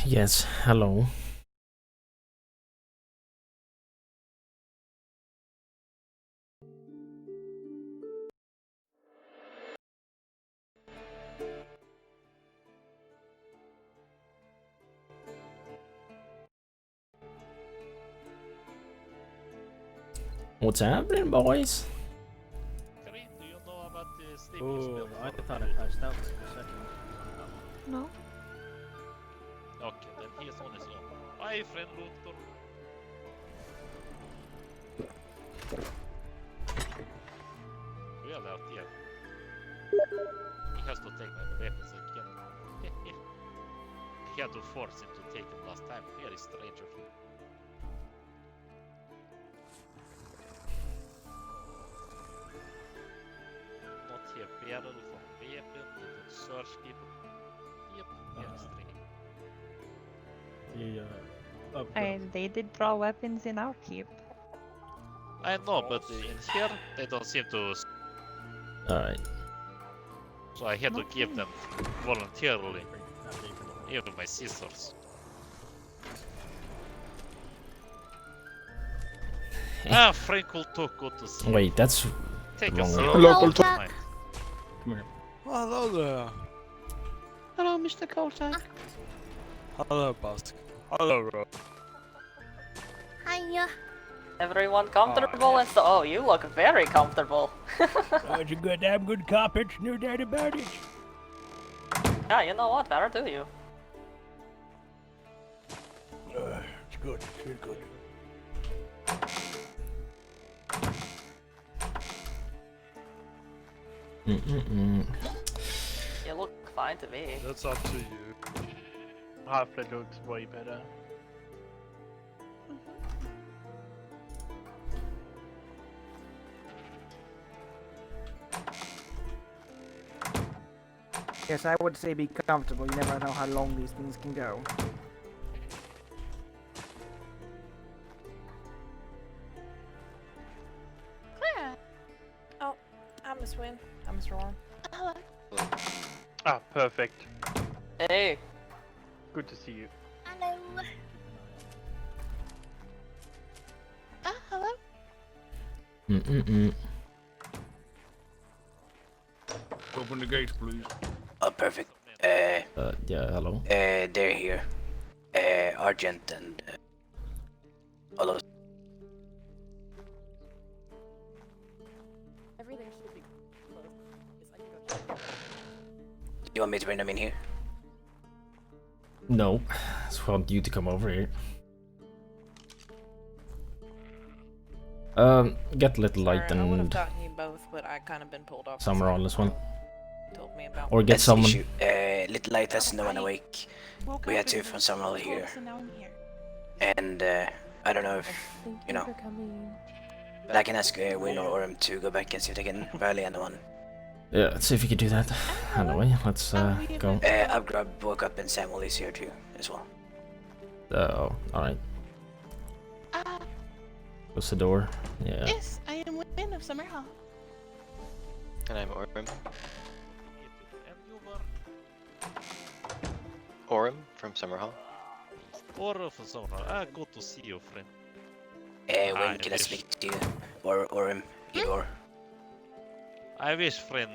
Yes, hello. What's happening, boys? Karin, do you know about the sleeping Oh, spell? I for thought I Naruto? passed out for a second. No. Okay, then he is on his own. Bye, friend Luthor. Well out here. He has to take my weapons again. I had to force him to take them last time. Very strange of him. Not have barrel for weapon, little search keeper. Yep, very strange. They did draw weapons in our keep. I know, but in here they don't seem to. Alright. So I had to give Okay. them voluntarily. Even my sisters. Frankel talk, good to see you. Wait, that's Take a wrong. seat. Local Don't mind. Hello there. Hello, Mr. Kolchak. Hello, Busk. Hello, Rob. Hiya. Everyone comfortable and so. Oh, you look very comfortable. It's a good, damn good cop, it's no doubt about it. Yeah, you know what? Better do you. It's good, it's good. You look fine to me. That's up to you. Hopefully looks way better. Yes, I would say be comfortable. You never know how long these things can go. Clara. Oh, I'm Miss Wynn. I'm Miss Roar. Hello. Ah, perfect. Hey, Good to see you. Hello. Hello. Open the gates, please. Oh, perfect. Yeah, hello. They're here. Argent and all those. Everything should be closed. You want me to bring them in here? No, I just want you to come over here. Get a little light Sorry, I would have and gotten you both, but I kind of been pulled off. Summer on this one. Told me about. Or get That's someone. the issue. Little Light has no one awake. We had two from Summerall here. And I don't know if, you know. But I can ask Win or Orem to go back and see if they can rally anyone. Yeah, let's see if you can do that. Anyway, let's go. I've grabbed woke up and Samuel is here too, as well. Oh, alright. Close the door. Yeah. Yes, I am Wynn of Summer Hall. And I'm Orem. And you were Orem from Summerhall. Oro for Summer. Good to see you, friend. When can I speak to you? Or Orem, Igor? I wish, friend.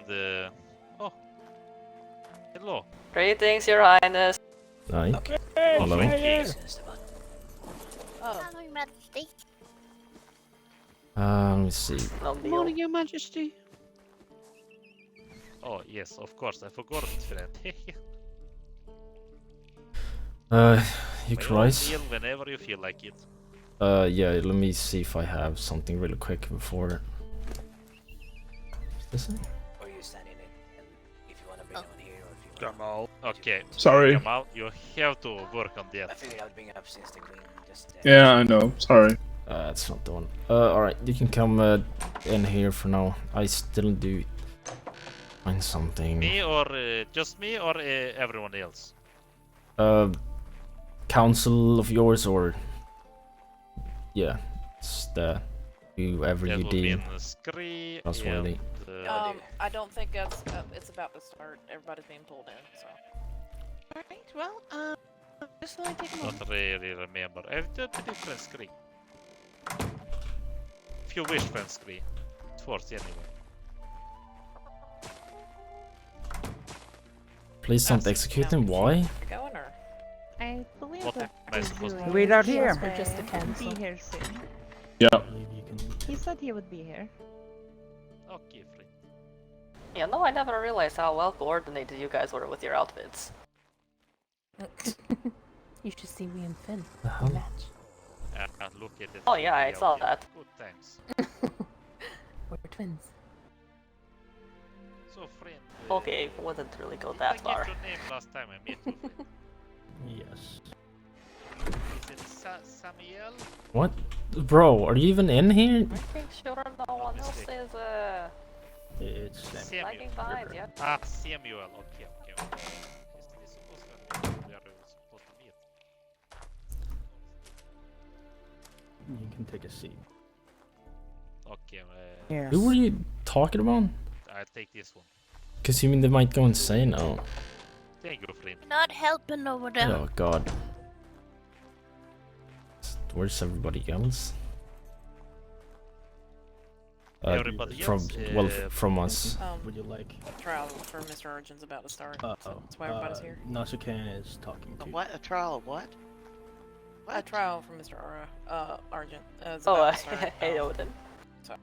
Oh. Hello. greetings, Your Highness. Hi. Okay. Hello. Oh. Hello, Majesty. Let me see. No deal. Morning, Your Majesty. Oh, yes, of course. I forgot, friend. You My can own rise. meal whenever you feel like it. Yeah, let me see if I have something really quick before. Is this it? Or you stand in it, and if you want to bring them here, or if you want Jamal. Okay. Sorry. Come out. You have to work on I that. figured I would bring it up since the queen just... Yeah, I know. Sorry. That's not the one. Alright, you can come in here for now. I still do find something. Me or just me or everyone else? Council of yours or yeah, it's the whoever That you will be deem in Scree trustworthy. and I don't think it's about to start. Everybody's being pulled in, so. Alright, well, Just only take a moment. Not really remember. I've done a different screen. If you wish, friend screen. It's worth anyway. Please don't execute him. Why? You going or? I believe What that am I supposed to do? Wait out he here. was, For just a be cancel. here soon. Yeah. He said he would be here. Okay, friend. Yeah, no, I never realized how well coordinated you guys were with your outfits. You should see me and Finn. The hell? Match. Look at it. Oh yeah, I saw that. Good times. We're twins. So, friend. Okay, wouldn't really go Did that I far. get your name last time I met you, friend? Yes. Is it Samuel? What? Bro, are you even in here? I'm pretty sure no one else is It's Samuel. lagging behind, yeah. Ah, Samuel. Okay. Is this supposed to be where we're supposed to meet? You can take a seat. Okay, Yes. Who were you talking about? I'll take this one. Cause you mean they might go insane now. Thank you, friend. Not helping over there. Oh god. Where's everybody else? Everybody from else, from us. Would you like a trial for Mr. Arjun's about to start? So that's why everybody's here. Nasukan is talking to. What? A trial of what? A trial for Mr. Arjun. Is Oh, about to start. hey Odin. So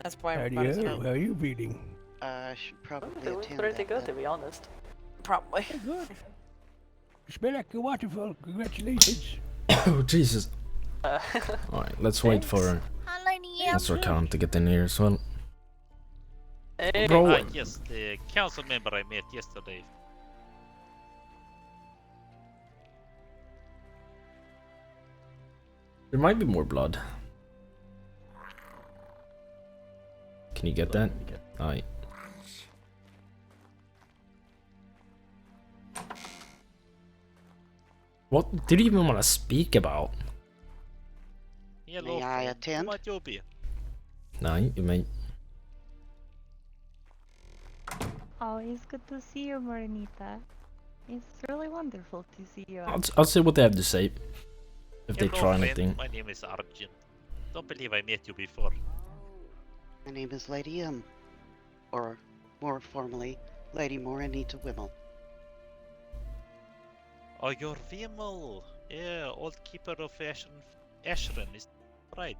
that's why How everybody's are you? here. How are you feeling? I should probably Doing attend pretty that good, to then. be honest. Probably. Good. You smell like a waterfall. Congratulations. Oh Jesus. Alright, let's wait for Mr. Khan to get in here as well. Hey, Bro, Yes, the council member I met yesterday. there might be more blood. Can you get that? Aye. What did you even want to speak about? Hello, May I friend. attend? Who might you be? Nah, you may. Always good to see you, Marinita. It's really wonderful to see you. I'll see what they have to say. If they Hello, try friend. anything. My name is Arjun. Don't believe I met you before. My name is Lady M. Or, more formally, Lady Moranita Wimmel. Oh, you're Vimmel. Yeah, old keeper of Ashran is right.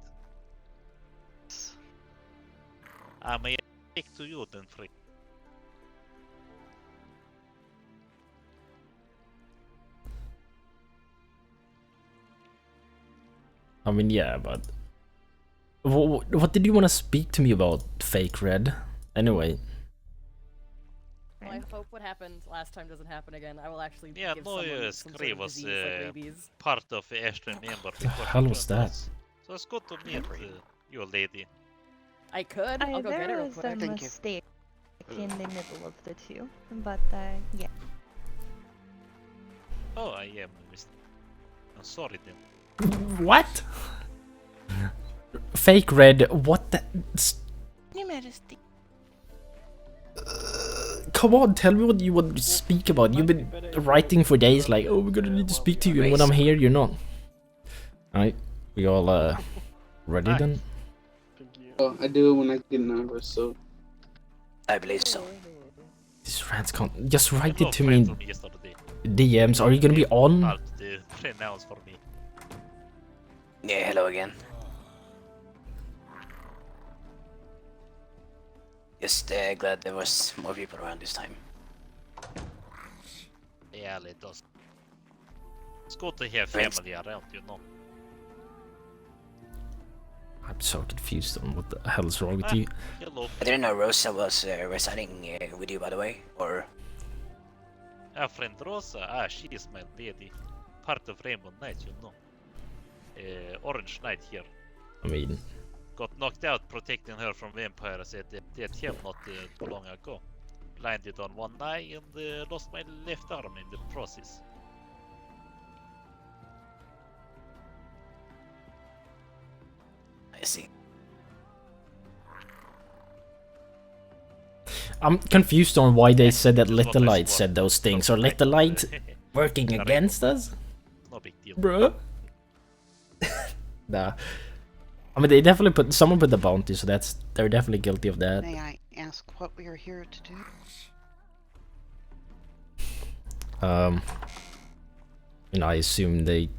May I speak to you then, friend? I mean, yeah, but what did you want to speak to me about, Fake Red? Anyway, Well, I hope what happened last time doesn't happen again. I will actually Yeah, give no, someone some sort Scree of was disease like rabies. part of Ashran member. the hell was that? So it's good to meet you, lady. I could. I'll go get it There real was a quick. Thank you. mistake in the middle of the two, but yeah. Oh, I am Mr. I'm sorry then. What? Fake Red, what the? Your Majesty. Come on, tell me what you want to speak about. You've been writing for days like, oh, we're gonna need to speak to you, and when I'm here, you're not. Alright, we all ready then? I do when I get nervous, so. I believe so. These rants can't just write Hello, it to friend me from yesterday. in DMs. Are you gonna be on? Hard to pronounce for me. Yeah, hello again. Just glad there was more people around this time. Yeah, let us. It's good to have family around, you know. I'm so confused on what the hell is wrong with you. Hello. I didn't know Rosa was residing with you, by the way, or... Friend Rosa, she is my lady. Part of Rainbow Knight, you know. Orange Knight here. I mean, Got knocked out protecting her from vampires at that camp not too long ago. Blinded on one eye and lost my left arm in the process. I see. I'm confused on why they said that That's what Little I Light swore. said those things. Are Little Light working against us? big deal. Bruh. Nah. I mean, they definitely put someone put the bounty, so they're definitely guilty of that. May I ask what we are here to do? You know, I assume they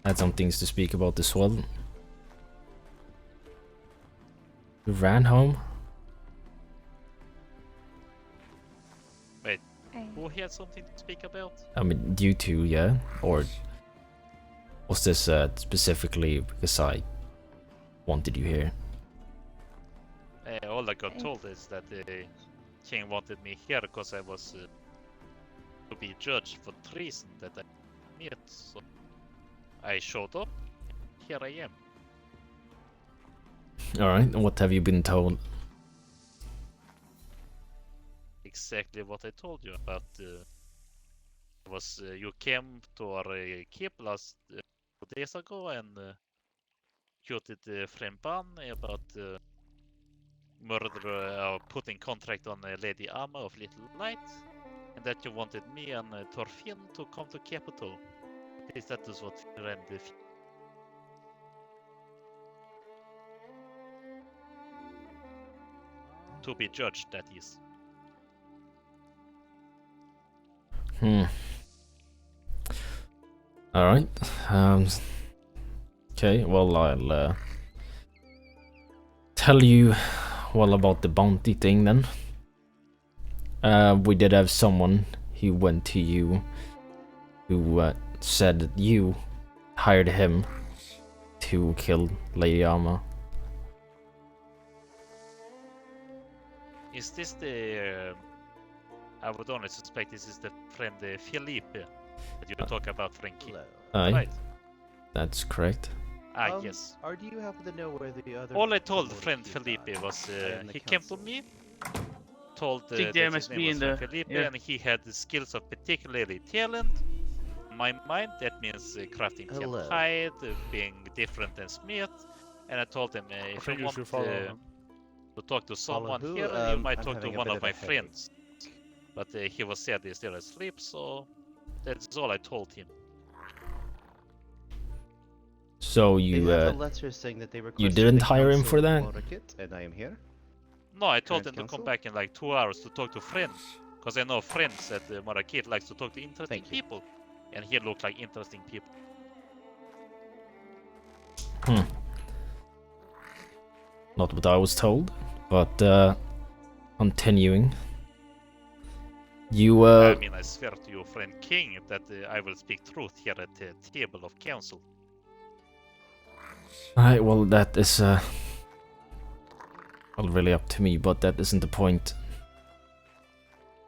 had some things to speak about as well. You ran home? Wait, who had something to speak about? I mean, you two, yeah? Or was this specifically because I wanted you here? All I got told is that the king wanted me here because I was to be judged for treason that I met, so I showed up. Here I am. Alright, and what have you been told? Exactly what I told you about. You came to our keep last 2 days ago and quoted Fremban about murder, putting contract on Lady Amma of Little Light, and that you wanted me and Thorfinn to come to capital. Is that is what ran the to be judged, that is. Alright. Okay, well, I'll tell you well about the bounty thing then. We did have someone who went to you who said that you hired him to kill Lady Amma. Is this the... I would only suspect this is the friend Felipe that you talk about, Frankie. Aye, Right? that's correct. Yes. Or do you happen to know where the other... All I told friend Felipe was he came to me, told that his name was Felipe, and he had the skills of particularly talent. In my mind, that means crafting can hide, being different than Smith. And I told him if you want to talk to someone here, you might talk to one of my friends. But he was said he's still asleep, so that's all I told him. So you you didn't hire him for that? And I am here. No, I told him to come back in like 2 hours to talk to friends. Because I know friends at Morakit likes to talk to interesting people. And he looked like interesting people. Not what I was told, but continuing. You I mean, I swear to you, friend King, that I will speak truth here at the table of council. Alright, well, that is well, really up to me, but that isn't the point.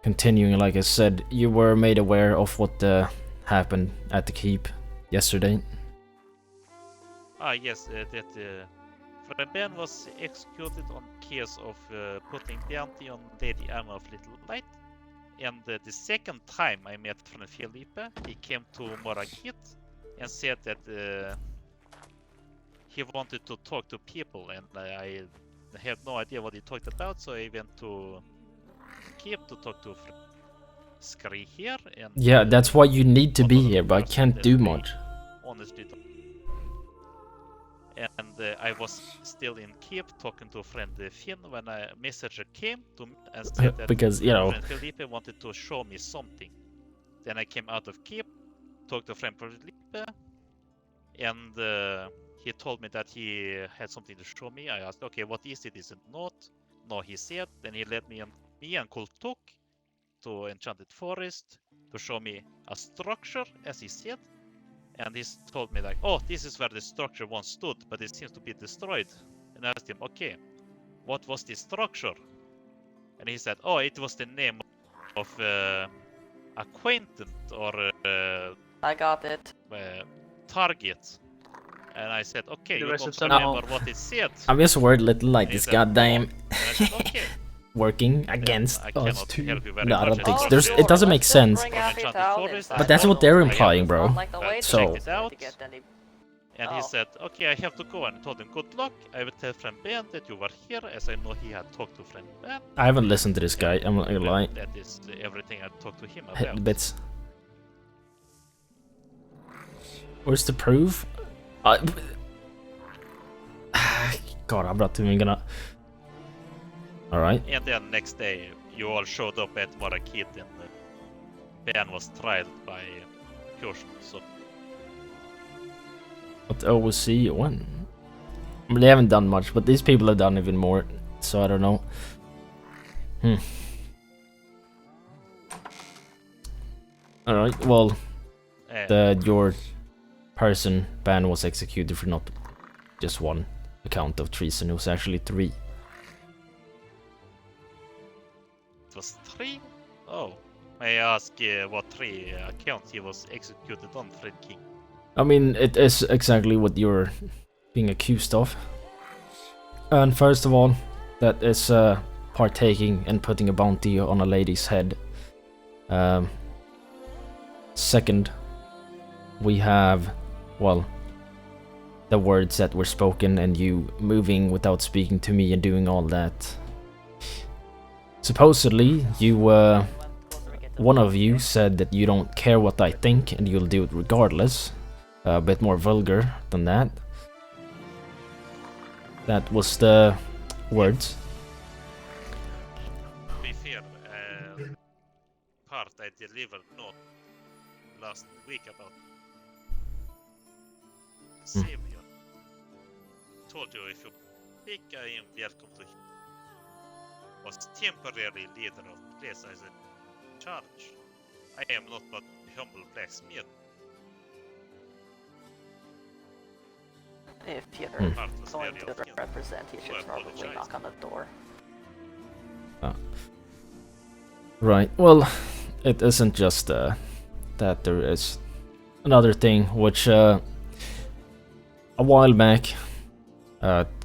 Continuing, like I said, you were made aware of what happened at the keep yesterday. Yes, that friend Ben was executed on case of putting bounty on Lady Amma of Little Light. And the second time I met friend Felipe, he came to Morakit and said that he wanted to talk to people, and I had no idea what he talked about, so I went to Keep to talk to Scree here. And yeah, that's why you need to be here, but I can't do much. Honestly, and I was still in Keep talking to friend Finn when a messenger came to me and said that because, you know, friend Felipe wanted to show me something. Then I came out of Keep, talked to friend Felipe, and he told me that he had something to show me. I asked, okay, what is it? Is it not? No, he said. Then he led me and Kultuk to Enchanted Forest to show me a structure, as he said. And he told me like, oh, this is where the structure once stood, but it seems to be destroyed. And I asked him, okay, what was this structure? And he said, oh, it was the name of acquaintance or I got it. Target. And I said, okay, The you rest don't of remember what it said. I'm just worried little like And he this said, goddamn and I said, okay. working against I us cannot two. help you very No, I much. don't think so. It's There's, okay. it doesn't make sense. But that's what they're implying, bro. So, Checked it out. And he said, okay, I have to go. And I told him, good luck. I will tell friend Ben that you were here, as I know he had talked to friend Ben. I haven't listened to this guy, I'm not gonna lie. That is everything I talked to him about. Bits. Where's the proof? God, I'm not even gonna... Alright. And then next day, you all showed up at Warakit and Ben was tried by Kyoshi, so... But OC when? I mean, they haven't done much, but these people have done even more, so I don't know. Alright, well, your person, ban, was executed for not just one account of treason, it was actually 3. It was 3? Oh. May I ask what 3 accounts he was executed on, Fred King? I mean, it is exactly what you're being accused of. And first of all, that is partaking and putting a bounty on a lady's head. Second, we have, well, the words that were spoken and you moving without speaking to me and doing all that. Supposedly, you, one of you said that you don't care what I think and you'll do it regardless. A bit more vulgar than that. That was the words. To be fair, part I delivered not last week about Savior. Told you if you pick, I am welcome to him. Was temporary leader of place as a charge. I am not but humble blacksmith. If you're going to represent, you should probably knock on the door. Right, well, it isn't just that there is another thing, which a while back,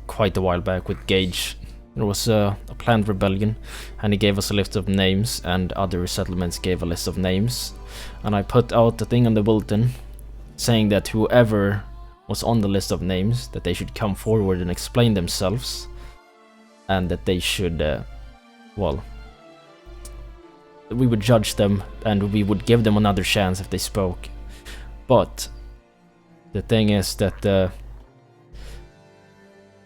quite a while back with Gage, there was a planned rebellion, and he gave us a list of names, and other settlements gave a list of names, and I put out the thing on the bulletin saying that whoever was on the list of names, that they should come forward and explain themselves, and that they should, well, we would judge them and we would give them another chance if they spoke. But the thing is that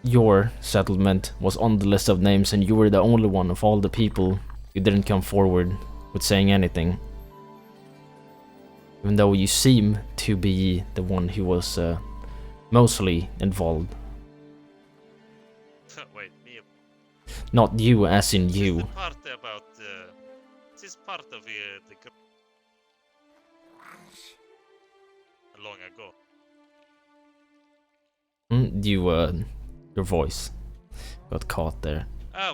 your settlement was on the list of names and you were the only one of all the people who didn't come forward with saying anything. Even though you seem to be the one who was mostly involved. Wait, me? Not you, as in you. The part about this part of the group long ago. Your voice got caught there.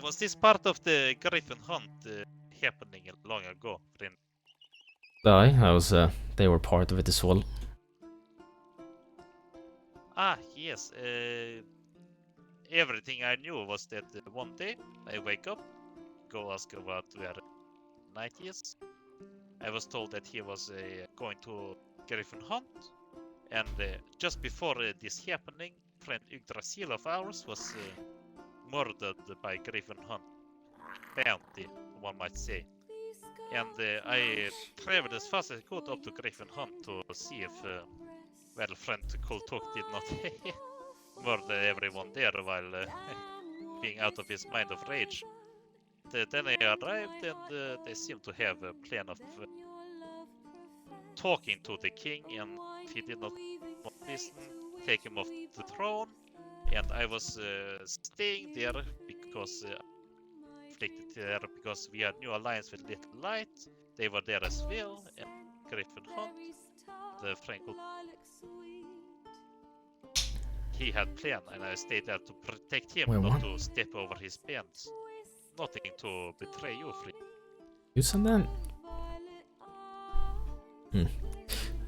Was this part of the Griffin hunt happening long ago? Aye, I was. They were part of it as well. Yes. Everything I knew was that one day I wake up, go ask about where Knight is. I was told that he was going to Griffin hunt, and just before this happening, friend Yggdrasil of ours was murdered by Griffin hunt bounty, one might say. And I traveled as fast as I could up to Griffin hunt to see if well, friend Kultuk did not murder everyone there while being out of his mind of rage. Then I arrived and they seemed to have a plan of talking to the king, and if he did not listen, take him off the throne. And I was staying there because we had new alliance with Little Light. They were there as well, and Griffin Hunt, the Frank, he had plan, and I stayed there to protect him, not to step over his bands. Nothing to betray you, Free. You said that?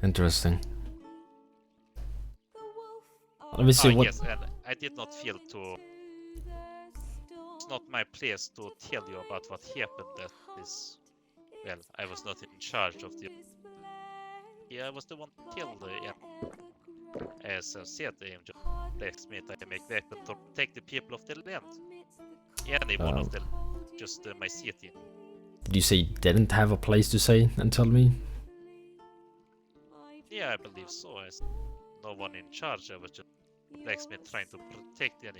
Interesting. Let me see what... Yes, and I did not feel to... It's not my place to tell you about what happened at this... Well, I was not in charge of the... Yeah, I was the one to tell the... As I said, I am just blacksmith, I make weapons to protect the people of the land. Any one of them, just my city. Did you say you didn't have a place to say and tell me? Yeah, I believe so. no one in charge. I was just blacksmith trying to protect the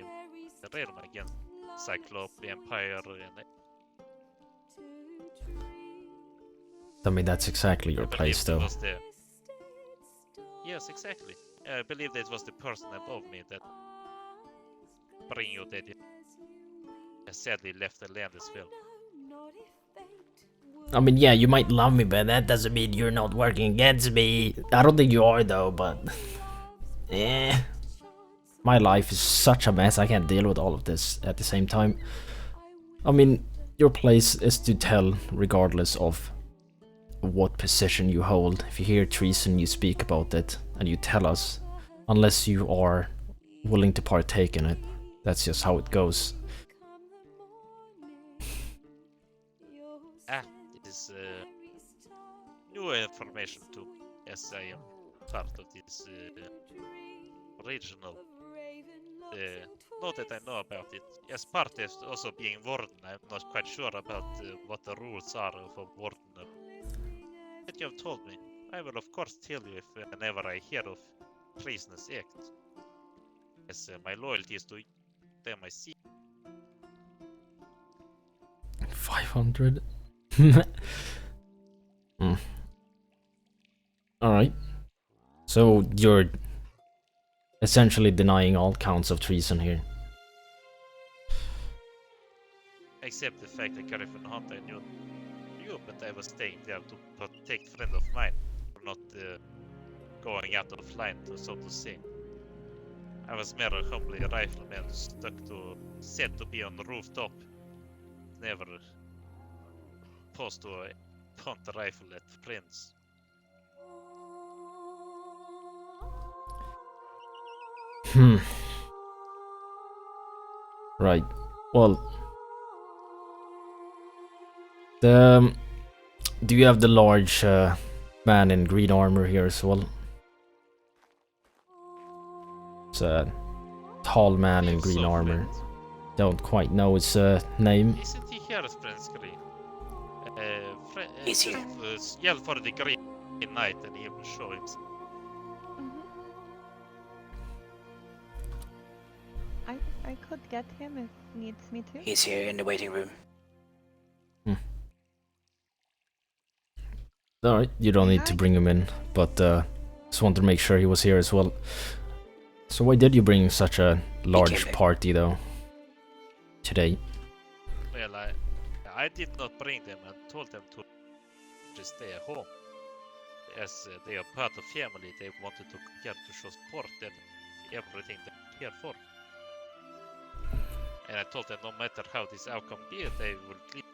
realm against Cyclope, the Empire, and I mean, that's exactly your place, though. Yes, exactly. I believe that was the person above me that bring you that sadly left the land as well. I mean, yeah, you might love me, but that doesn't mean you're not working against me. I don't think you are, though, but... My life is such a mess, I can't deal with all of this at the same time. I mean, your place is to tell, regardless of what position you hold. If you hear treason, you speak about it, and you tell us. Unless you are willing to partake in it. That's just how it goes. It is new information too, as I am part of this regional. Not that I know about it. As part of also being warden, I'm not quite sure about what the rules are of a warden. But you have told me. I will of course tell you if whenever I hear of treasonous act. As my loyalty is to them I see. 500. Alright. So you're essentially denying all counts of treason here. Except the fact that Griffin Hunt I knew you, but I was staying there to protect friend of mine. Not going out of line, so to say. I was mere a humbly rifleman set to be on the rooftop. Never supposed to point the rifle at friends. Right. Well, do you have the large man in green armor here as well? It's a tall man in green armor. Don't quite know his name. Isn't he here, Prince Green? He's here. Yell for the Green Knight and he will show himself. I could get him if needs me to. He's here in the waiting room. Alright, you don't need to bring him in, but just wanted to make sure he was here as well. So why did you bring such a large party though? Today? Well, I did not bring them and told them to just stay at home. As they are part of family, they wanted to come here to show support and everything they're here for. And I told them no matter how this outcome be, they will leave.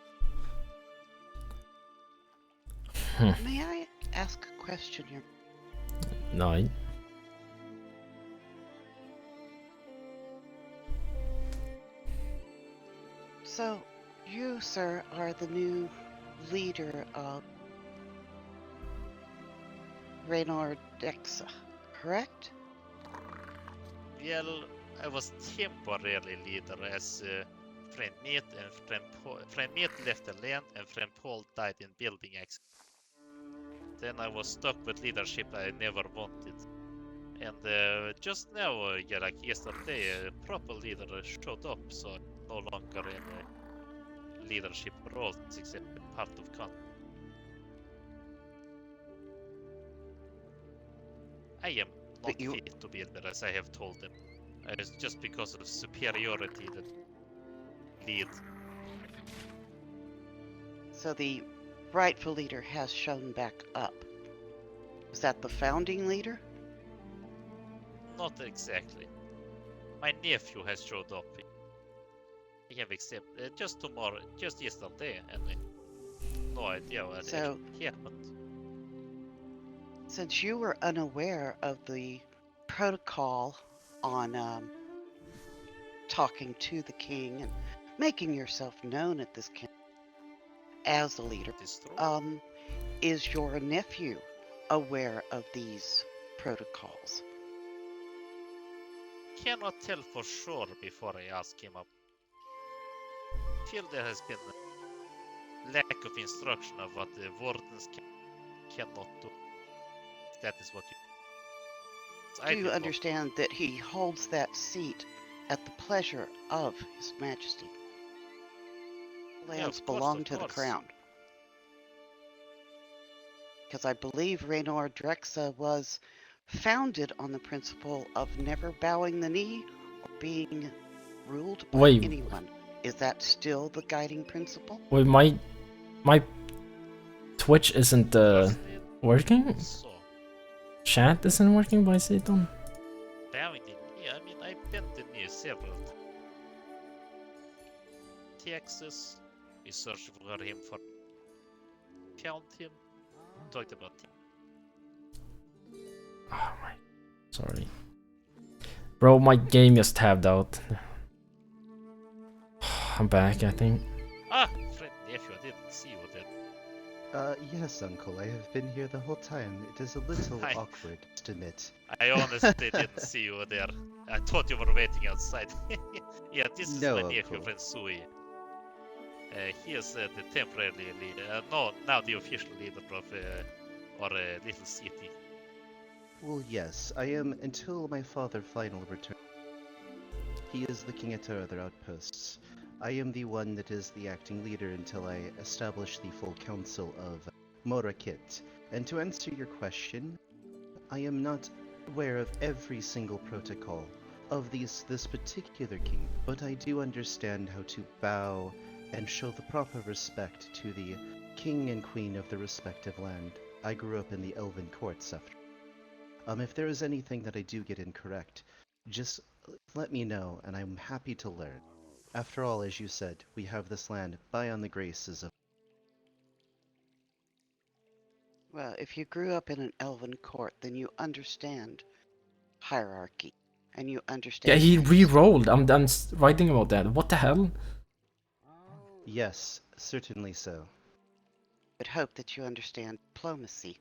May I ask a question here? No. So, you, sir, are the new leader of Renors, correct? Well, I was temporarily leader as friend Meat and friend Meat left the land and friend Paul died in building accident. Then I was stuck with leadership I never wanted. And just now, like yesterday, a proper leader showed up, so I'm no longer in a leadership role except part of con. I am not fit to be there, as I have told them. It's just because of superiority that lead. So the rightful leader has shown back up. Was that the founding leader? Not exactly. My nephew has showed up. I have accepted just tomorrow, just yesterday, and no idea what happened. Since you were unaware of the protocol on talking to the king and making yourself known at this camp as a leader, is your nephew aware of these protocols? Cannot tell for sure before I ask him up. Feel there has been a lack of instruction of what the wardens cannot do. That is what you I Do you did not. understand that he holds that seat at the pleasure of His Majesty? Lands belong to the crown. Because I believe Renor Drexa was founded on the principle of never bowing the knee or being ruled by anyone. Is that still the guiding principle? Wait, my Twitch isn't working? Chat isn't working by Seaton? Bowing the knee? I mean, I bent the knee several times. Texas, we searched for him for... Found him, talked about him. Oh my... Sorry. Bro, my game just tabbed out. I'm back, I think. Ah, friend, nephew, I didn't see you there. Yes, Uncle, I have been here the whole time. It is a little awkward, to admit. I honestly didn't see you there. I thought you were waiting outside. Yeah, this is my nephew, friend Sui. He is the temporary leader. No, now the official leader of our little city. Well, yes, I am until my father finally returns. He is looking at our other outposts. I am the one that is the acting leader until I establish the full council of Morakit. And to answer your question, I am not aware of every single protocol of this particular king, but I do understand how to bow and show the proper respect to the king and queen of the respective land. I grew up in the Elven courts after. If there is anything that I do get incorrect, just let me know and I'm happy to learn. After all, as you said, we have this land by on the graces of... Well, if you grew up in an elven court, then you understand hierarchy, and you understand... Yeah, he re-rolled. I'm writing about that. What the hell? Yes, certainly so. But hope that you understand diplomacy.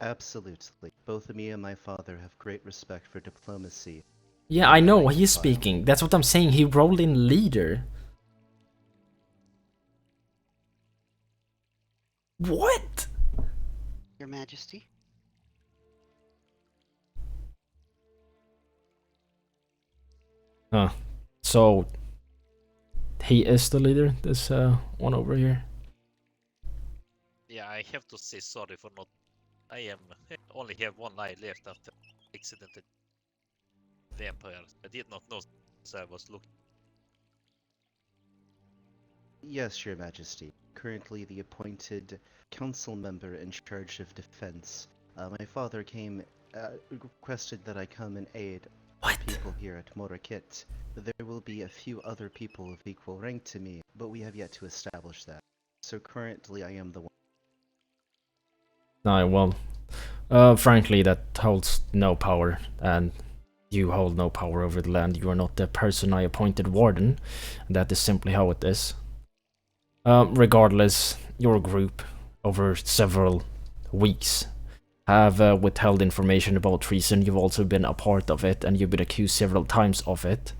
Absolutely. Both me and my father have great respect for diplomacy. Yeah, I know, he's speaking. That's what I'm saying. He rolled in leader. What? Your Majesty? Huh. So he is the leader, this one over here. Yeah, I have to say sorry for not... I only have one eye left after accidented vampire. I did not know, so I was looking. Yes, Your Majesty. Currently the appointed council member in charge of defense. My father requested that I come and aid people here at Morakit. There will be a few other people of equal rank to me, but we have yet to establish that. So currently I am the one. Well, frankly, that holds no power, and you hold no power over the land. You are not the person I appointed warden. That is simply how it is. Regardless, your group, over several weeks, have withheld information about treason. You've also been a part of it, and you've been accused several times of it.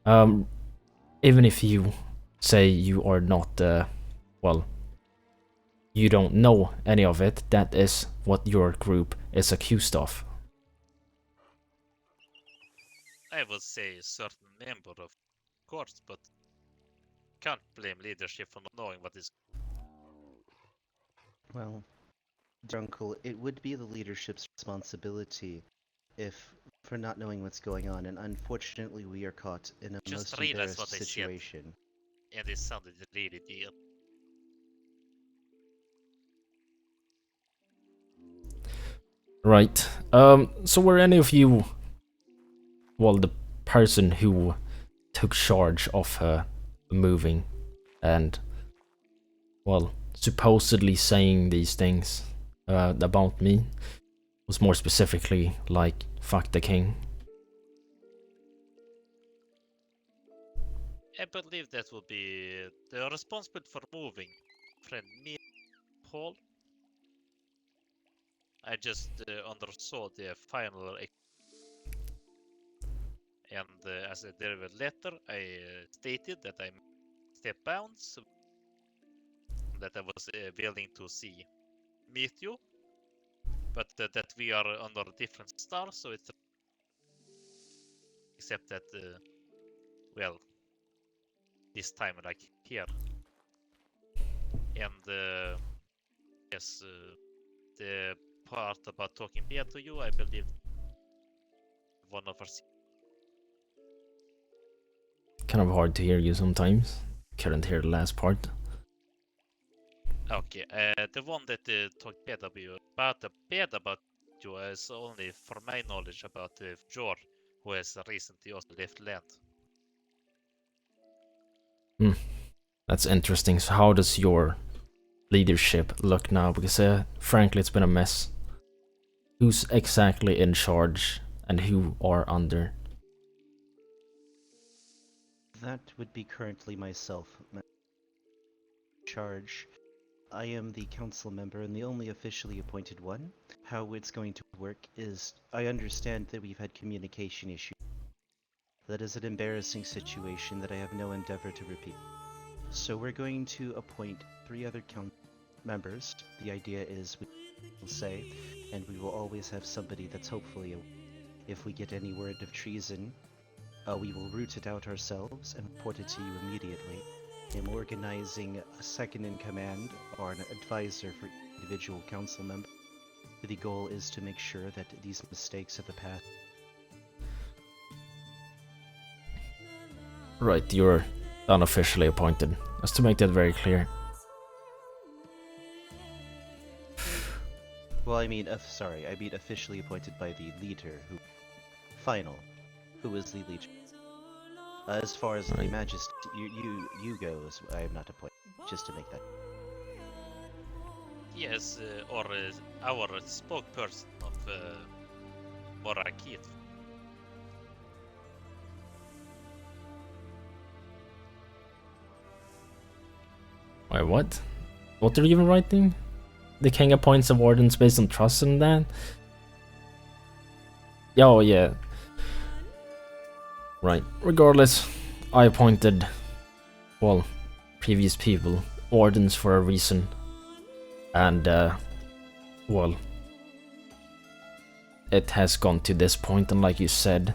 Even if you say you are not, well, you don't know any of it, that is what your group is accused of. I would say certain member of course, but can't blame leadership for not knowing what is... Well, dear uncle, it would be the leadership's responsibility for not knowing what's going on, and unfortunately we are caught in a most embarrassed situation. And it sounded really dear. Right. So were any of you, well, the person who took charge of moving and, well, supposedly saying these things about me, was more specifically like, fuck the king? I believe that would be the responsible for moving, friend me, Paul. I just undersaw the final, and as a delivered letter, I stated that I step bounds, that I was willing to meet you, but that we are under different stars, so it's except that well, this time like here, and yes, the part about talking beer to you, I believe one of us. Kind of hard to hear you sometimes. Couldn't hear the last part. Okay, the one that talked bad about you is only, for my knowledge, about Jor, who has recently also left land. That's interesting. So how does your leadership look now? Because frankly, it's been a mess. Who's exactly in charge and who are under? That would be currently myself. Charge. I am the council member and the only officially appointed one. How it's going to work is, I understand that we've had communication issues. That is an embarrassing situation that I have no endeavor to repeat. So we're going to appoint 3 other council members. The idea is we will say, and we will always have somebody that's hopefully, if we get any word of treason, we will root it out ourselves and report it to you immediately. I'm organizing a second in command or an advisor for individual council member. The goal is to make sure that these mistakes of the past. Right, you're unofficially appointed. Just to make that very clear. Well, I mean, sorry, I mean officially appointed by the leader, who is the leader. As far as the Majesty, you go, I am not appointed, just to make that. Yes, or our spokesperson of Morakit. Wait, what? What are you even writing? The king appoints the wardens based on trust in that? Oh, yeah. Right. Regardless, I appointed, well, previous people, wardens for a reason. And, well, it has gone to this point, and like you said,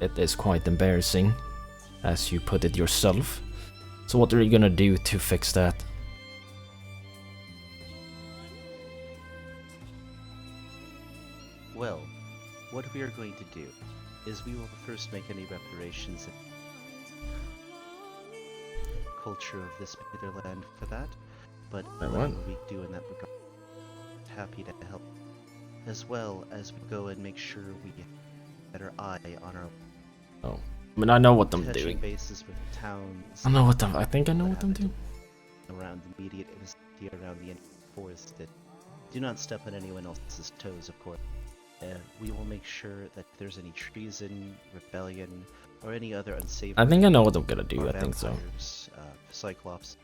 it is quite embarrassing, as you put it yourself. So what are you gonna do to fix that? Well, what we are going to do is we will first make any reparations in culture of this particular land for that, but what we do in that regard, happy to help, as well as we go and make sure we get a better eye on our. Oh, I mean, I know what I'm doing. Bases with towns. I think I know what I'm doing. Around the immediate vicinity, around the forest, that do not step on anyone else's toes, of course. We will make sure that if there's any treason, rebellion, or any other unsafe. I think I know what I'm gonna do. I think so. Cyclops.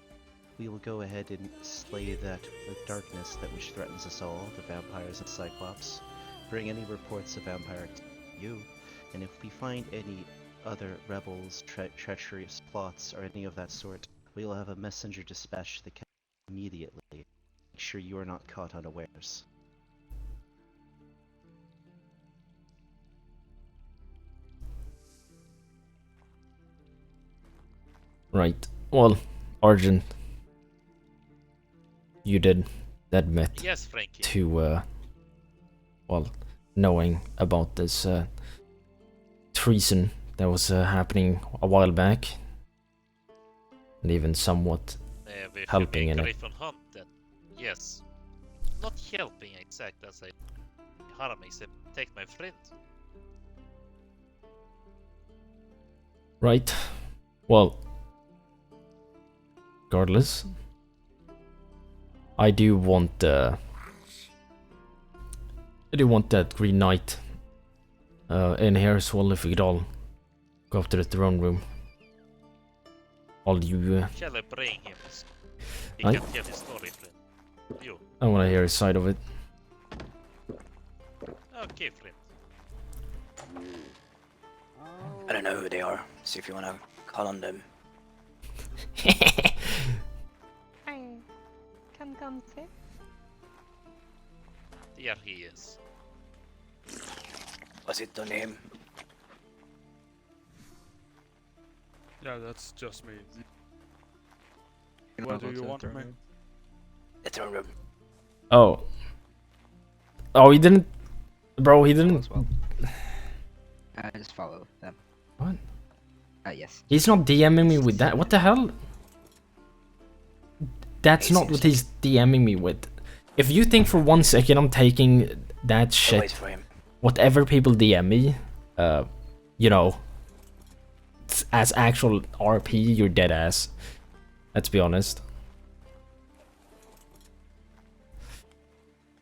We will go ahead and slay that darkness that which threatens us all, the vampires and Cyclops. Bring any reports of vampire to you, and if we find any other rebels, treacherous plots, or any of that sort, we will have a messenger dispatch the camp immediately. Make sure you are not caught unawares. Right. Well, Argent, you did admit to, well, knowing about this treason that was happening a while back, and even somewhat helping in it. Yes, not helping exactly as I harm except take my friend. Right. Well, regardless, I do want that Green Knight in here as well. If we could all go up to the throne room. All you. Shall I bring him? He can tell his story, friend. You. I want to hear his side of it. Okay, friend. I don't know who they are. See if you want to call on them. I can come see. Here he is. Was it on him? Yeah, that's just me. Where do you want me? The throne room. Oh. Oh, he didn't... Bro, he didn't... Just follow them. What? Yes. He's not DMing me with that. What the hell? That's not what he's DMing me with. If you think for 1 second I'm taking that shit, whatever people DM me, you know, as actual RP, you're dead ass. Let's be honest.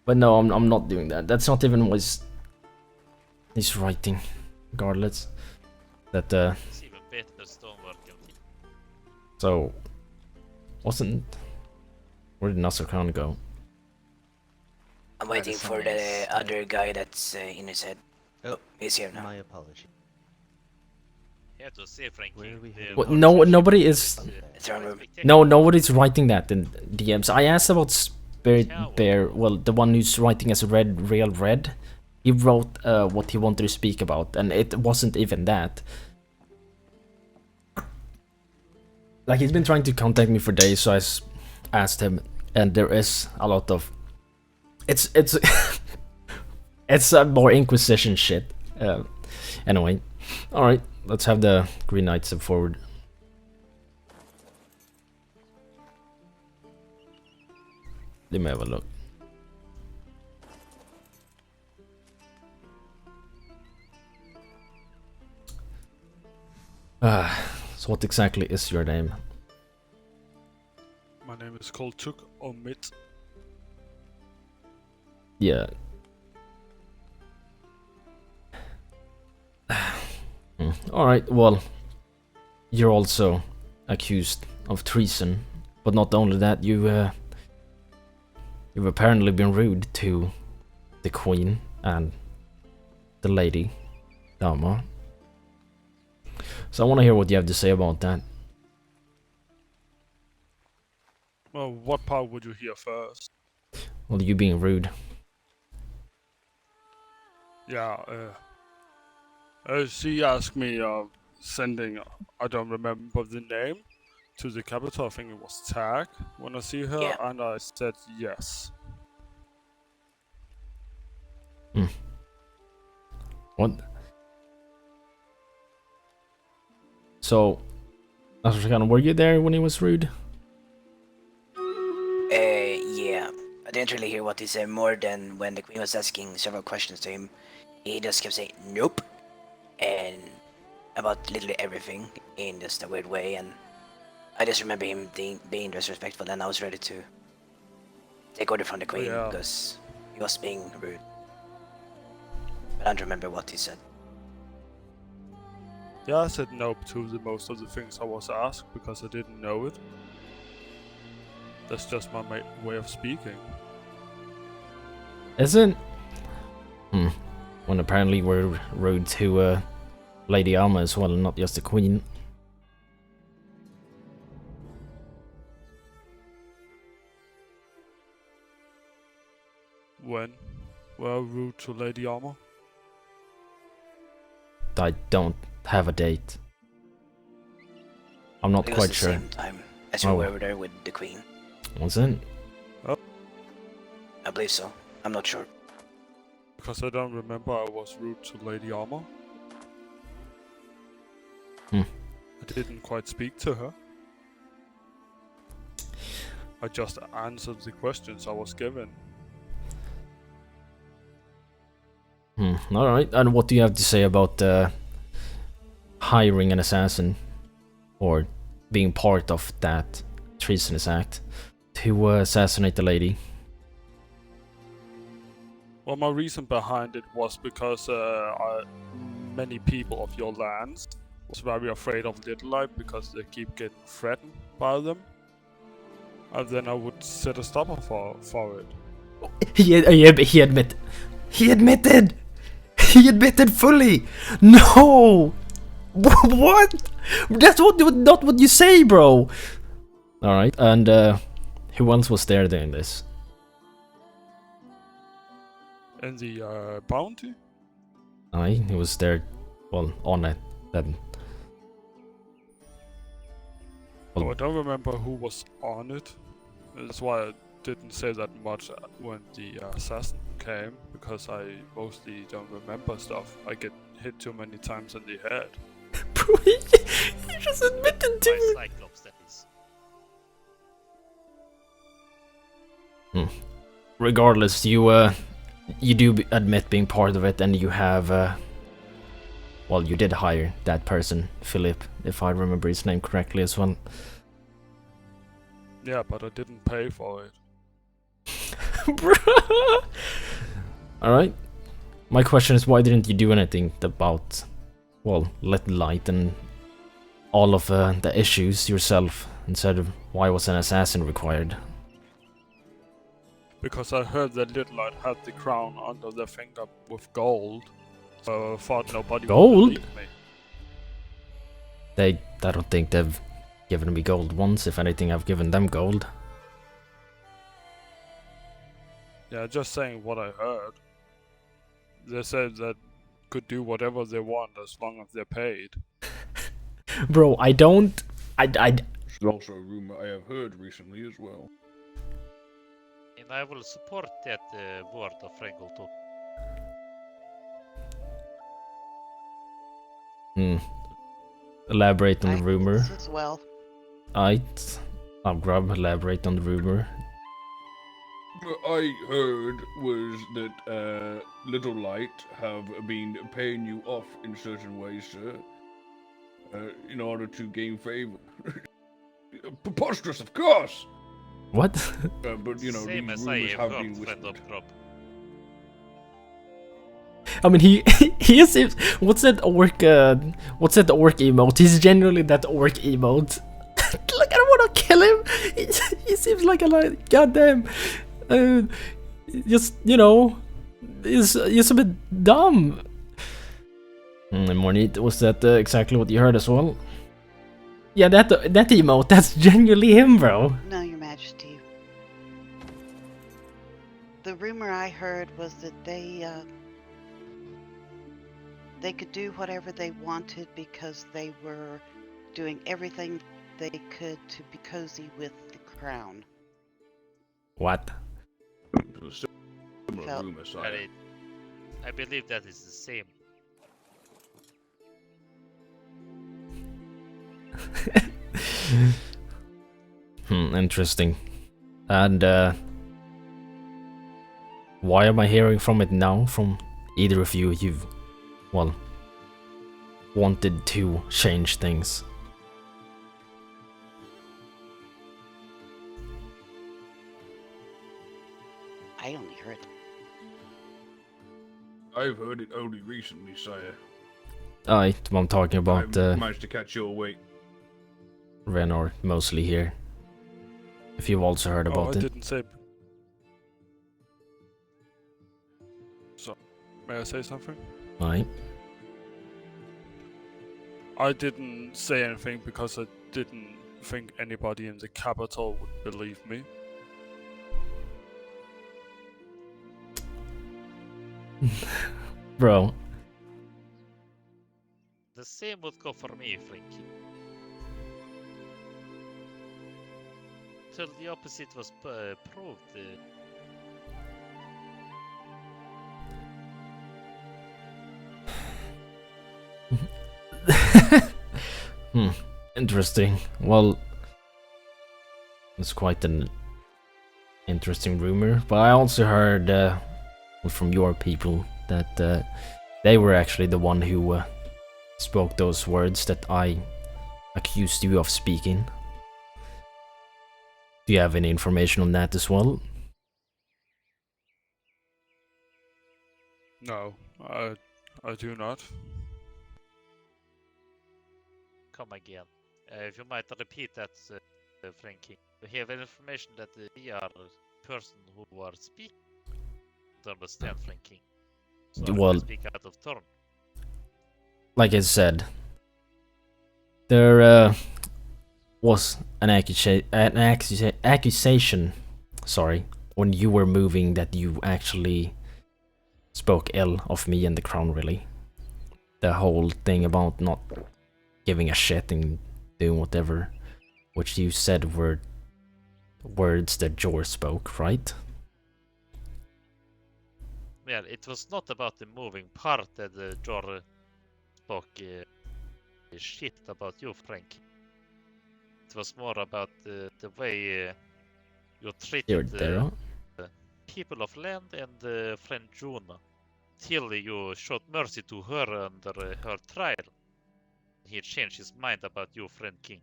But no, I'm not doing that. That's not even what he's writing. Regardless. That It's even better stonework. So wasn't... Where did Nasser Khan go? I'm waiting for the other guy that's in his head. Oh, he's here now. My apology. Yeah, to say frankly. What, no, nobody is... Throne room. No, nobody's writing that in DMs. I asked about Spirit Bear, well, the one who's writing as Real Red. He wrote what he wanted to speak about, and it wasn't even that. Like, he's been trying to contact me for days, so I asked him, and there is a lot of... It's it's more Inquisition shit. Anyway, alright, let's have the Green Knight step forward. Let me have a look. So what exactly is your name? My name is Kolchuk Omit. Yeah. Alright, well, you're also accused of treason, but not only that, you've apparently been rude to the Queen and the Lady Dama. So I want to hear what you have to say about that. Well, what part would you hear first? Well, you being rude. Yeah, she asked me sending, I don't remember the name, to the capital. I think it was Tag when I see her, and I said yes. What? So, were you there when he was rude? Yeah. I didn't really hear what he said more than when the Queen was asking several questions to him. He just kept saying nope, and about literally everything in just a weird way, and I just remember him being disrespectful, and I was ready to take order from the Queen because he was being rude. But I don't remember what he said. Yeah, I said nope to most of the things I was asked because I didn't know it. That's just my way of speaking. Isn't... When apparently we're rude to Lady Alma as well, not just the Queen. When? Were rude to Lady Armor? I don't have a date. I'm not It was quite the sure. same time as we were over there with the Queen. Was it? I believe so. I'm not sure. Because I don't remember I was rude to Lady Armor. I didn't quite speak to her. I just answered the questions I was given. Alright, and what do you have to say about hiring an assassin? Or being part of that treasonous act to assassinate the lady? Well, my reason behind it was because many people of your lands was very afraid of Little Light because they keep getting threatened by them. And then I would set a stopper for it. He admitted! He admitted fully! No! What? That's not what you say, bro! Alright, and who else was there doing this? In the bounty? Aye, he was there, well, on it then. Oh, I don't remember who was on it. That's why I didn't say that much when the assassin came, because I mostly don't remember stuff. I get hit too many times in the head. Bro, he just admitted to By Cyclops, that is. Regardless, you do admit being part of it, and you have well, you did hire that person, Philip, if I remember his name correctly as well. Yeah, but I didn't pay for it. Alright. My question is, why didn't you do anything about, well, let light and all of the issues yourself, instead of why was an assassin required? Because I heard that Little Light had the crown under their finger with gold, so I thought nobody Gold? would believe me. I don't think they've given me gold once. If anything, I've given them gold. Yeah, just saying what I heard. They said that could do whatever they want as long as they're paid. Bro, I don't... It's also a rumor I have heard recently as well. And I will support that word of Rangel too. Elaborate on the rumor. As well. I'll grab elaborate on the rumor. What I heard was that Little Light have been paying you off in certain ways, sir, in order to gain favor. Preposterous, of course! What? But you know, Same these as rumors I have have been heard, friend whispered. of crop. I mean, he is... What's that orc emote? He's genuinely that orc emote. Like, I don't want to kill him! He seems like a goddamn... just, you know... He's a bit dumb. And more neat, was that exactly what you heard as well? Yeah, that emote, that's genuinely him, bro. No, Your Majesty. The rumor I heard was that they could do whatever they wanted because they were doing everything they could to be cozy with the crown. What? Similar rumor, sire. I believe that is the same. Interesting. And why am I hearing from it now? From either of you, you've, well, wanted to change things. I only heard. I've heard it only recently, sire. I'm talking about I managed to catch your weight. Renors, mostly here. If you've also heard about I it. didn't say. So, may I say something? Aye. I didn't say anything because I didn't think anybody in the capital would believe me. Bro. The same would go for me, Frankie. Till the opposite was proved. Interesting. Well, it's quite an interesting rumor, but I also heard from your people that they were actually the one who spoke those words that I accused you of speaking. Do you have any information on that as well? No, I do not. Come again. If you might repeat that, Frankie. You have information that we are the person who are speaking. To understand, Frankie. So Well, I speak out of turn. like I said, there was an accusation, sorry, when you were moving that you actually spoke ill of me and the crown, really. The whole thing about not giving a shit and doing whatever, which you said were words that Jor spoke, right? Well, it was not about the moving part that Jor spoke shit about you, Frank. It was more about the way you treated the people of land and friend Juna, till you showed mercy to her under her trial. He changed his mind about you, friend King.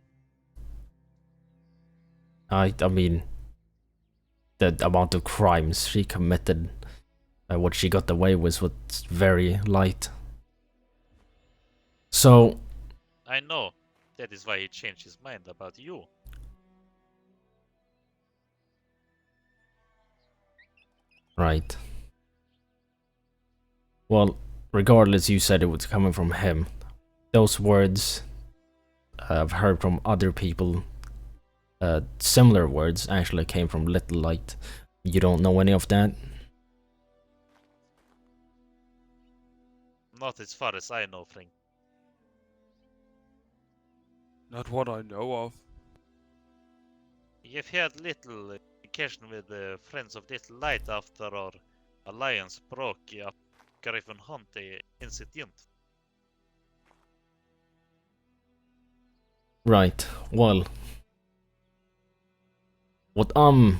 I mean, the amount of crimes she committed, what she got away with was very light. So... I know. That is why he changed his mind about you. Right. Well, regardless, you said it was coming from him. Those words I've heard from other people. Similar words actually came from Little Light. You don't know any of that? Not as far as I know, Frank. Not what I know of. You've had little communication with the Friends of Little Light after our alliance broke up Griffin Hunt incident. Right, well... What I'm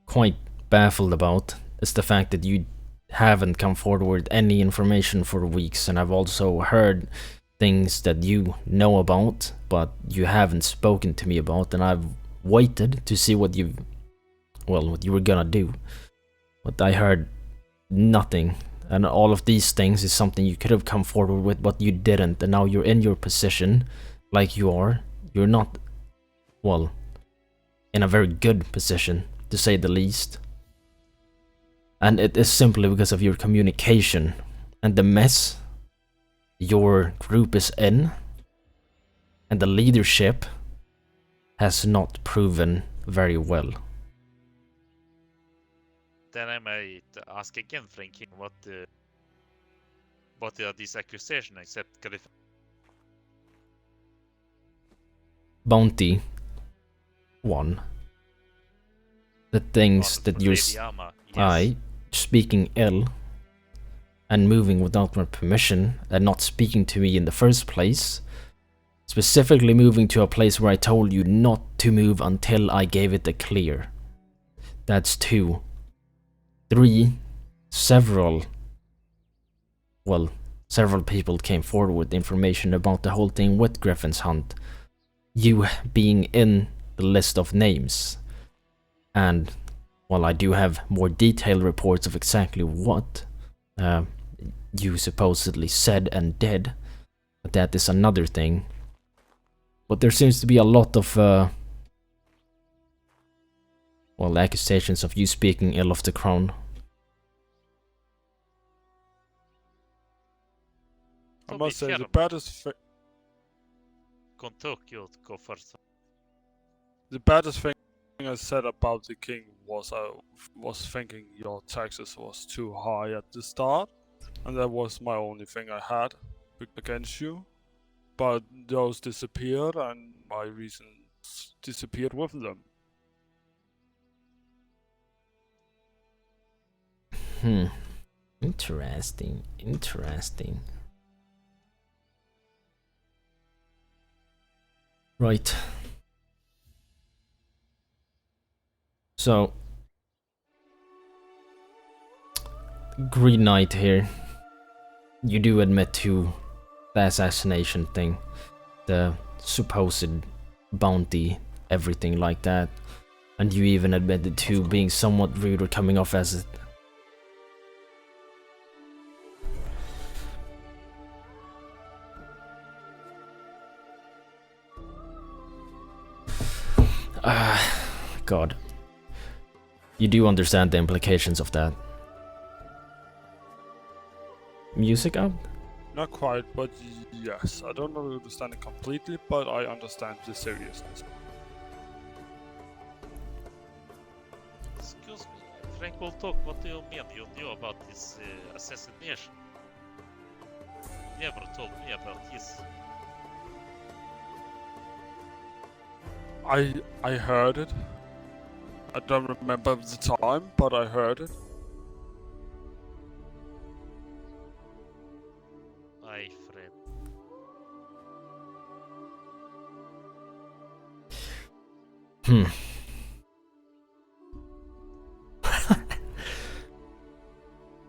quite baffled about is the fact that you haven't come forward with any information for weeks, and I've also heard things that you know about, but you haven't spoken to me about, and I've waited to see what you were gonna do. But I heard nothing, and all of these things is something you could have come forward with, but you didn't, and now you're in your position, like you are. You're not, well, in a very good position, to say the least. And it is simply because of your communication and the mess your group is in, and the leadership has not proven very well. Then I might ask again, Frankie, what are these accusations except Griffin? Bounty 1. The things that you're speaking ill and moving without my permission and not speaking to me in the first place. Specifically moving to a place where I told you not to move until I gave it a clear. That's 2. 3. Several people came forward with information about the whole thing with Griffin's Hunt. You being in the list of names. And, well, I do have more detailed reports of exactly what you supposedly said and did, but that is another thing. But there seems to be a lot of, accusations of you speaking ill of the crown. I must say, the baddest thing... Go first. The baddest thing I said about the king was I was thinking your taxes was too high at the start, and that was my only thing I had against you. But those disappeared, and my reasons disappeared with them. Interesting. Right. So, Green Knight here. You do admit to the assassination thing, the supposed bounty, everything like that, and you even admitted to being somewhat rude or coming off as it. God. You do understand the implications of that. Music up? Not quite, but yes. I don't understand it completely, but I understand the seriousness. Excuse me, Frank will talk. What do you mean? You knew about this assassination? Never told me about this. I heard it. I don't remember the time, but I heard it. My friend.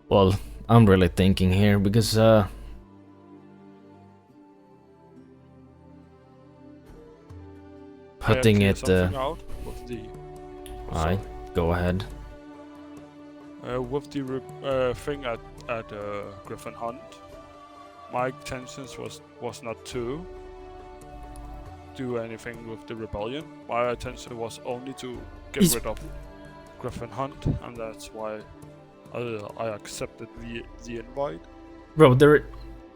Well, I'm really thinking here because putting Clear it something out with the. Alright, go ahead. With the thing at Griffin Hunt, my intentions was not to do anything with the rebellion. My intention was only to get rid of Griffin Hunt, and that's why I accepted the invite. Bro,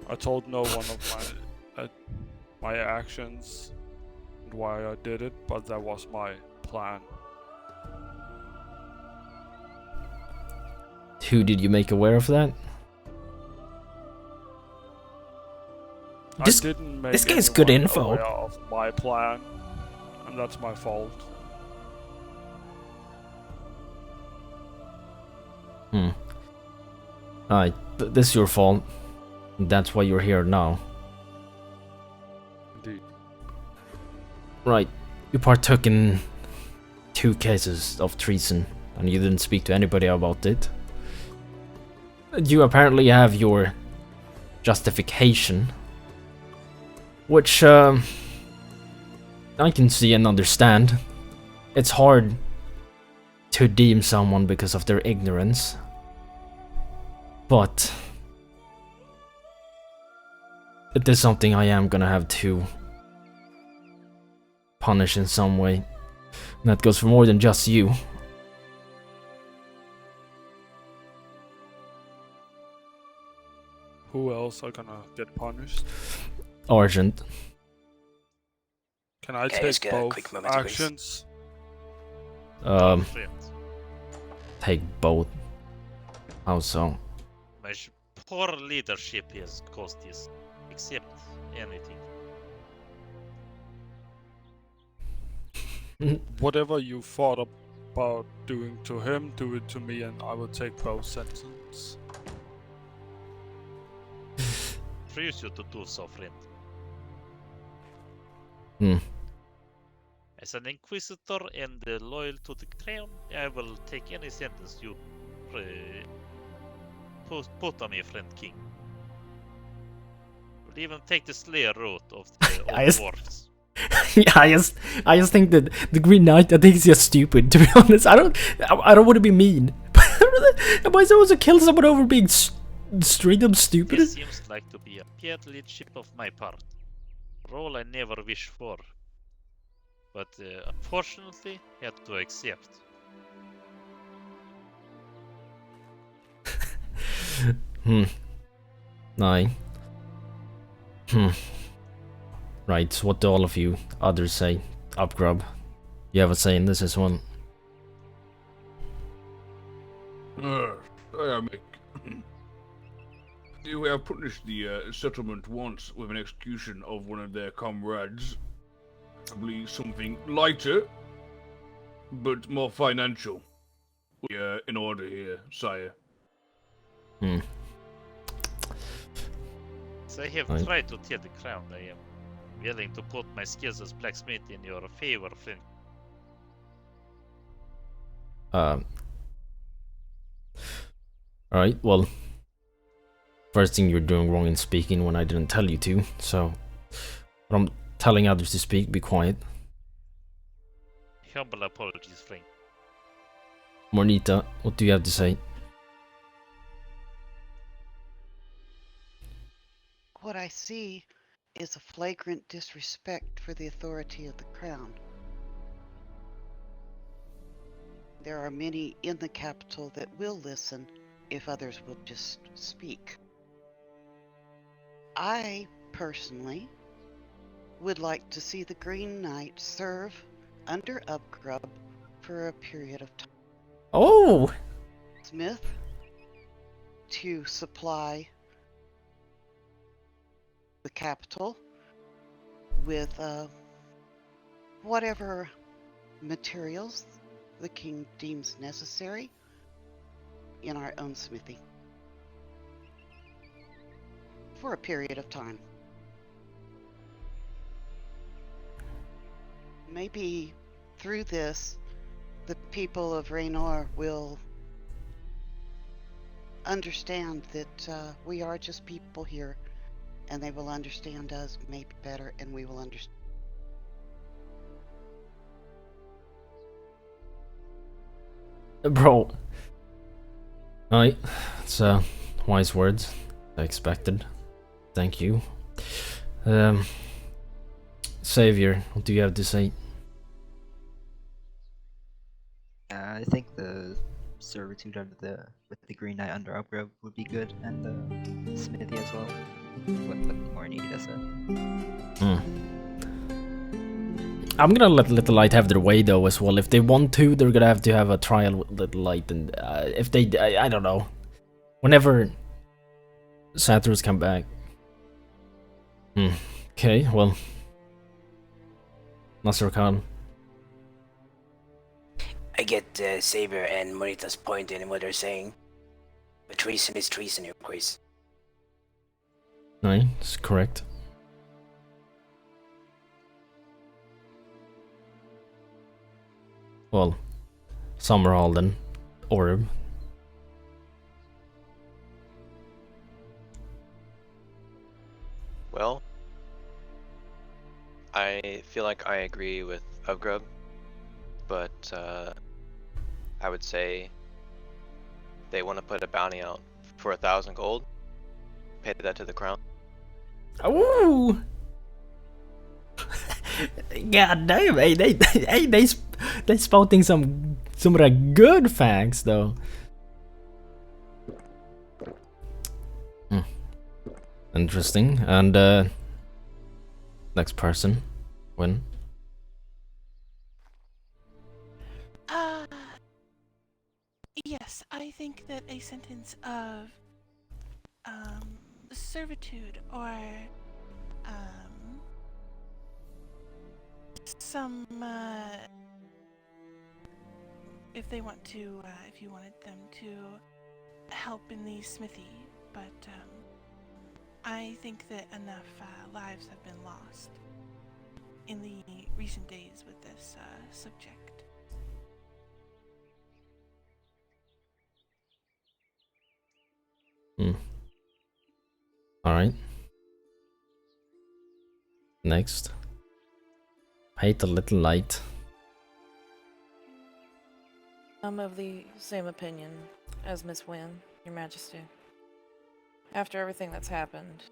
I told no one of my actions and why I did it, but that was my plan. Who did you make aware of that? I didn't make this guy's good anyone info. aware of my plan, and that's my fault. Alright, this is your fault. That's why you're here now. Indeed. Right, you partook in 2 cases of treason, and you didn't speak to anybody about it. You apparently have your justification, which I can see and understand. It's hard to deem someone because of their ignorance, but it is something I am gonna have to punish in some way. And that goes for more than just you. Who else are gonna get punished? Argent. Can I Okay, take get a both quick moment, actions? Take both. How so? My poor leadership has caused this. Accept anything. Whatever you thought about doing to him, do it to me, and I will take both sentences. Refuse you to do so, friend. As an inquisitor and loyal to the crown, I will take any sentence you put on me, friend king. Will even take the slayer route of the old dwarfs. Yeah, I just think that the Green Knight, I think he's just stupid, to be honest. I don't want to be mean. Am I supposed to kill someone over being straight up stupid? This seems like to be a bad leadership of my part. A role I never wished for. But unfortunately, had to accept. Nine. Right, so what do all of you others say? Upgrub, you have a say in this as well. Mick. You have punished the settlement once with an execution of one of their comrades. I believe something lighter, but more financial. We are in order here, sire. So I have tried to tell the crown I am willing to put my skills as blacksmith in your favor, friend. Alright, well, first thing you're doing wrong in speaking when I didn't tell you to, so when I'm telling others to speak, be quiet. Humble apologies, friend. Mornita, what do you have to say? What I see is a flagrant disrespect for the authority of the crown. There are many in the capital that will listen if others will just speak. I, personally, would like to see the Green Knight serve under Upgrub for a period of time. Oh! smith to supply the capital with whatever materials the king deems necessary in our own smithy for a period of time. Maybe through this, the people of Renors will understand that we are just people here, and they will understand us maybe better, and we will understand. Bro. Alright, it's wise words. I expected. Thank you. Savior, what do you have to say? I think the servitude of with the Green Knight under upgrade would be good, and the smithy as well. What more needed, I said. I'm gonna let Little Light have their way though as well. If they want to, they're gonna have to have a trial with Little Light, and if they, I don't know. Whenever Satyrs come back. Okay, well. Nasser Khan. I get Saber and Morita's point in what they're saying. But treason is treason, of course. No, that's correct. Well, Summerhall then. Orb. Well, I feel like I agree with Upgrub, but I would say they want to put a bounty out for 1,000 gold. Pay that to the crown. Ooh! God damn, hey, they spouting some of the good facts though. Interesting. And next person, Win. Yes, I think that a sentence of servitude or some if they want to if you wanted them to help in the smithy, but I think that enough lives have been lost in the recent days with this subject. Alright. Next. Hate a Little Light. I'm of the same opinion as Miss Wynn, Your Majesty. After everything that's happened,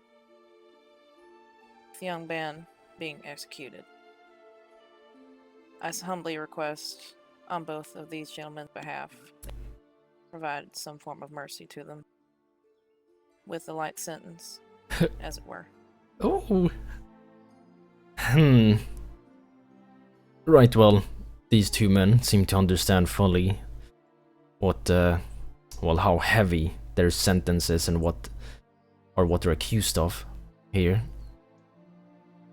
the young man being executed, I humbly request on both of these gentlemen's behalf provide some form of mercy to them with a light sentence, as it were. Oh. Right, well, these two men seem to understand fully what, well, how heavy their sentence is and what they're accused of here.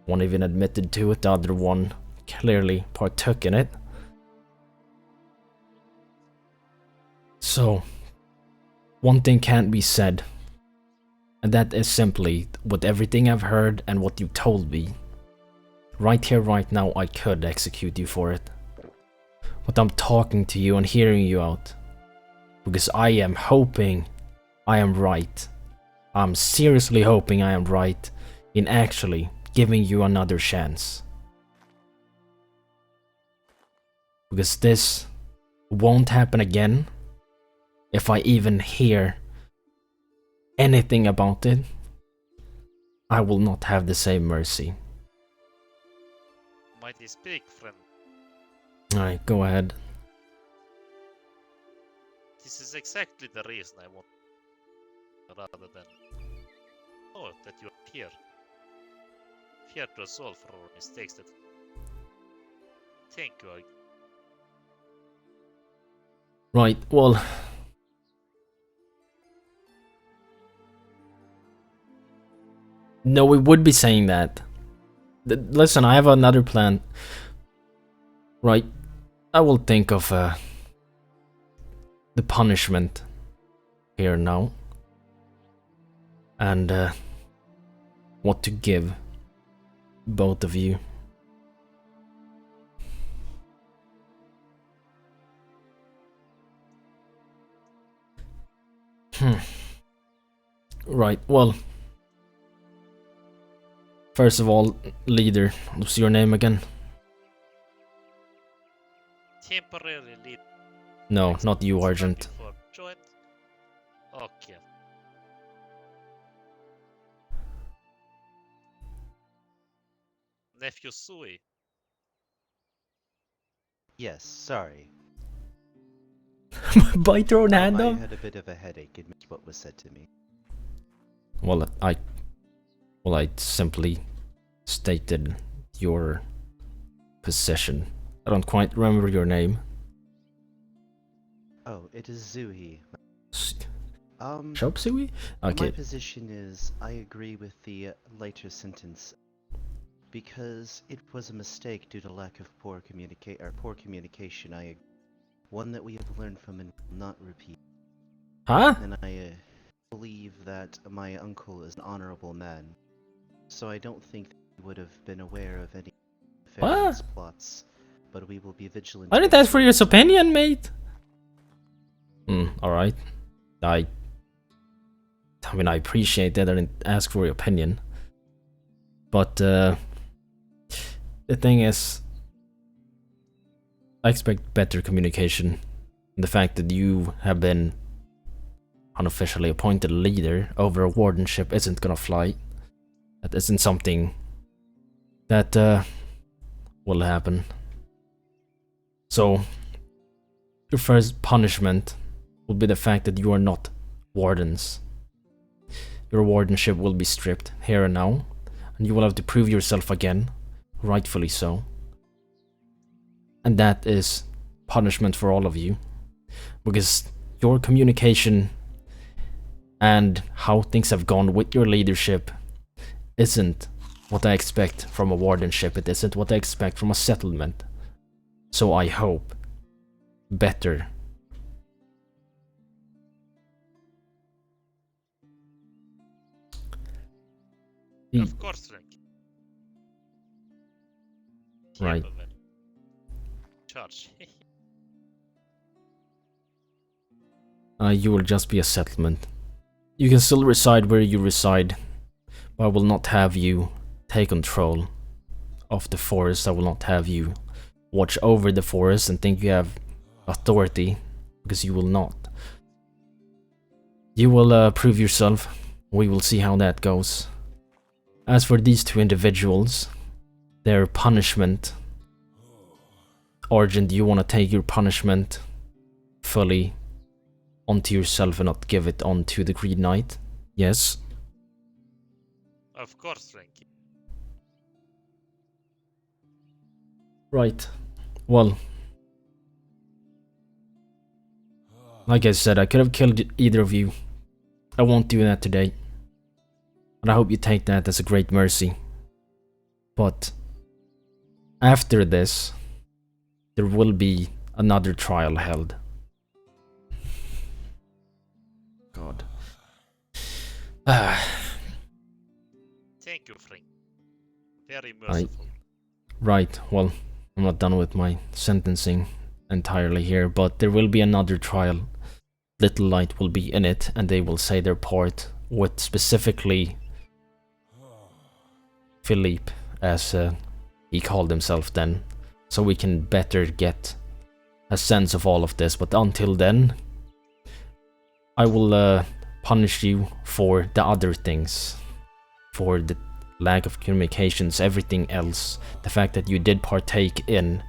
One even admitted to it, the other one clearly partook in it. So, one thing can't be said, and that is simply, with everything I've heard and what you told me, right here, right now, I could execute you for it. But I'm talking to you and hearing you out, because I am hoping I am right. I'm seriously hoping I am right in actually giving you another chance. Because this won't happen again. If I even hear anything about it, I will not have the same mercy. Mighty speak, friend. Alright, go ahead. This is exactly the reason I want, rather than that you are here. Here to solve for our mistakes that. Thank you. Right, well, No, we would be saying that. Listen, I have another plan. Right. I will think of the punishment here now. And what to give both of you. Right, well, first of all, leader, what's your name again? Temporary lead. No, not you, Argent. For joint. Okay. Nephew Sui. Yes, sorry. Bite your own hand I off? had a bit of a headache and missed what was said to me. Well, I simply stated your position. I don't quite remember your name. Oh, it is Zuhi. Shop Zui? Okay. My position is I agree with the later sentence because it was a mistake due to lack of poor communication. One that we have learned from and will not repeat. Huh? And I believe that my uncle is an honorable man, so I don't think that he would have been aware of any nefarious plots. But we will be vigilant. I didn't ask for your opinion, mate. Alright. I mean, I appreciate that I didn't ask for your opinion. But, the thing is, I expect better communication. And the fact that you have been unofficially appointed leader over a wardenship isn't gonna fly. That isn't something that, will happen. So, your first punishment will be the fact that you are not wardens. Your wardenship will be stripped here and now, and you will have to prove yourself again, rightfully so. And that is punishment for all of you, because your communication and how things have gone with your leadership isn't what I expect from a wardenship. It isn't what I expect from a settlement. So I hope better. Of course, Rick. Right. Charge. You will just be a settlement. You can still reside where you reside, but I will not have you take control of the forest. I will not have you watch over the forest and think you have authority, because you will not. You will prove yourself. We will see how that goes. As for these two individuals, their punishment. Argent, do you want to take your punishment fully onto yourself and not give it on to the Green Knight? Yes? Of course, Frankie. Right. Well, like I said, I could have killed either of you. I won't do that today. And I hope you take that as a great mercy. But after this, there will be another trial held. God. Thank you, Frank. Very merciful. Right, well, I'm not done with my sentencing entirely here, but there will be another trial. Little Light will be in it, and they will say their part with specifically Philippe, as he called himself then, so we can better get a sense of all of this. But until then, I will punish you for the other things, for the lack of communications, everything else, the fact that you did partake in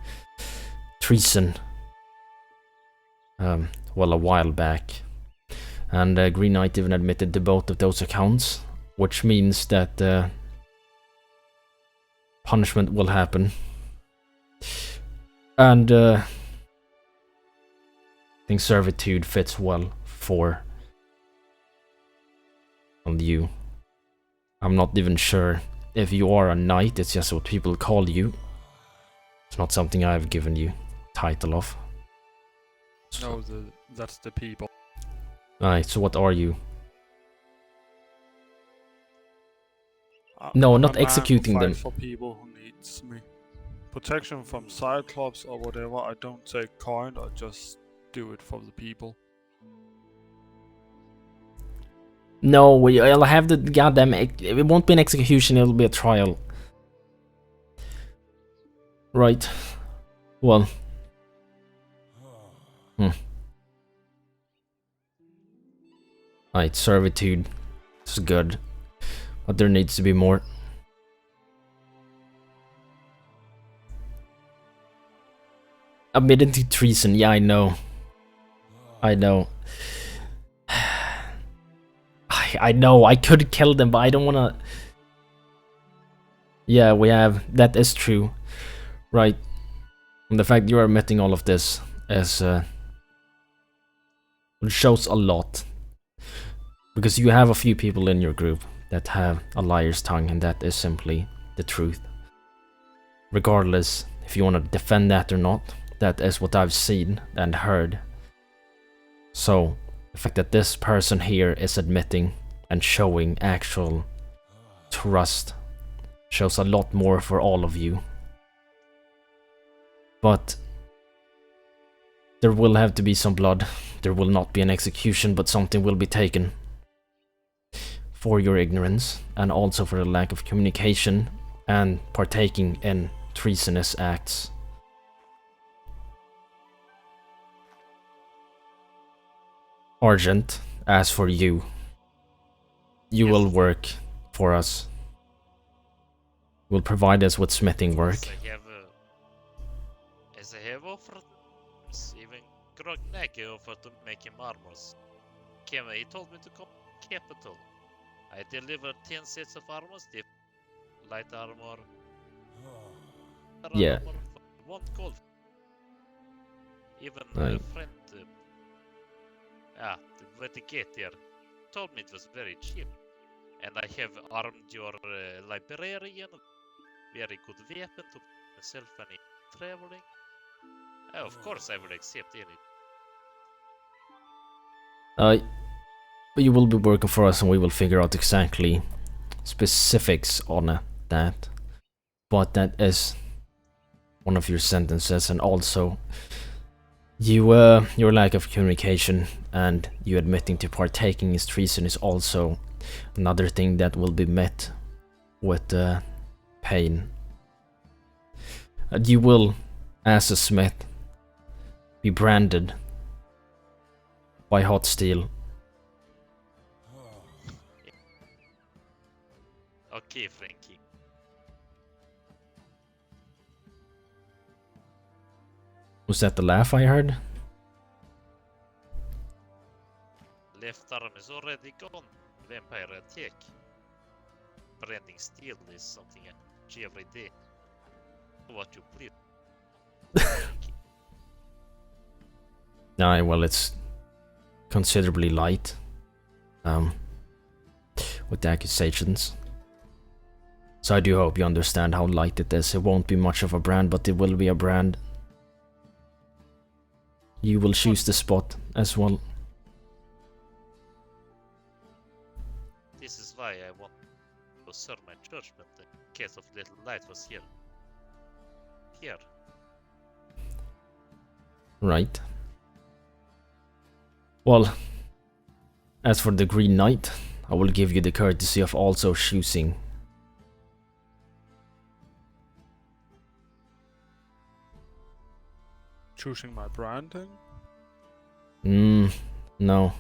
treason, well, a while back, and Green Knight even admitted to both of those accounts, which means that punishment will happen. And I think servitude fits well for you. I'm not even sure if you are a knight, it's just what people call you. It's not something I've given you title of. No, that's the people. Alright, so what are you? No, I'm not a man executing who them. fights for people who needs me. Protection from Cyclops or whatever, I don't take coin, I just do it for the people. No, I'll have the goddamn... It won't be an execution, it'll be a trial. Right. Well. Right, servitude. It's good. But there needs to be more. Admitting to treason, yeah, I know. I know. I know, I could kill them, but I don't wanna... Yeah, we have... That is true. Right. And the fact you are admitting all of this is... it shows a lot. Because you have a few people in your group that have a liar's tongue, and that is simply the truth. Regardless if you want to defend that or not, that is what I've seen and heard. So, the fact that this person here is admitting and showing actual trust shows a lot more for all of you. But there will have to be some blood. There will not be an execution, but something will be taken. For your ignorance, and also for the lack of communication and partaking in treasonous acts. Argent, as for you, you will work for us. Will provide us with smithing work. As I have offered, even Grognaki offered to make him armors. He told me to come to the capital. I delivered 10 sets of armors, light armor, Yeah. armor, 1 gold. Even Right. a friend, with the gate here, told me it was very cheap. And I have armed your librarian, very good weapon to myself when traveling. Of course I would accept any. But you will be working for us and we will figure out exactly specifics on that. But that is one of your sentences, and also your lack of communication and you admitting to partaking in treason is also another thing that will be met with pain. And you will, as a smith, be branded by hot steel. Okay, Frankie. Was that the laugh I heard? Left arm is already gone. Vampire attack. Branding steel is something I do every day. What you please. Nah, well, it's considerably light. With the accusations. So I do hope you understand how light it is. It won't be much of a brand, but it will be a brand. You will choose the spot as well. This is why I want to serve my church, but the case of little light was here. Here. Right. Well, as for the Green Knight, I will give you the courtesy of also choosing. Choosing my branding? No.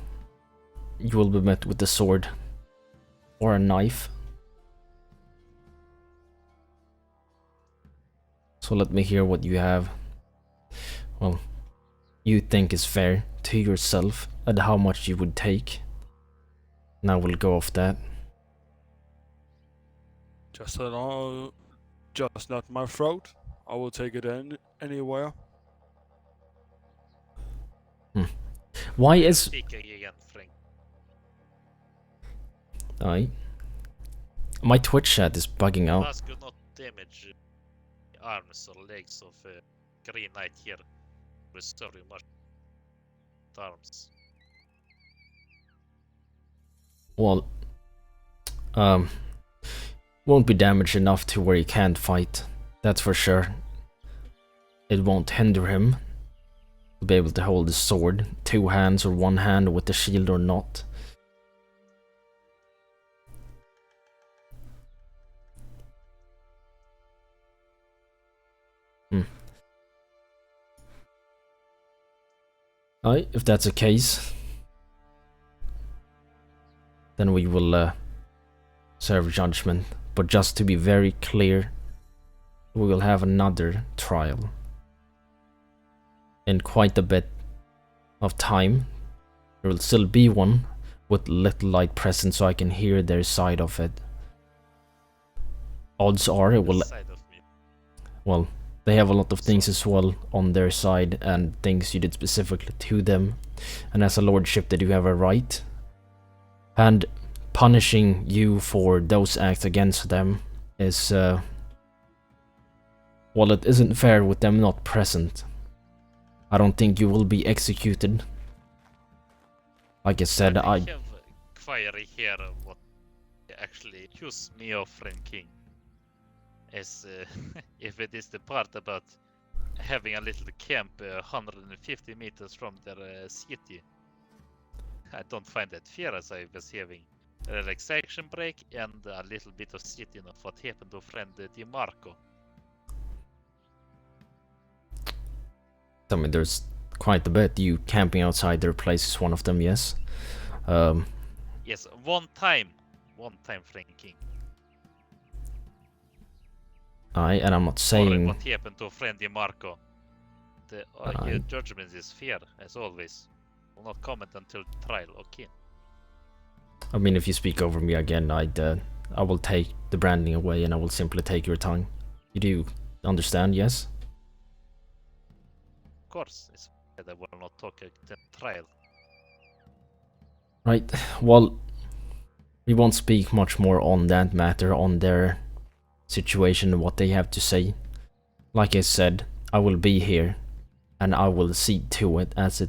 You will be met with a sword. Or a knife. So let me hear what you have. Well, you think is fair to yourself and how much you would take. Now we'll go off that. Just not my throat. I will take it anywhere. Why is... Speaking again, Frank. Aye. My Twitch chat is bugging out. Plus could not damage arms or legs of Green Knight here. Restore you much arms. Well, won't be damaged enough to where he can't fight. That's for sure. It won't hinder him to be able to hold his sword, 2 hands or 1 hand with the shield or not. Aye, if that's the case, then we will serve judgment. But just to be very clear, we will have another trial in quite a bit of time. There will still be one with Little Light present, so I can hear their side of it. Odds are it will. Well, they have a lot of things as well on their side, and things you did specifically to them. And as a lordship, they do have a right. And punishing you for those acts against them is, well, it isn't fair with them not present. I don't think you will be executed. Like I said, I have query here what actually accuse me of, Friend King. As if it is the part about having a little camp 150 meters from their city. I don't find that fair, as I was having a relaxation break and a little bit of sitting of what happened to friend DiMarco. I mean, there's quite a bit. You camping outside their place is one of them, yes. Yes, one time, Friend King. Aye, and I'm not Or saying... what happened to friend DiMarco. Your judgment is fair, as always. Will not comment until trial, okay? I mean, if you speak over me again, I will take the branding away and I will simply take your tongue. You do understand, yes? Of course, it's that I will not talk at the trial. Right, well, we won't speak much more on that matter, on their situation and what they have to say. Like I said, I will be here and I will see to it as it,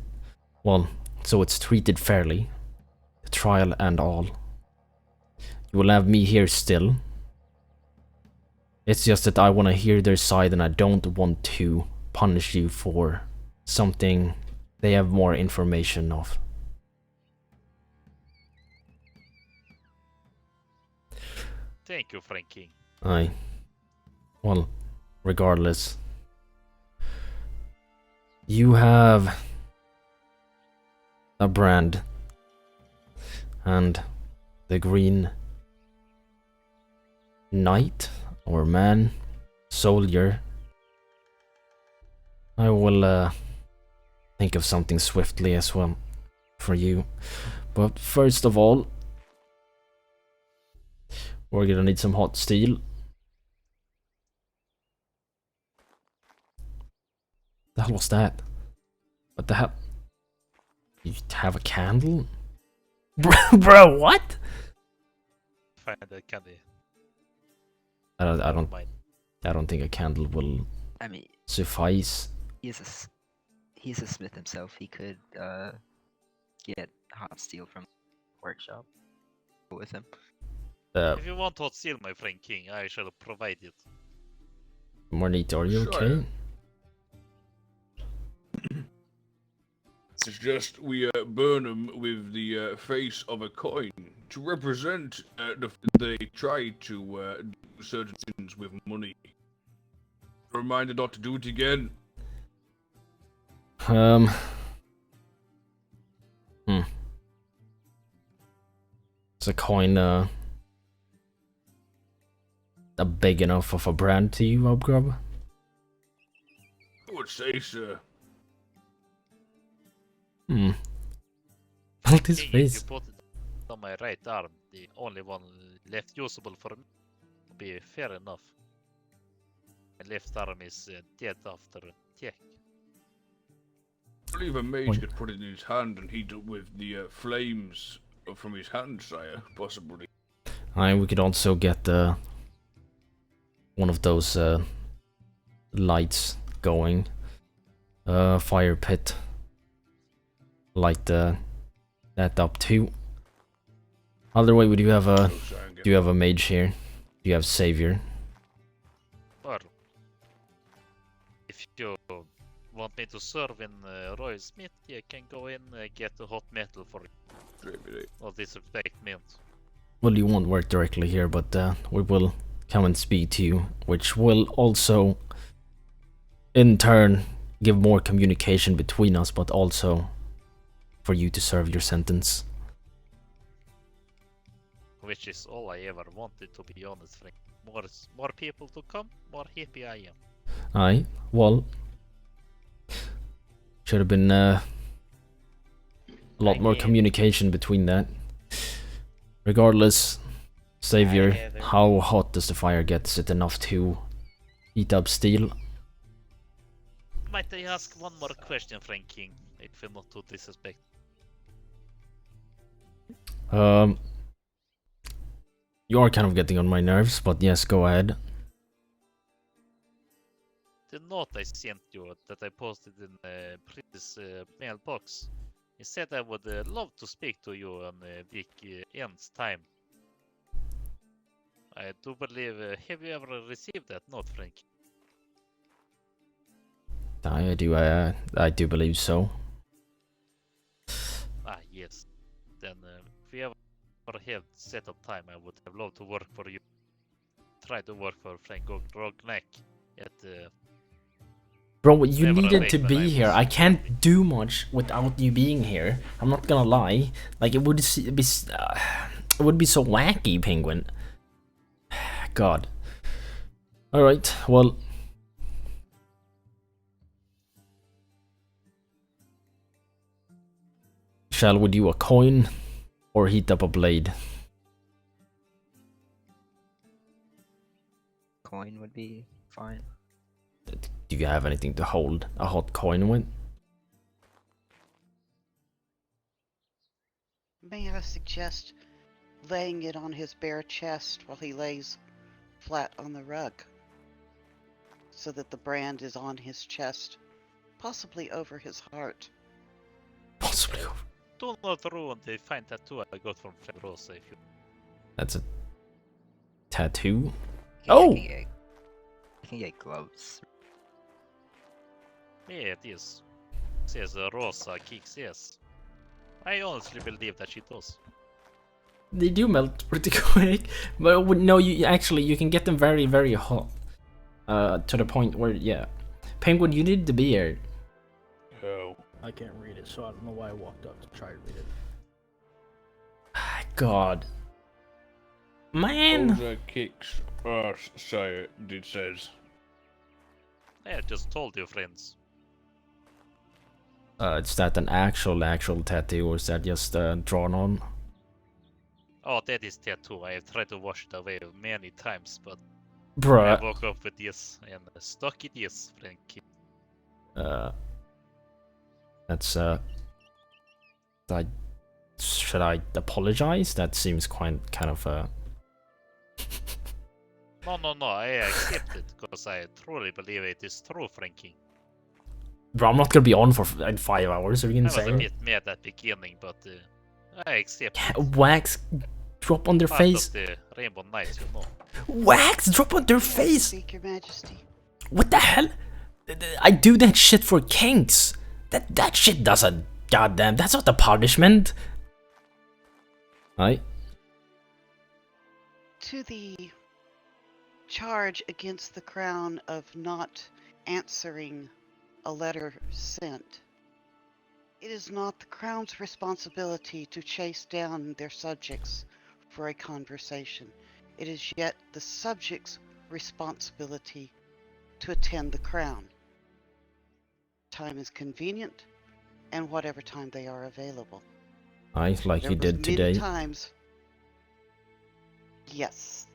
well, so it's treated fairly, the trial and all. You will have me here still. It's just that I want to hear their side and I don't want to punish you for something they have more information of. Thank you, Friend King. Aye. Well, regardless. You have a brand. And the Green Knight or man, soldier. I will think of something swiftly as well for you. But first of all, we're gonna need some hot steel. The hell was that? What the hell? You have a candle? Bro, what? Find the candy. I don't think a candle will I mean, suffice. he's a smith himself. He could get hot steel from the workshop with him. If you want hot steel, my Friend King, I shall provide it. Mornito, are you Sure. okay? It's just we burn them with the face of a coin to represent they try to do certain things with money. Reminder not to do it again. It's a coin, a big enough of a brand to you, Obgrub? I would say, sir. Look his King, face. if you put it on my right arm, the only one left usable for me, will be fair enough. My left arm is dead after attack. I believe a mage could put it in his hand and heat it with the flames from his hand, sire, possibly. We could also get one of those lights going. Fire pit. Light that up too. Other way, do you have a mage here? Do you have savior? Or if you want me to serve in Royal Smith, you can go in get the hot metal for it. All this respect means. Well, you won't work directly here, but we will come and speak to you, which will also, in turn, give more communication between us, but also for you to serve your sentence. Which is all I ever wanted, to be honest, Frank. More people to come, more happy I am. Aye, well, should have been a lot more communication between that. Regardless, Savior, how hot does the fire get? Is it enough to heat up steel? Might I ask one more question, Frank King, if you're not too disrespect? You are kind of getting on my nerves, but yes, go ahead. The note I sent you that I posted in the previous mailbox, he said I would love to speak to you on weekend's time. I do believe, have you ever received that note, Frank? I do believe so. Ah, yes. Then if we ever have set up time, I would have loved to work for you. Try to work for Frank Rognack at Bro, you never needed late to when be I here. was I can't do much without you being here. I'm not gonna lie. Like, it would be so wacky, Penguin. God. Alright, well. Shall we do a coin or heat up a blade? Coin would be fine. Do you have anything to hold a hot coin with? May I suggest laying it on his bare chest while he lays flat on the rug, so that the brand is on his chest, possibly over his heart. Possibly over. Do not ruin the fine tattoo I got from Fred Rosa if you... That's a tattoo? Yeah, Oh! I can get gloves. Yeah, it is. Says Rosa kicks yes. I honestly believe that she does. They do melt pretty quick, but no, you can get them very, very hot. To the point where, yeah. Penguin, you need the beer. Oh. I can't read it, so I don't know why I walked up to try to read it. God. Man! Rosa kicks ass, sire, it says. I just told you, friends. Is that an actual tattoo, or is that just drawn on? Oh, that is tattoo. I have tried to wash it away many times, but Bruh. I woke up with this and stuck it is, Frankie. That's should I apologize? That seems kind of No, I accept it, because I truly believe it is true, Frankie. Bro, I'm not gonna be on for 5 hours, are you I was a insane? bit mad at the beginning, but I accept it. Wax drop on their Part face. of the Rainbow Nights, you know. Wax drop on their face! Speak, Your Majesty. What the hell? I do that shit for kinks. That shit doesn't. Goddamn, that's not the punishment. Aye. To the charge against the Crown of not answering a letter sent, it is not the Crown's responsibility to chase down their subjects for a conversation. It is yet the subject's responsibility to attend the Crown. Time is convenient, and whatever time they are available. Aye, like you did today. Yes.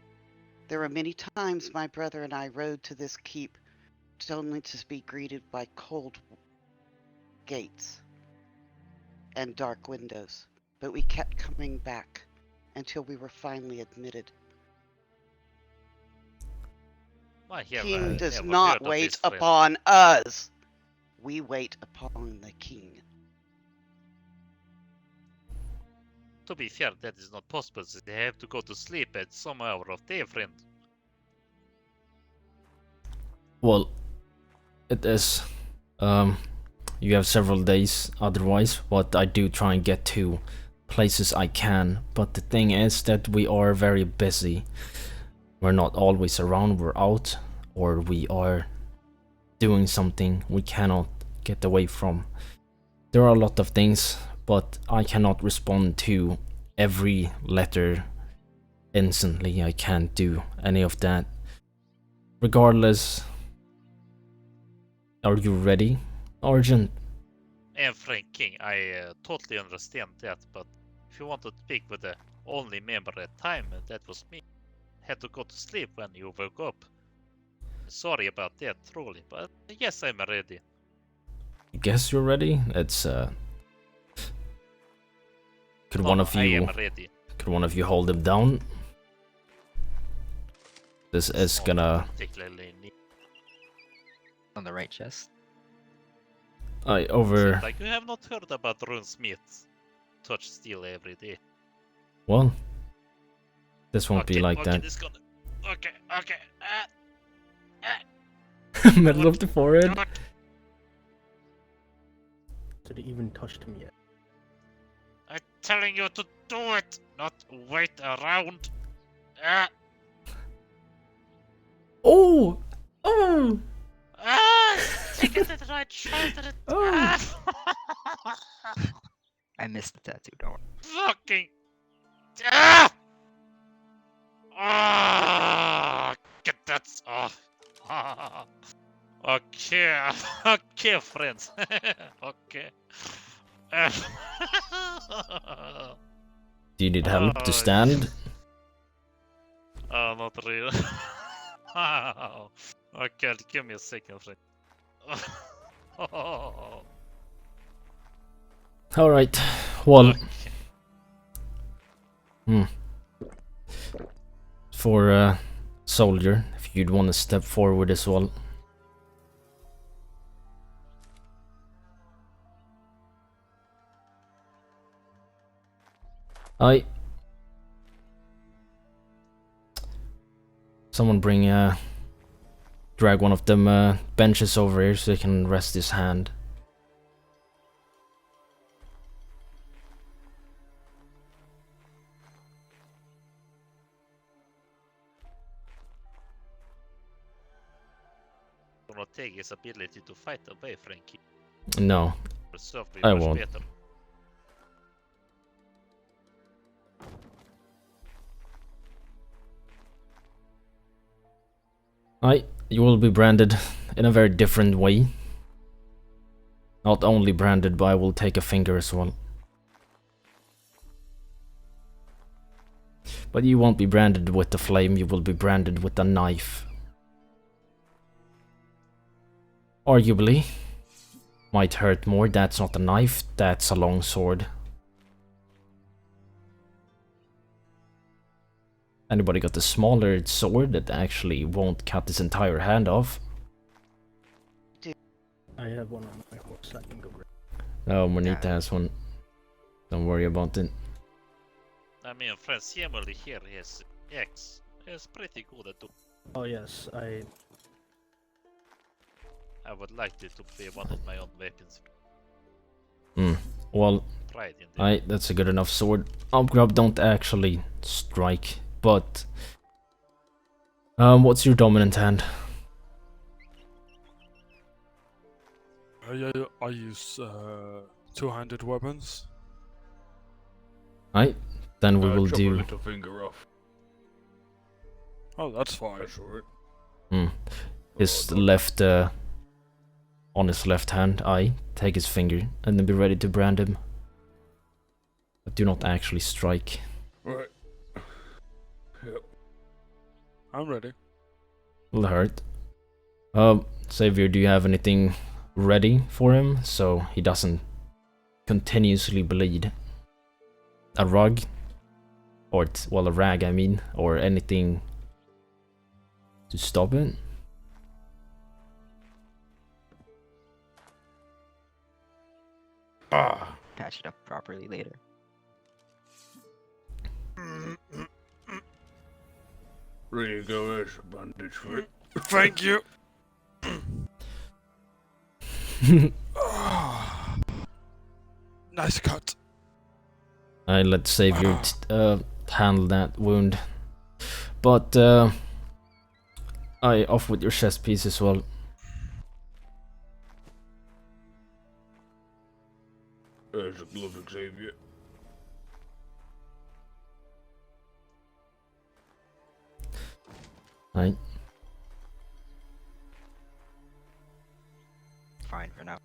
There were many times my brother and I rode to this keep only to be greeted by cold gates and dark windows. But we kept coming back until we were finally admitted. I The have, king does never not heard of wait this friend. upon us. We wait upon the king. To be fair, that is not possible. They have to go to sleep at some hour of day, friend. Well, it is. You have several days otherwise, but I do try and get to places I can. But the thing is that we are very busy. We're not always around, we're out, or we are doing something we cannot get away from. There are a lot of things, but I cannot respond to every letter instantly. I can't do any of that. Regardless, are you ready, Argent? And Frank King, I totally understand that, but if you want to speak with the only member at time, that was me. Had to go to sleep when you woke up. Sorry about that, truly, but yes, I'm ready. I guess you're ready. It's could one of I you am ready. could one of you hold him down? This is gonna Particularly neat. On the right chest. over. Like you have not heard about runesmiths. Touch steel every day. Well, this won't be like that. This gonna... Okay. Middle of the forehead. Did it even touched him yet? I'm telling you to do it, not wait around. Ah! Oh! Oh! Ah! Take it to the right shoulder. Oh! I missed the tattoo, don't worry. Fucking. Ah! Ah! Get that off. Okay, okay, friends. Okay. Do you need help to stand? Not really. Okay, give me a second, friend. Alright, well... For soldier, if you'd want to step forward as well. Someone bring drag one of them benches over here so he can rest his hand. Do not take his ability to fight away, Frankie. No, Yourself be I much won't. better. You will be branded in a very different way. Not only branded, but I will take a finger as well. But you won't be branded with the flame, you will be branded with a knife. Arguably. Might hurt more, that's not a knife, that's a long sword. Anybody got the smaller sword that actually won't cut his entire hand off? I have one on my horse, I can go grab. Oh, Monita has one. Don't worry about it. I mean, friends, Emily here has X. It's pretty good at it. Oh yes, I would like it to be one of my own weapons. Well, Pride in them. that's a good enough sword. Grub don't actually strike, but... what's your dominant hand? Yeah, I use two-handed weapons. Then we will chop do... a little finger off. Oh, that's fine. That's alright. His left... on his left hand, take his finger, and then be ready to brand him. But do not actually strike. Right. Yep. I'm ready. Will hurt. Savior, do you have anything ready for him so he doesn't continuously bleed? A rug? Or, well, a rag, I mean, or anything to stop it. Patch it up properly later. There you go, there's a bandage for it. Thank you. Nice cut. I let Savior handle that wound. But I off with your chest piece as well. There's a glove, Xavier. Right. Fine for now.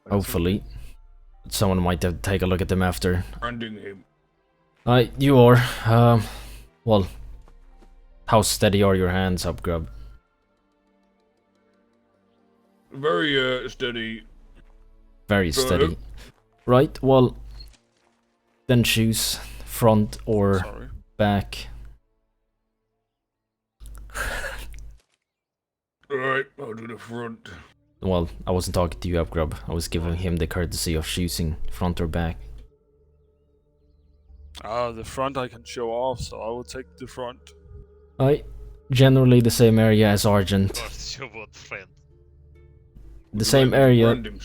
Hopefully. Someone might have to take a look at them after. Branding him. You are. Well, how steady are your hands, Upgrub? Very steady. Very steady. Right, well, then choose front or back. Alright, I'll do the front. Well, I wasn't talking to you, Upgrub. I was giving him the courtesy of choosing front or back. The front I can show off, so I will take the front. Generally the same area as Argent. Show what friend? The same area, Brand him,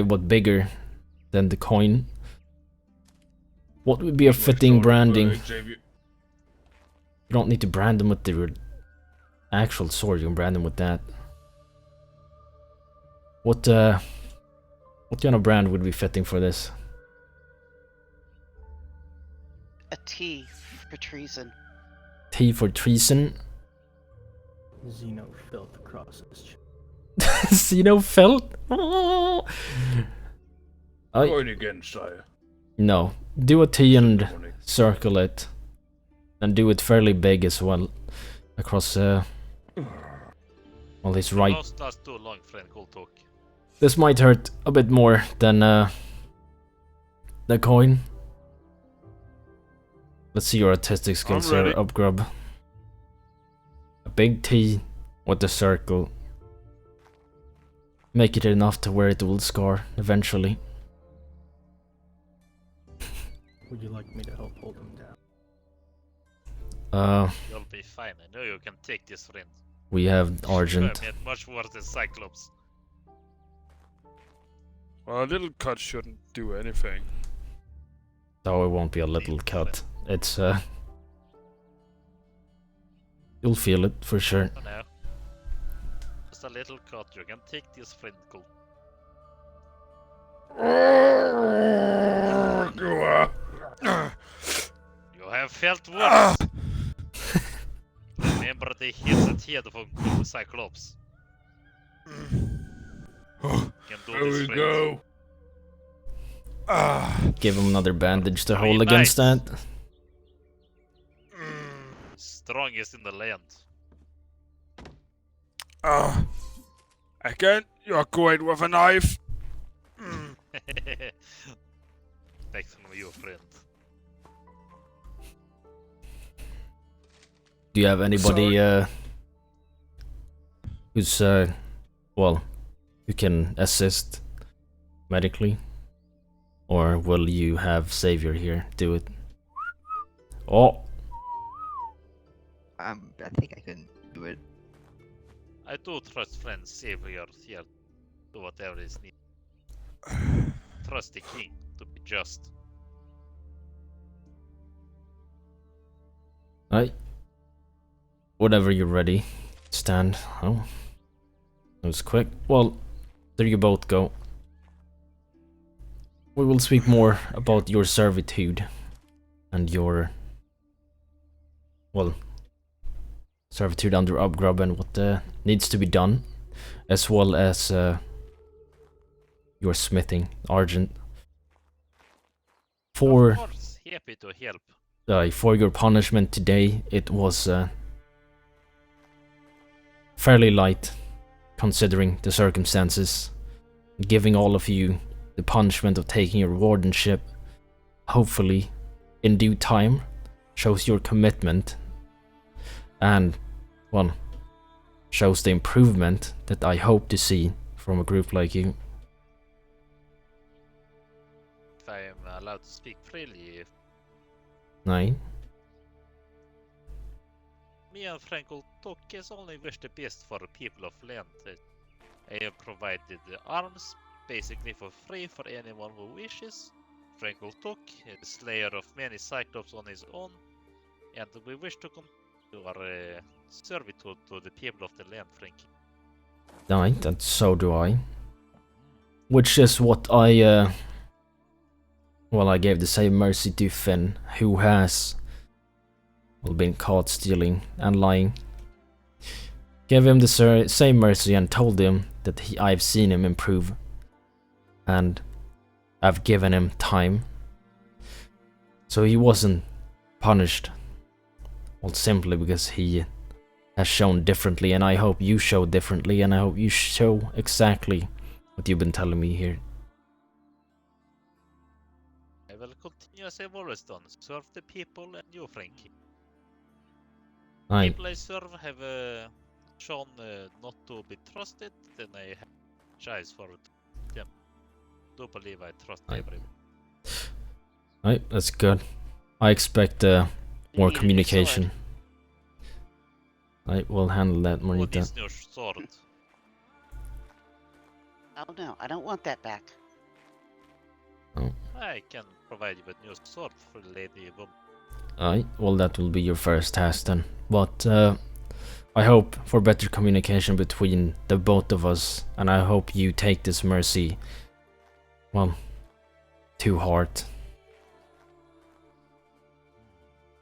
but bigger than the coin. What would be a fitting branding? You don't need to brand them with the actual sword, you can brand them with that. What kind of brand would be fitting for this? A T for treason. T for treason? Xeno felt across his chest. Xeno felt? Going again, sire. No. Do a T and circle it. And do it fairly big as well. Across well, his right. That's too long, friend. Cool talk. This might hurt a bit more than the coin. Let's see your artistic skills here, Upgrub. A big T with the circle. Make it enough to where it will scar eventually. Would you like me to help hold him down? You'll be fine. I know you can take this, friend. We have Argent. Much worse than Cyclops. Well, a little cut shouldn't do anything. Oh, it won't be a little cut. It's you'll feel it for sure. Oh, no. Just a little cut. You can take this, friend. Cool. You have felt worse. Remember the hits at head from Cyclops. There we go. Give him another bandage to hold against that. Strongest in the land. Again, you're going with a knife. Back from you, friend. Do you have anybody who's well, who can assist medically? Or will you have Savior here do it? Oh! I think I can do it. I do trust friend Savior here. Do whatever is needed. Trust the king to be just. Right. Whenever you're ready. Stand. Oh. That was quick. Well, there you both go. We will speak more about your servitude and your, well, servitude under Upgrub and what needs to be done, as well as your smithing, Argent. For Of course, happy to help. For your punishment today, it was fairly light, considering the circumstances, giving all of you the punishment of taking your wardenship. Hopefully in due time shows your commitment and, well, shows the improvement that I hope to see from a group like you. If I am allowed to speak freely, Nej. me and Frankel Tokkes only wish the best for the people of land. I have provided the arms basically for free for anyone who wishes. Frankel Tok is the slayer of many cyclops on his own, and we wish to continue our servitude to the people of the land, Frankie. Right, and so do I. Which is what I, well, I gave the same mercy to Finn, who has, well, been caught stealing and lying. Gave him the same mercy and told him that I've seen him improve. And I've given him time. So he wasn't punished. Well, simply because he has shown differently, and I hope you show differently, and I hope you show exactly what you've been telling me here. I will continue as I've always done, serve the people and you, Frankie. People I serve have shown not to be trusted, then I apologize for them. I do believe I trust everyone. Right, that's good. I expect more communication. I will handle that, Marita. What is your sword? Oh no, I don't want that back. Oh. I can provide you with new sword for Lady Woman. Alright, well that will be your first task then. But I hope for better communication between the both of us, and I hope you take this mercy, well, to heart.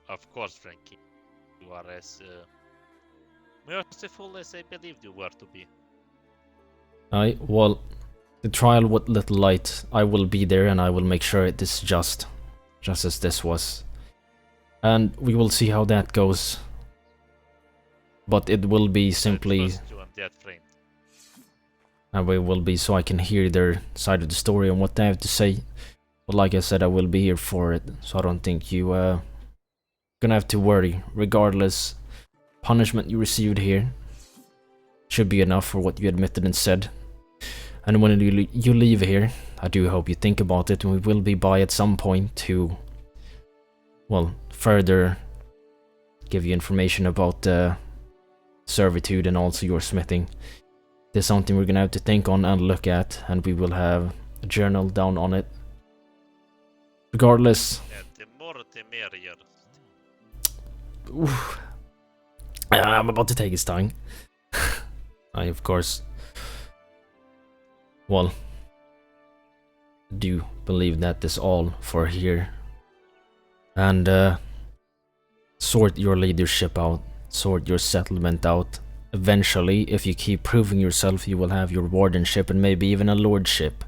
Of course, Frankie. You are as merciful as I believed you were to be. Well, the trial with Little Light, I will be there and I will make sure it is just as this was. And we will see how that goes. But it will be simply... And we will be so I can hear their side of the story and what they have to say. But like I said, I will be here for it, so I don't think you gonna have to worry. Regardless, punishment you received here should be enough for what you admitted and said. And when you leave here, I do hope you think about it, and we will be by at some point to, well, further give you information about servitude and also your smithing. There's something we're gonna have to think on and look at, and we will have a journal down on it. Regardless, the more the merrier. Oof. I'm about to take his tongue. I, of course, well, do believe that is all for here. And sort your leadership out, sort your settlement out. Eventually, if you keep proving yourself, you will have your wardenship and maybe even a lordship.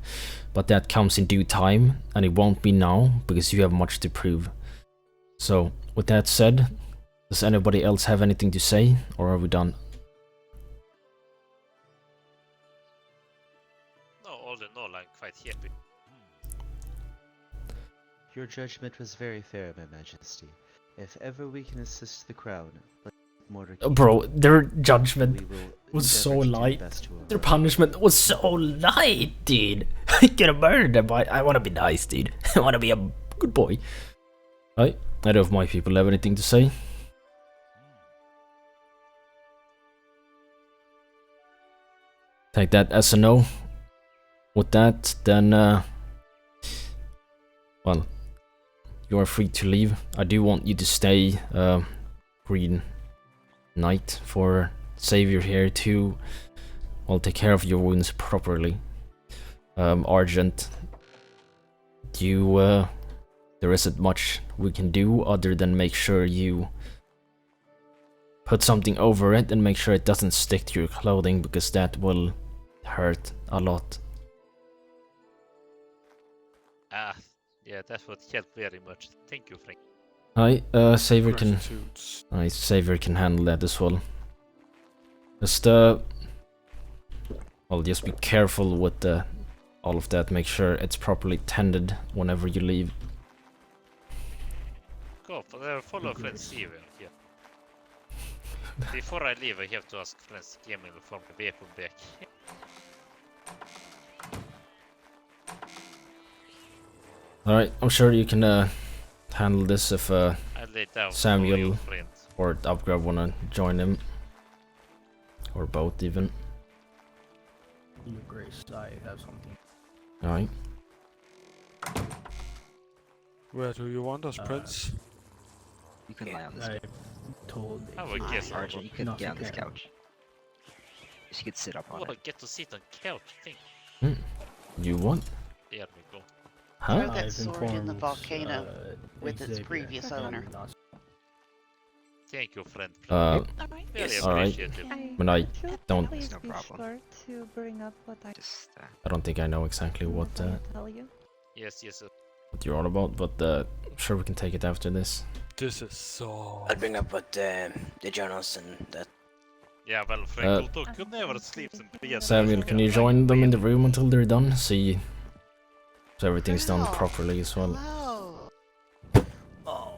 But that comes in due time, and it won't be now, because you have much to prove. So, with that said, does anybody else have anything to say, or are we done? No, all in all, I'm quite happy. Your judgment was very fair, my majesty. If ever we can assist the crown, Bro, their judgment was so light. Their punishment was so light, dude. I could have murdered them, but I want to be nice, dude. I want to be a good boy. Right? I don't know if my people have anything to say. Take that as a no. With that, then, well, you are free to leave. I do want you to stay, Green Knight, for Savior here to, well, take care of your wounds properly. Argent, you, there isn't much we can do other than make sure you put something over it and make sure it doesn't stick to your clothing, because that will hurt a lot. Yeah, that would help very much. Thank you, Frank. Savior can... Savior can handle that as well. Just, well, just be careful with all of that. Make sure it's properly tended whenever you leave. go. Follow friend Steven here. Before I leave, I have to ask friend Emil for my weapon back. Alright, I'm sure you can handle this if I lay down Samuel for your friend. or Upgrade wanna join him. Or both even. Your Grace, I have something. Alright. Where do you want us, Prince? You can lie on this. I told I would guess Sergeant, you can No, get on this you can't. couch. You could sit up on Oh, I it. get to sit on couch. Think. You what? There we go. Throw Huh? that I've sword in the informed, volcano with its Xavier previous that owner. I'm not- Thank you, friend. Uh, Very alright. appreciative. But I don't. Please no be problem. sure to bring up what I Just, I don't think I know exactly what tell you. Yes, yes. what you're all about, but I'm sure we can take it after this. This is so... I'll bring up what the journals and that. Yeah, well, Frank Talk could never sleep in bed. Samuel, can you join them in the room until they're done? See so everything's done properly as well. Hello.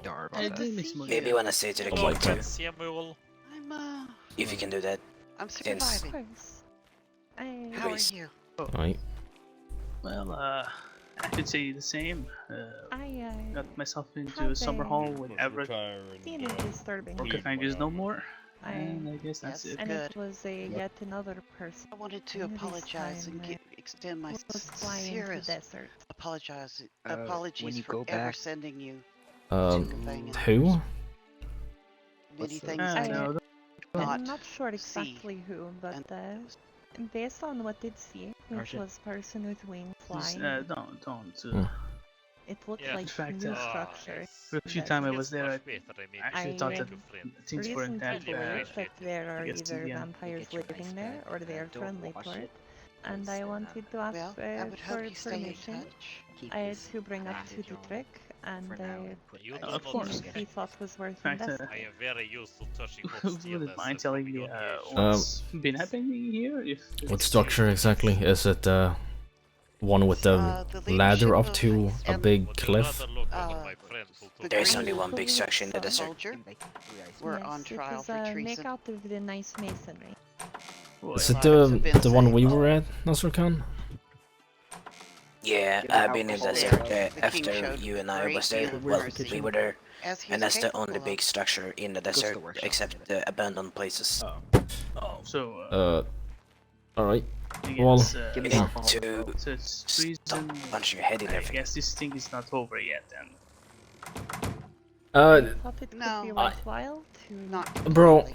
don't worry I about do that. miss my Maybe you wanna say to the Hello, king too, friend Samuel. I'm if you can do that. I'm Since surviving. How are Please. you? Right. Well, I could say the same. I Got myself into have a summer a- hall with Everett. seen it disturbing. Orcafangers no more. And I guess Yes, that's it. And good. it was yet another person. I wanted to who this apologize and time, extend my was flying to sincerest desert. apologies when you for go ever back- sending you Who? many the- things Ah, I no, did I'm not not sure see. exactly who, but based on what did see, which Arjun. was person with wings Just, flying, don't. it looked Yeah. like In fact, new uh, structure. For a few that times I is was there, I actually thought that things reason weren't to that believe bad. that there are I guess in either the end, vampires get you a living nice there bed, or they are don't friendly wash to it. it, And I wanted to ask Well, I would for hope you stay in permission touch. Keep I had this to bring up to bandage the on trick, and for now and put You ice do Of not course. understand. he thought was worth In fact, investing. I am very used to touching hot Who steel wouldn't as mind a telling from me young age. what's been happening here? If What structure exactly? Is it one with the ladder up to a big Would you cliff? rather look over my friend who took There's my only friend? one big structure in the desert. Soldier were Yes, on trial it was for treason. make out of the nice masonry. Is it the one we were at, Nasr Khan? Yeah, I've been in the desert after you and I was there. Well, we were there, and that's the only big structure in the desert, except the abandoned places. So, Alright. I Well, guess, You need to so it's treason. punch your head in I everything. guess this thing is not over yet then. Thought it could No. be worthwhile to Bro,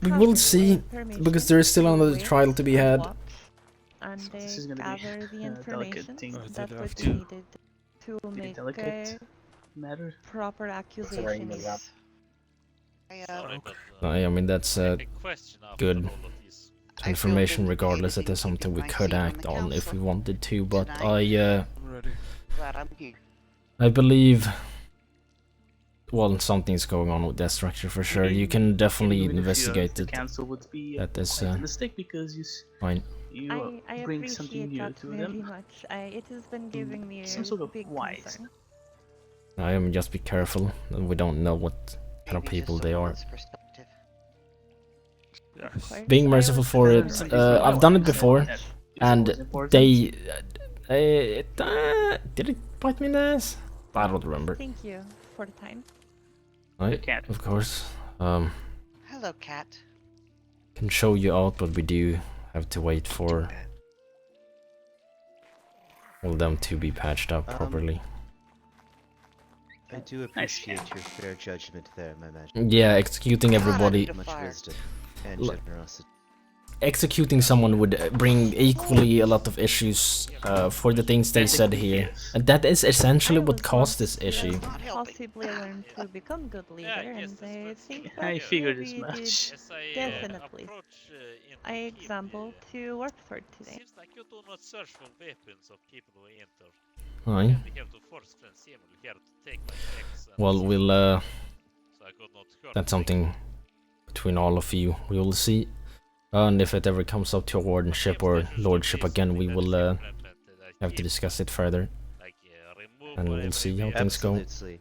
we will see, because there is still another trial to be had. watch and This is gonna be gather the a delicate information thing. that Have would to be needed to be make delicate matter. proper accusations. Sorry, but I mean, that's a question after good all of this. information regardless. It is something we could act on if we wanted to, but Glad I'm here. I believe, well, something's going on with that structure for sure. You can definitely Even if investigate the it. council would be That is quite a mistake because fine. you I bring something appreciate new that to very them. much. It has been giving me Some a sort of big wise. concern. I am just be careful. We don't know what kind of people they are. Being merciful for it. I've done it before, and they. Did it bite me in the ass? I don't remember. Thank you for the time. Right, of course. Hello, cat. Can show you out, but we do have to wait for all of them to be patched up properly. I do appreciate your fair judgment there, my man. Yeah, executing everybody. Much wisdom and L- generosity. Executing someone would bring equally a lot of issues for the things they said here. And that is essentially what caused this issue. Possibly learn to become good leader, and I think I that figured as we much. did definitely. I example to work for today. Seems like you do not search for weapons of people who enter. Aye. We have to force friend Samuel here to take my axe and Well, we'll so I could not hurt that's something between all of you. We will see. And if it ever comes up to a wardenship or lordship again, we will have to discuss it further. And we'll see how things go. Absolutely.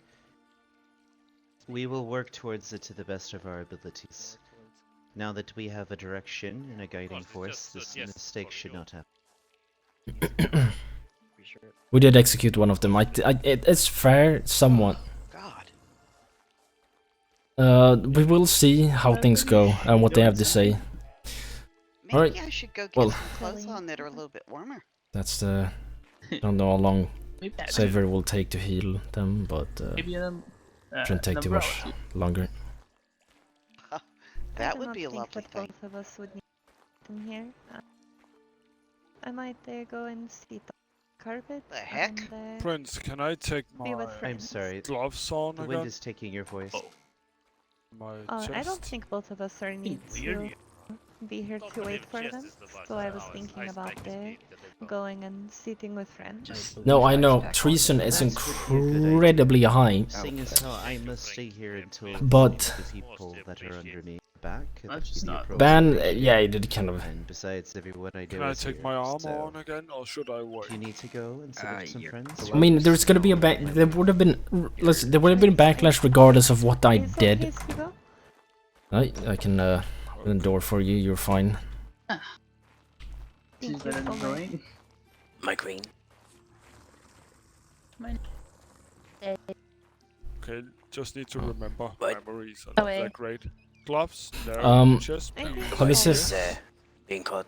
We will work towards it to the best of our abilities. Now that we have a direction and a guiding force, this mistake should not happen. We did execute one of them. It's fair, somewhat. We will see how things go and what they have to say. Maybe Alright. I should go get Well, some clothes on that are a little bit warmer. that's the. I don't know how long Saver will take to heal them, but shouldn't take too much longer. That would be a lovely that thing. both of us would need in here. I might go and see the carpet. The heck? And, Prince, can I take be my with I'm friends. sorry. gloves on The again? wind is taking your voice. My I don't chest? think both of us are need to be here to wait for them. So I was thinking about going and sitting with friends. No, I know treason is incredibly high, Seeing as how I must stay here until but the people that are under me back. Ban, yeah, it did kind of. And besides, everyone I know Can I is take here, my armor so on again, or should I wait? you need to go and sit with some friends. I mean, there's gonna be a there would have been there would have been backlash regardless of what I did. I can open the door for you. You're fine. My queen. Okay, just need to remember memories, and Oh, wait. they're great. Gloves, no. Chest, Let me see. Being caught.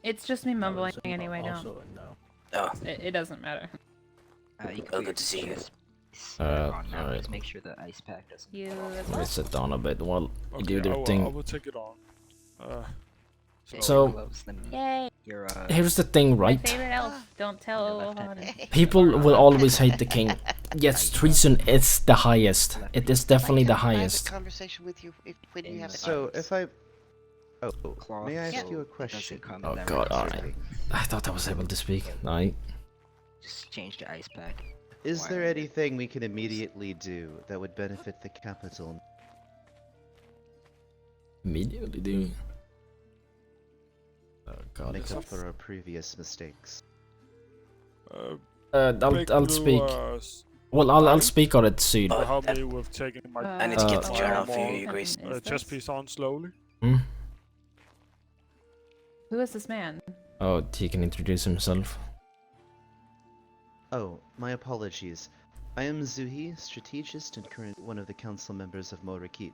It's just me mumbling anyway now. Also a no. Oh. It doesn't matter. You can Oh, put good to see you. Alright. Just make sure the ice pack doesn't. You as Let me well. sit down a bit while you do Okay, their I thing. will take it on. So, Yay! here's the thing, My right? favorite elf. Don't tell on. People will always hate the king. Yes, treason is the highest. It is definitely the highest. Conversation with you when you have a So chance. if I... Oh, may I ask you a question? Oh god, alright. I thought I was able to speak. Alright. Just change the ice pack. Is there anything we can immediately do that would benefit the capital? Immediately do. Oh god. Make up for our previous mistakes. I'll speak. Well, I'll speak on it soon. Help me with taking my. I need to get the journal for you, Grace. Chest piece on slowly. Hmm? Who is this man? Oh, he can introduce himself. Oh, my apologies. I am Zuhi, strategist and current one of the council members of Morakit,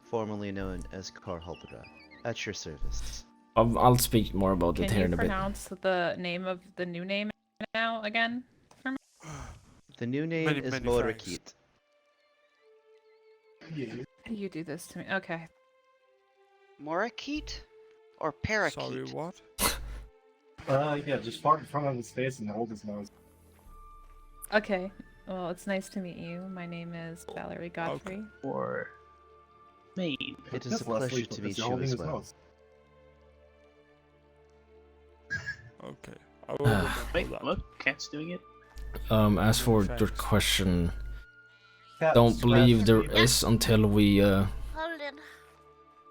formerly known as Karhalbra. At your service. I'll speak more about it Can here you in a bit. pronounce the name of the new name now again for me? The new name is many Morakit. How do you do this to me? Okay. Morakit or parakeet? Sorry, what? Yeah, just fart in front of his face and hold his nose. Okay. Well, it's nice to meet you. My name is Alaric Godfrey. Or me. It is a pleasure to meet you as well. Okay. I will remember Wait, that. look, cat's doing it. As for your question, don't believe there is until we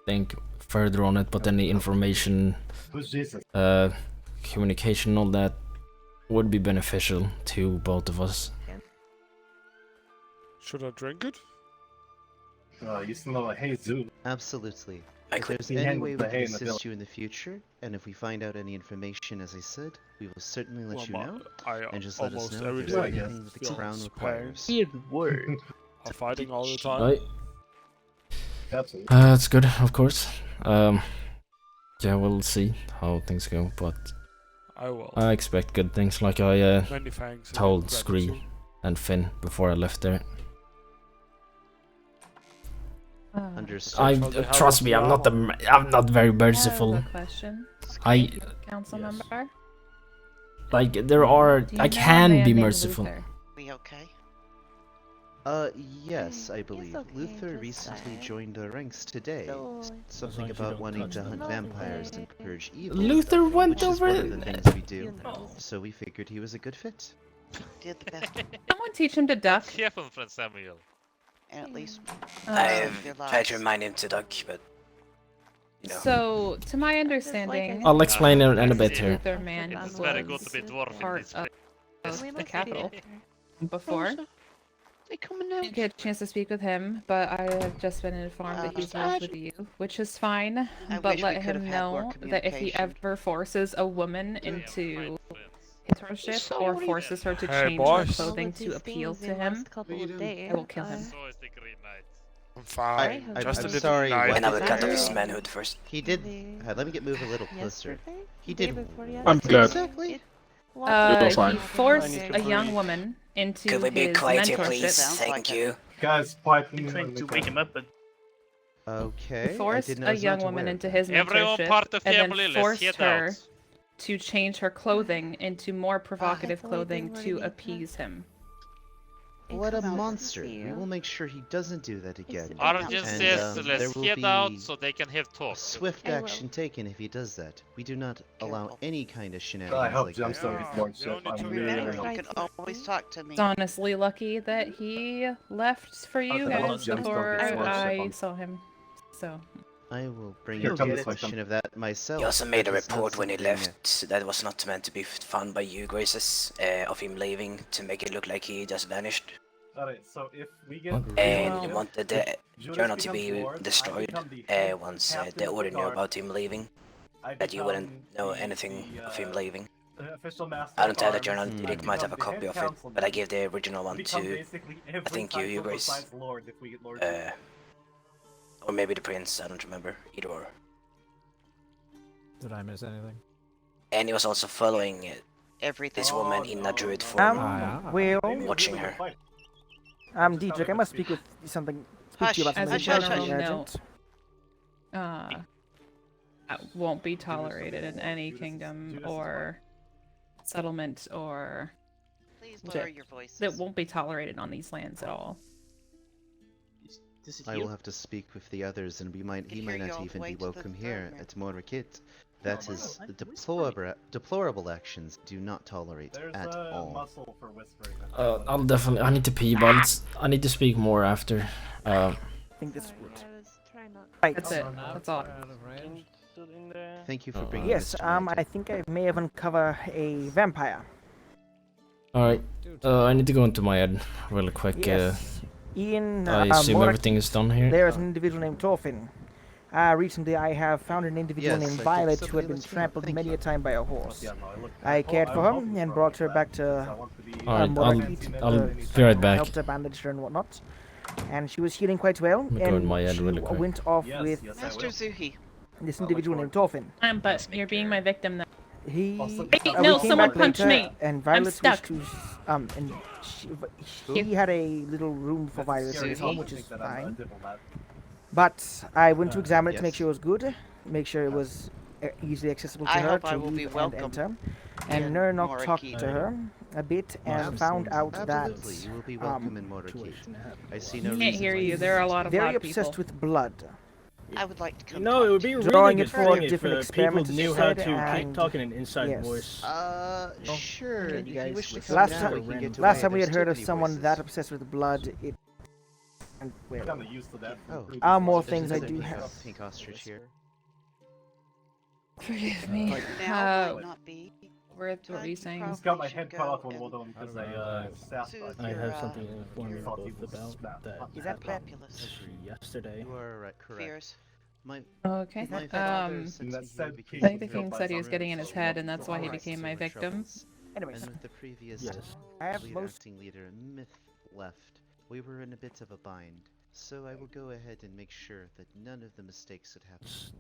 think further on it, but any information, Who's Jesus? communication, all that would be beneficial to both of us. Should I drink it? You smell like hay zoo. Absolutely. I If could there's be any hanged way with we the can hay in the assist village. you in the future, and if we find out any information, as I said, we will certainly let you know. And just let us almost know every if there's day anything that the feel crown pain. requires. Word. Are fighting all the time. Right? Absolutely. That's good, of course. Yeah, we'll see how things go, but I will. I expect good things, like I Many thanks. told and Scree gratitude. and Finn before I left there. Understood. Trust me, I'm not very merciful. I have a question. Council Yes. member. Like there are, Do you I know a can man be named merciful. Luther? We okay? Yes, I believe. Luther recently joined the ranks today. Something about wanting to hunt vampires and purge evil. Luther went which is over one of the things we do. So we figured he was a good fit. Did the best. Someone teach him to duck. Careful, friend Samuel. And at least I their have tried lives. to remind him to duck, but you know. So, to my understanding, I'll explain it in a bit here. Luther man It's was very good to be dwarf in part this of place. the capital before. They coming now? didn't get a chance to speak with him, but I have just been informed that he's moved with you, which is fine. But wish we let could him have had more know that if he communication. ever forces a woman into mentorship So or what do you- forces her to Hey, change her boys. clothing to appeal to him, I will kill him. I'm fine. I'm Just a little sorry, night. And I will cut off his Yeah. manhood first. He did. Let me move a little closer. He did. I'm What good. exactly? You're fine. He forced a young woman into Could we be his quiet here, mentorship. please? Thank you. Guys, quiet. I'm trying to wake him up, but Okay. He forced I a young woman into his Everyone mentorship part of and family, then let's forced head her out. to change her clothing into more provocative clothing to appease him. What a monster! We will make sure he doesn't do that again. Arjun And, says there let's will head be out so they can have talk. swift action taken if he does that. We do not allow any kind of shenanigans I hope like Jump that. Still gets more shit. I'm Remember, really. you can always talk to me. It's honestly lucky that he left for you Okay, guys Jump Still before gets more shit I on- saw him. So. I will bring Here up comes the the question of that myself. He also made a That is not report when he something left that was not meant to be found by you, Graces, of him leaving to make it look like he just vanished. Alright, so if we get And you wanted the Judas journal to becomes be Lord, I destroyed become the head once captain the of order the knew guard. about him leaving. I That you wouldn't become know the- anything the, of him leaving. the official master I don't of have the arms. journal, I Derek might have a become the copy head of it, councilman. but I gave the original I one become to, basically I every think you, title Grace. besides Lord if we get Lord. Or maybe the prince, I don't remember, either or. Did I miss anything? And he was also following Everything. this woman in a druid form, Well, watching her. Dietrich, I must speak to you about As a something general very note, urgent. that won't be tolerated in any kingdom or settlement or Please lower your voices. that won't be tolerated on these lands at all. I will have to speak with the others, and he might not even be welcome here at Morakit. That is deplorable actions. Do not tolerate at all. Muscle for whispering. I'll definitely. I need to pee, but I need to speak more after. I think this would. Right. That's it. That's all. Thank you for bringing Yes, this to my I think I may have uncovered a vampire. All right. I need to go into my head really quick. Yes. Ian, I assume Morak, everything is done here. There is an individual named Torfin. Recently, I have found an individual Yes, named I Violet think who had somebody been let you know. trampled Thank many you. a time by a horse. Yeah, no, I look- I cared for her and brought her back to Alright, Morakit, I'll be right back. helped her, bandaged her and whatnot. And she was healing quite well. Let me go in And my head she really quick. went off Yes, with yes, I Master will. Zuhi. this individual named Torfin. But you're being my victim now. He. Wait, we no, came someone back punched later, me. And I'm Violet stuck. was to, and he had a little room for Violet in his home, which is fine. But I went to examine it to make sure it was good, make sure it was easily accessible to I her hope to I will be leave and welcome enter. And in Nernok talked Morakit. to her a bit and found out that Absolutely, you will be welcome in Morakit. I see no Can't reason hear why you. There are a lot of very loud obsessed people. with blood. I would like to come. No, it would be really Drawing good it for forth if different people experiments, knew as how said, to and talk in an inside yes. voice. Sure. Okay. If you wish to come Last now, time, we can get to last one time we of had their heard of activity someone voices. that obsessed with blood, it and well, Kinda used to that from Oh, previous more games. things I There's do another have. pink ostrich here. Forgive me. Now might not be. What were you saying? I just got my head cut off on one of them because I I have something to inform you both about that. Is that fabulous? Yesterday. You are correct. Fears. My, Okay. my father I since That he said, became think the filled king by said he was sorrow getting in and his head, and that's why he sorrow became my over victim. troubles. Anyways, And with the previous I have lead most. acting leader Myth left, we were in a bit of a bind. So I will go ahead and make sure that none of the mistakes that happened.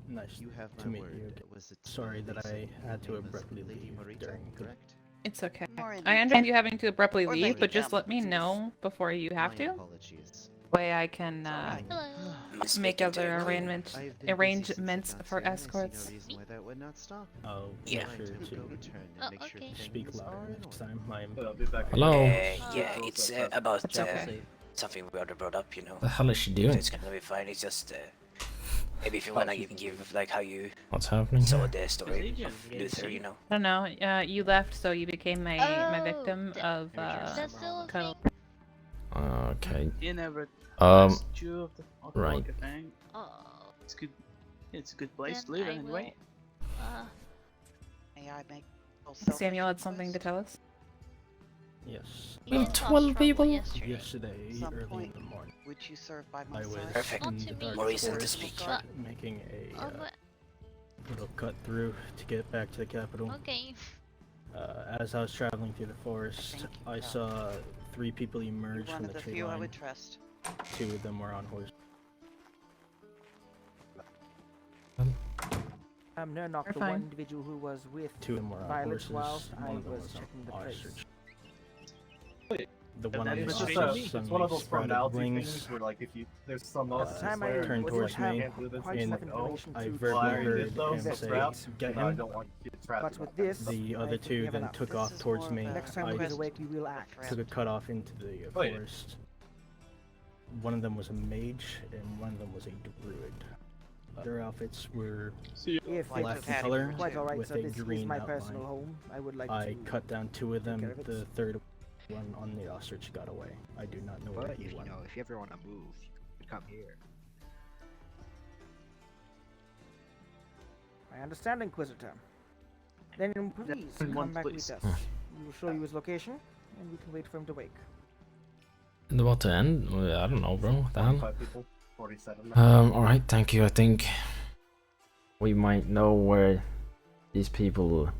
Nice You have to my meet word. you. Was it Sorry that I had to name was abruptly Lady leave Marita, during the correct? It's okay. Or I understand Anita. you having to abruptly Or leave, Lady but just Gamma. let me know before you have My to. apologies. Way I can Must make speak into other it. arrangements I've been busy since arrangements about for 10. I see escorts. no reason why that would not stop. Oh, Yeah. make sure I will to go return and make sure things speak louder are in next order. time. I'm I'll be back. Hello. Yeah, it's about It's okay. something we already brought up, you know. The hell is she So doing? it's gonna be fine. It's just maybe if you wanna give like how you What's happening saw here? the story of Luther, you know. I don't know. You left, so you became my victim of cuddle. Okay. You never Um. you of the Right. thing. It's good. It's a good place to live anyway. May I make? Samuel had something to tell us. Yes. Well, 12 people? Yesterday, Some early in point, the morning. would you serve by my I was side? Perfect. in the dark More reason to forest, speak. making a little cut through to get back to the capital. Okay. As I was traveling through the forest, I saw 3 people emerge You're from one the of the tree few I line. would trust. 2 of them were on horse. No, not You're the fine. one individual who was with 2 of them were on Violet horses. whilst I One of them was was checking the on place. search. The one on the It's horses just it's one of those sprouted formality wings. things where, like, if you there's some At the time, I turned was towards have me, can't do this, quite and enough oh, information I to verbally Well, I already heard did those, him so say, traps. "Get No, I him." don't want you to trap But them with like that. this, The I other think we 2 have then enough. took This off is towards more of me. a Next time I we awake, we will act. took a cut off into the forest. One of them was a mage, and one of them was a druid. Their outfits were If black it's in color quite alright, with so a this is green my outline. personal home. I would like I to cut down 2 of them. care of it. The third one on the ostrich got away. I do not know where But he if went. if you ever want to move, you could come here. I understand, Inquisitor. Then please in come one back place. with us. We will show you his location, and we can wait for him to wake. And about to end? Well, I don't know, bro. What the hell? 5 people, 47. Alright, thank you. I think we might know where these people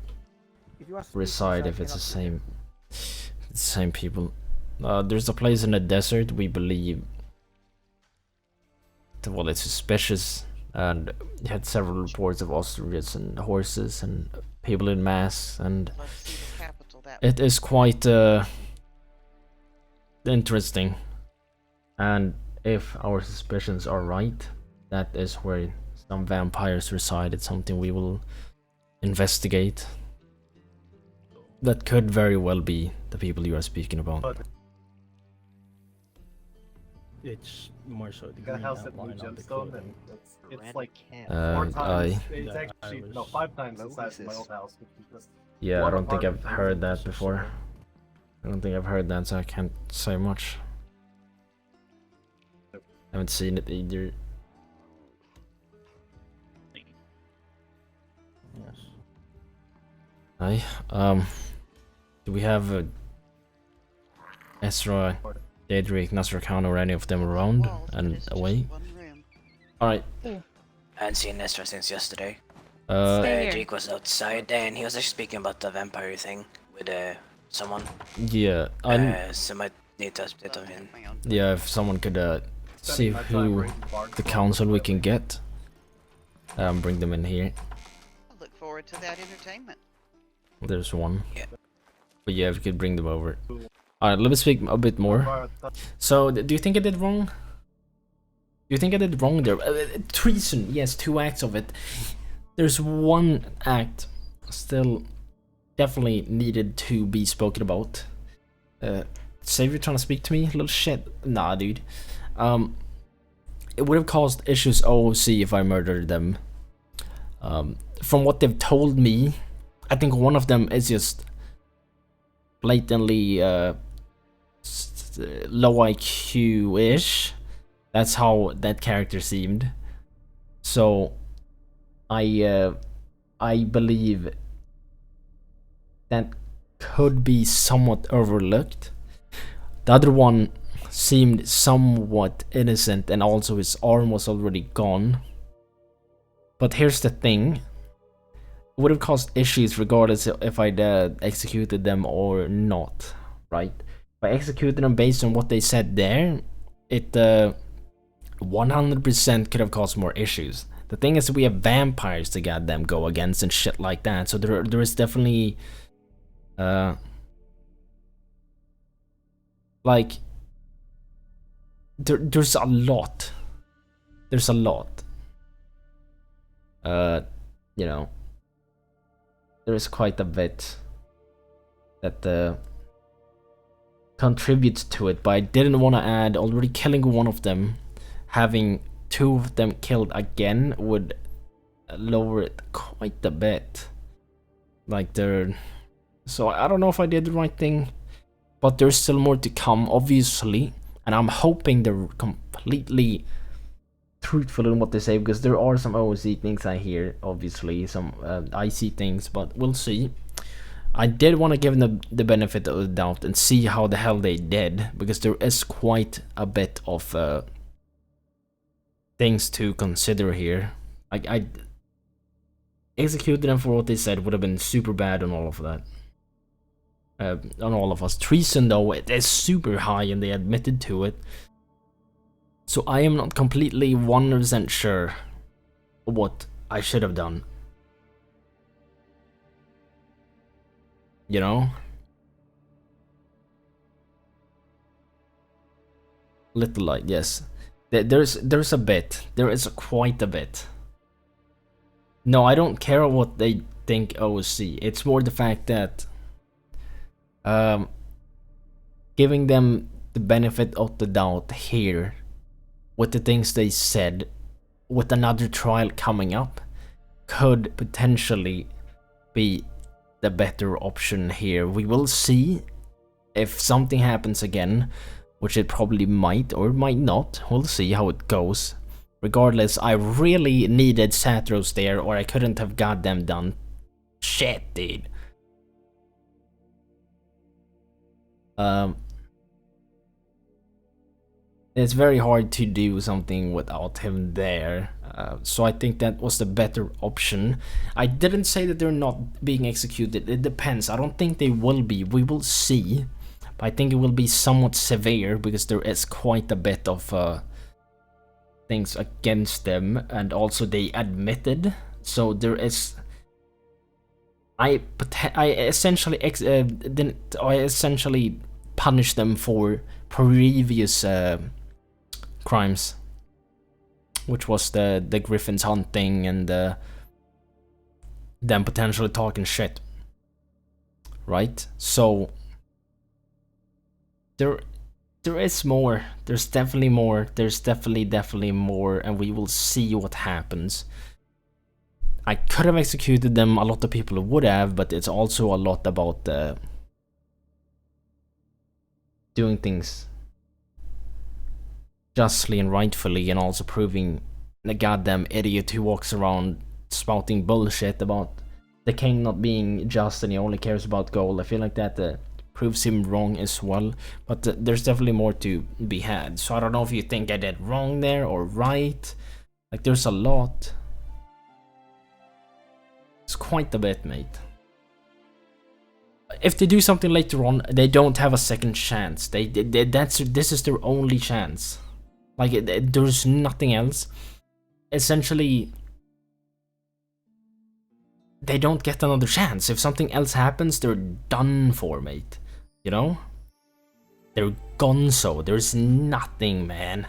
If you ask reside if it's the same people. There's a place in the desert we believe. Well, it's suspicious, and it had several reports of ostriches and horses and people in masks, and Let's see the capital that it is quite interesting. And if our suspicions are right, that is where some vampires reside. It's something we will investigate. That could very well be the people you are speaking about. It's more so the You got a green house at Blue outline on the Gemstone, clothing. and it's like Uh, 4 times. I- It's actually no 5 times the size of my old house, which is just Yeah, I one don't think I've apartment heard building. that before. I don't think I've heard that, so I can't say much. I haven't seen it either. Yes. Aye. Do we have Ezra, Daedric, Nasrakhan, or any of them around and away? Alright. I haven't seen Nestor since yesterday. Stay here. Jake was outside and he was actually speaking about the vampire thing with someone. Yeah, So might need to update on him. yeah, if someone could see who the council we can get, bring them in here. I look forward to that entertainment. There's one. Yeah. But yeah, if you could bring them over. Alright, let me speak a bit more. So, do you think I did wrong? Do you think I did wrong there? Treason, yes, 2 acts of it. There's 1 act still definitely needed to be spoken about. Savior trying to speak to me? Little shit. Nah, dude. It would have caused issues OOC if I murdered them. From what they've told me, I think one of them is just blatantly low IQ-ish. That's how that character seemed. So I believe that could be somewhat overlooked. The other one seemed somewhat innocent, and also his arm was already gone. But here's the thing. It would have caused issues regardless if I'd executed them or not, right? If I executed them based on what they said there, it 100% could have caused more issues. The thing is, we have vampires to goddamn go against and shit like that, so there is definitely like there's a lot. There's a lot. You know, there is quite a bit that contributes to it, but I didn't want to add already killing one of them. Having 2 of them killed again would lower it quite a bit. Like so I don't know if I did the right thing, but there's still more to come, obviously, and I'm hoping they're completely truthful in what they say, because there are some OOC things I hear, obviously, some I see things, but we'll see. I did want to give them the benefit of the doubt and see how the hell they did, because there is quite a bit of things to consider here. I executed them for what they said would have been super bad on all of that. On all of us. Treason, though, it is super high and they admitted to it. So I am not completely 100% sure what I should have done. You know? Little light, yes. There's a bit. There is quite a bit. No, I don't care what they think OC. It's more the fact that giving them the benefit of the doubt here with the things they said, with another trial coming up, could potentially be the better option here. We will see if something happens again, which it probably might or might not. We'll see how it goes. Regardless, I really needed Satros there, or I couldn't have got them done. Shit, dude. It's very hard to do something without him there. So I think that was the better option. I didn't say that they're not being executed. It depends. I don't think they will be. We will see. But I think it will be somewhat severe because there is quite a bit of things against them, and also they admitted. So there is. I essentially punished them for previous crimes, which was the Griffins hunting and them potentially talking shit, right? So there is more. There's definitely more. There's definitely more, and we will see what happens. I could have executed them. A lot of people would have, but it's also a lot about doing things justly and rightfully, and also proving the goddamn idiot who walks around spouting bullshit about the king not being just and he only cares about gold. I feel like that proves him wrong as well, but there's definitely more to be had. So I don't know if you think I did wrong there or right. Like, there's a lot. It's quite a bit, mate. If they do something later on, they don't have a second chance. This is their only chance. Like, there's nothing else. Essentially, they don't get another chance. If something else happens, they're done for, mate. You know? They're gonzo. There's nothing, man.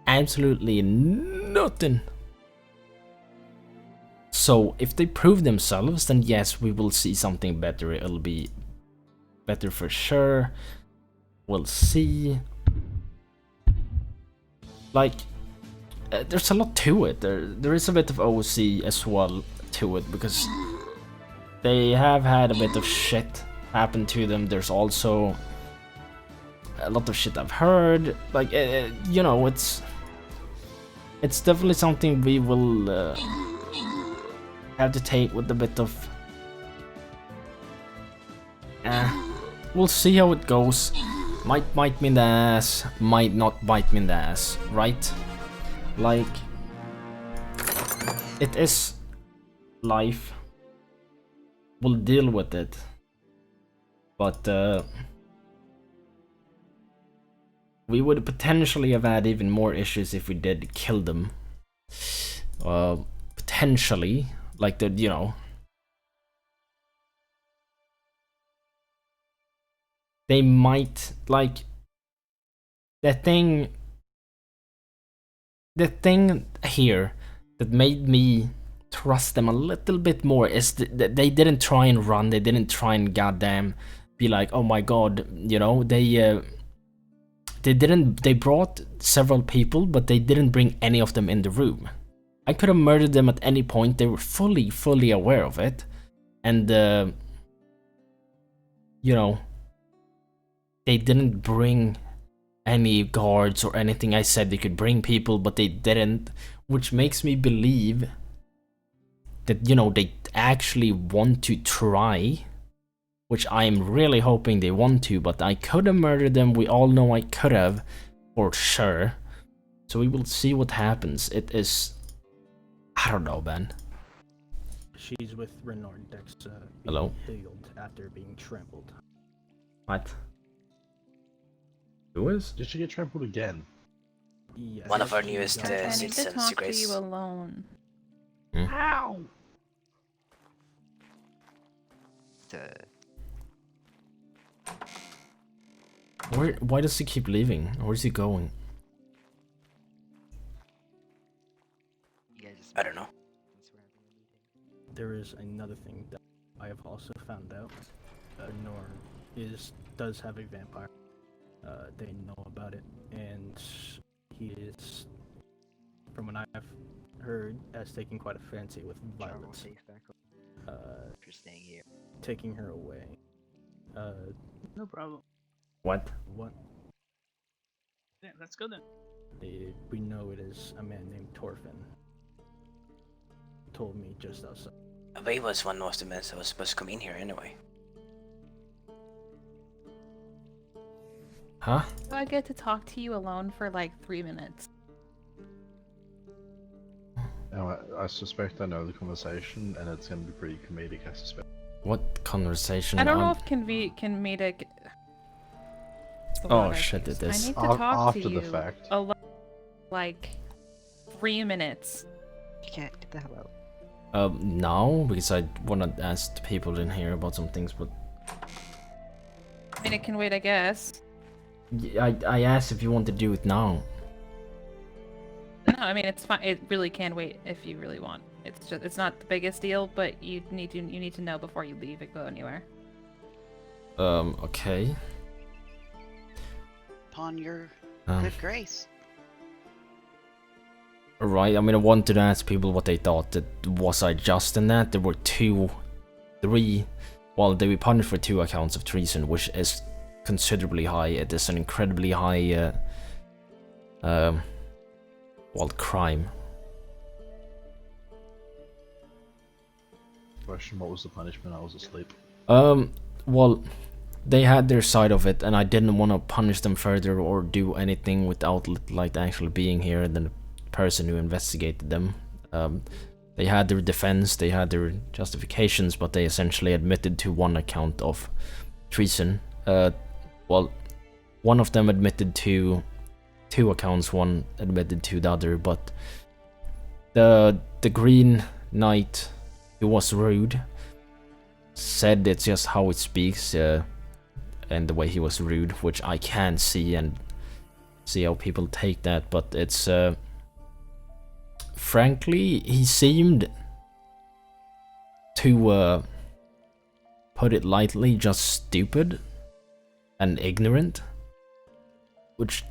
Absolutely nothing. So, if they prove themselves, then yes, we will see something better. It'll be better for sure. We'll see. Like, there's a lot to it. There is a bit of OC as well to it, because they have had a bit of shit happen to them. There's also a lot of shit I've heard. Like, you know, it's definitely something we will have to take with a bit of. We'll see how it goes. Might bite me in the ass, might not bite me in the ass, right? Like, it is life. We'll deal with it. But we would potentially have had even more issues if we did kill them. Potentially, like, the, you know, they might, like, the thing here that made me trust them a little bit more is that they didn't try and run. They didn't try and goddamn be like, oh my god, you know. They brought several people, but they didn't bring any of them in the room. I could have murdered them at any point. They were fully aware of it, and you know, they didn't bring any guards or anything. I said they could bring people, but they didn't, which makes me believe that, you know, they actually want to try which I'm really hoping they want to, but I could have murdered them. We all know I could have, for sure. So we will see what happens. It is... I don't know, man. She's with Renors. Dex Hello? healed after being trampled. What? Who is? Did she get trampled again? Yes. One of our newest I need to citizens, talk to Grace. you alone. Ow! Why does he keep leaving? Where's he going? I don't know. There is another thing that I have also found out. Renors does have a vampire. They know about it, and he is, from what I've heard, has taken quite a fancy with violence. If you're staying here. Taking her away. No problem. What? What? Yeah, let's go then. We know it is a man named Torfin. Told me just outside. But he was one of the men that was supposed to come in here anyway. Huh? So I get to talk to you alone for like 3 minutes. Now, I suspect I know the conversation, and it's going to be pretty comedic, I suspect. What conversation? I don't know if comedic. Oh shit! It I is. need to talk after to the you fact. alone, like 3 minutes. You can't get the hell out. Now because I wanna ask the people in here about some things, but I mean, it can wait, I guess. I asked if you want to do it now. No, I mean it's fine. It really can wait if you really want. It's not the biggest deal, but you need to know before you leave and go anywhere. Okay. Upon your good grace. Right, I mean, I wanted to ask people what they thought. Was I just in that? There were 3... Well, they were punished for 2 accounts of treason, which is considerably high. It is an incredibly high, well, crime. Question, what was the punishment? I was asleep. Well, they had their side of it, and I didn't want to punish them further or do anything without, like, actually being here and then the person who investigated them. They had their defense, they had their justifications, but they essentially admitted to 1 account of treason. Well, one of them admitted to 2 accounts, one admitted to the other, but the Green Knight, who was rude, said it's just how it speaks, and the way he was rude, which I can see and see how people take that, but it's frankly, he seemed to put it lightly, just stupid and ignorant, which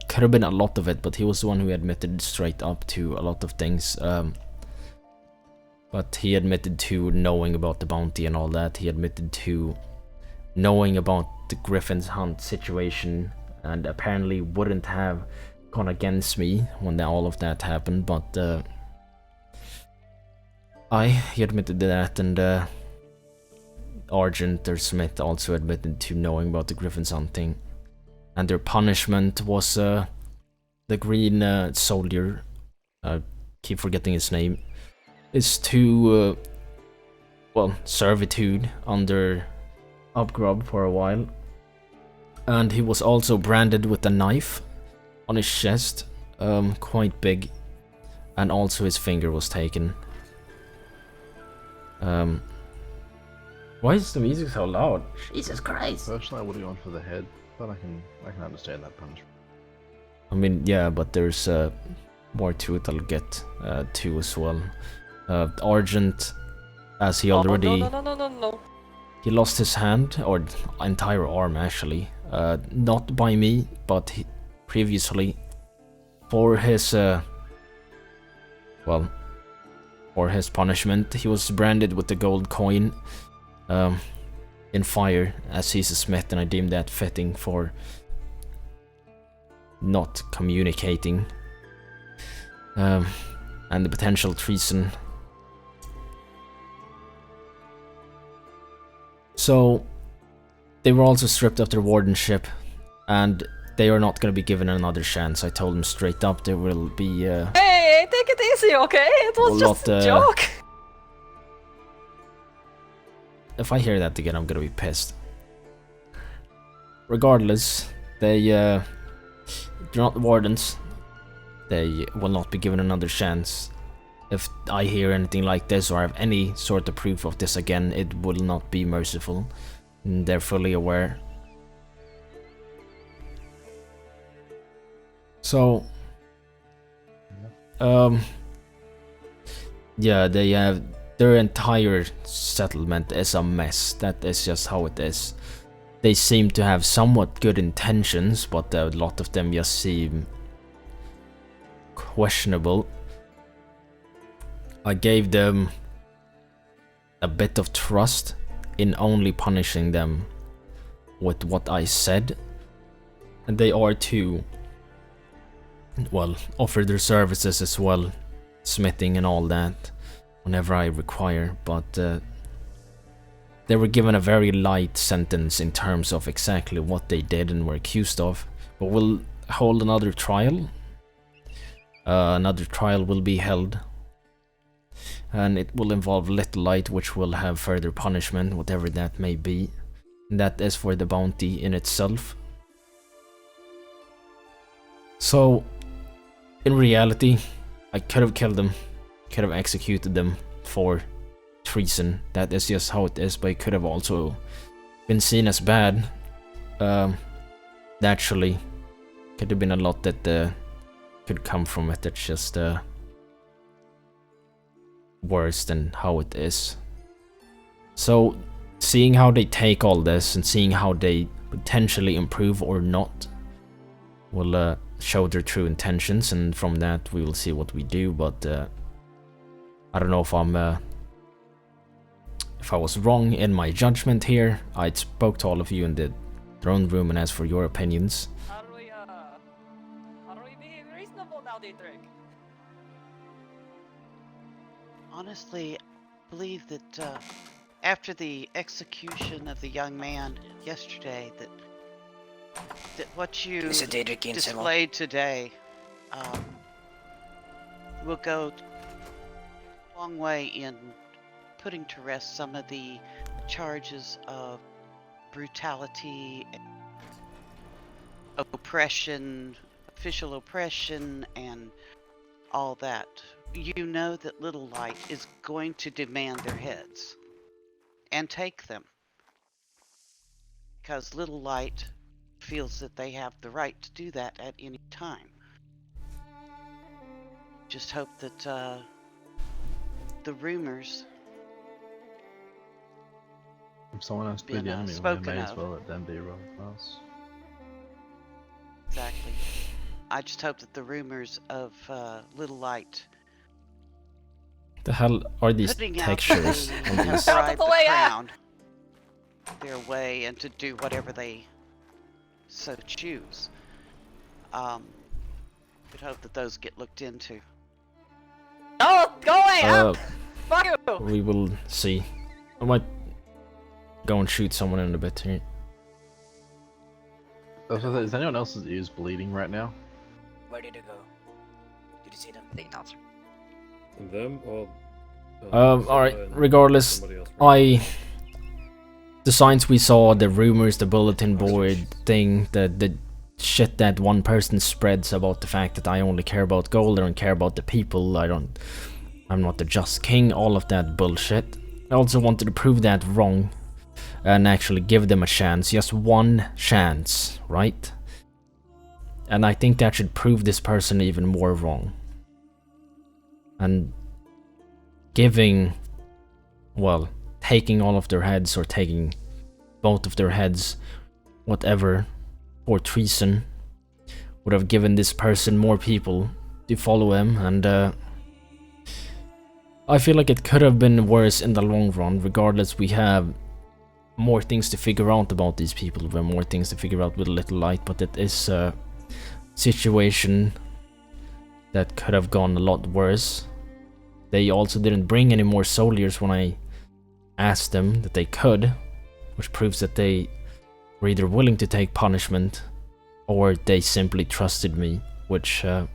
could have been a lot of it, but he was the one who admitted straight up to a lot of things. But he admitted to knowing about the bounty and all that. He admitted to knowing about the Griffin's Hunt situation, and apparently wouldn't have gone against me when all of that happened, but he admitted to that, and Argent or Smith also admitted to knowing about the Griffin's hunting, and their punishment was the green soldier, keep forgetting his name, is to well, servitude under Upgrub for a while, and he was also branded with a knife on his chest, quite big, and also his finger was taken. Why is the music so loud? Jesus Christ! Personally, I would have gone for the head, but I can understand that punishment. I mean, yeah, but there's more to it. I'll get to as well. Argent, as he already No. he lost his hand, or entire arm actually, not by me, but previously, for his well, for his punishment, he was branded with the gold coin in fire, as he's a smith, and I deemed that fitting for not communicating, and the potential treason. So they were also stripped of their wardenship, and they are not going to be given another chance. I told them straight up there will be Hey, take it easy, okay? It was just a joke. If I hear that again, I'm gonna be pissed. Regardless, they're not wardens. They will not be given another chance. If I hear anything like this or have any sort of proof of this again, it will not be merciful. And they're fully aware. So, yeah, they have their entire settlement is a mess. That is just how it is. They seem to have somewhat good intentions, but a lot of them just seem questionable. I gave them a bit of trust in only punishing them with what I said, and they are to, well, offer their services as well, smithing and all that, whenever I require, but they were given a very light sentence in terms of exactly what they did and were accused of. But we'll hold another trial. Another trial will be held, and it will involve Little Light, which will have further punishment, whatever that may be. And that is for the bounty in itself. So, in reality, I could have killed them, could have executed them for treason. That is just how it is, but it could have also been seen as bad. Naturally, could have been a lot that could come from it. That's just worse than how it is. So, seeing how they take all this and seeing how they potentially improve or not will show their true intentions, and from that we will see what we do. But I don't know if if I was wrong in my judgment here. I spoke to all of you in the throne room and asked for your opinions. How do we behave reasonable now, Dietrich? Honestly, I believe that after the execution of the young man yesterday, that what you displayed today will go a long way in putting to rest some of the charges of brutality, oppression, official oppression, and all that. You know that Little Light is going to demand their heads and take them, because Little Light feels that they have the right to do that at any time. Just hope that the rumors, if someone has to be the enemy, we may as well let them be rather than us. Exactly. I just hope that the rumors of Little Light. The hell are these textures on these? Their way and to do whatever they so choose. Would hope that those get looked into. Oh, go away! Fuck you! We will see. I might go and shoot someone in a bit here. Is anyone else's ears bleeding right now? Where did it go? Did you see them? They not. Them or? Alright, regardless, the signs we saw, the rumors, the bulletin board thing, the shit that one person spreads about the fact that I only care about gold, I don't care about the people, I'm not the just king, all of that bullshit. I also wanted to prove that wrong and actually give them a chance, just one chance, right? And I think that should prove this person even more wrong. And giving, well, taking all of their heads or taking both of their heads, whatever, for treason would have given this person more people to follow him, and I feel like it could have been worse in the long run. Regardless, we have more things to figure out about these people, we have more things to figure out with Little Light, but it is a situation that could have gone a lot worse. They also didn't bring any more soldiers when I asked them that they could, which proves that they were either willing to take punishment, or they simply trusted me, which can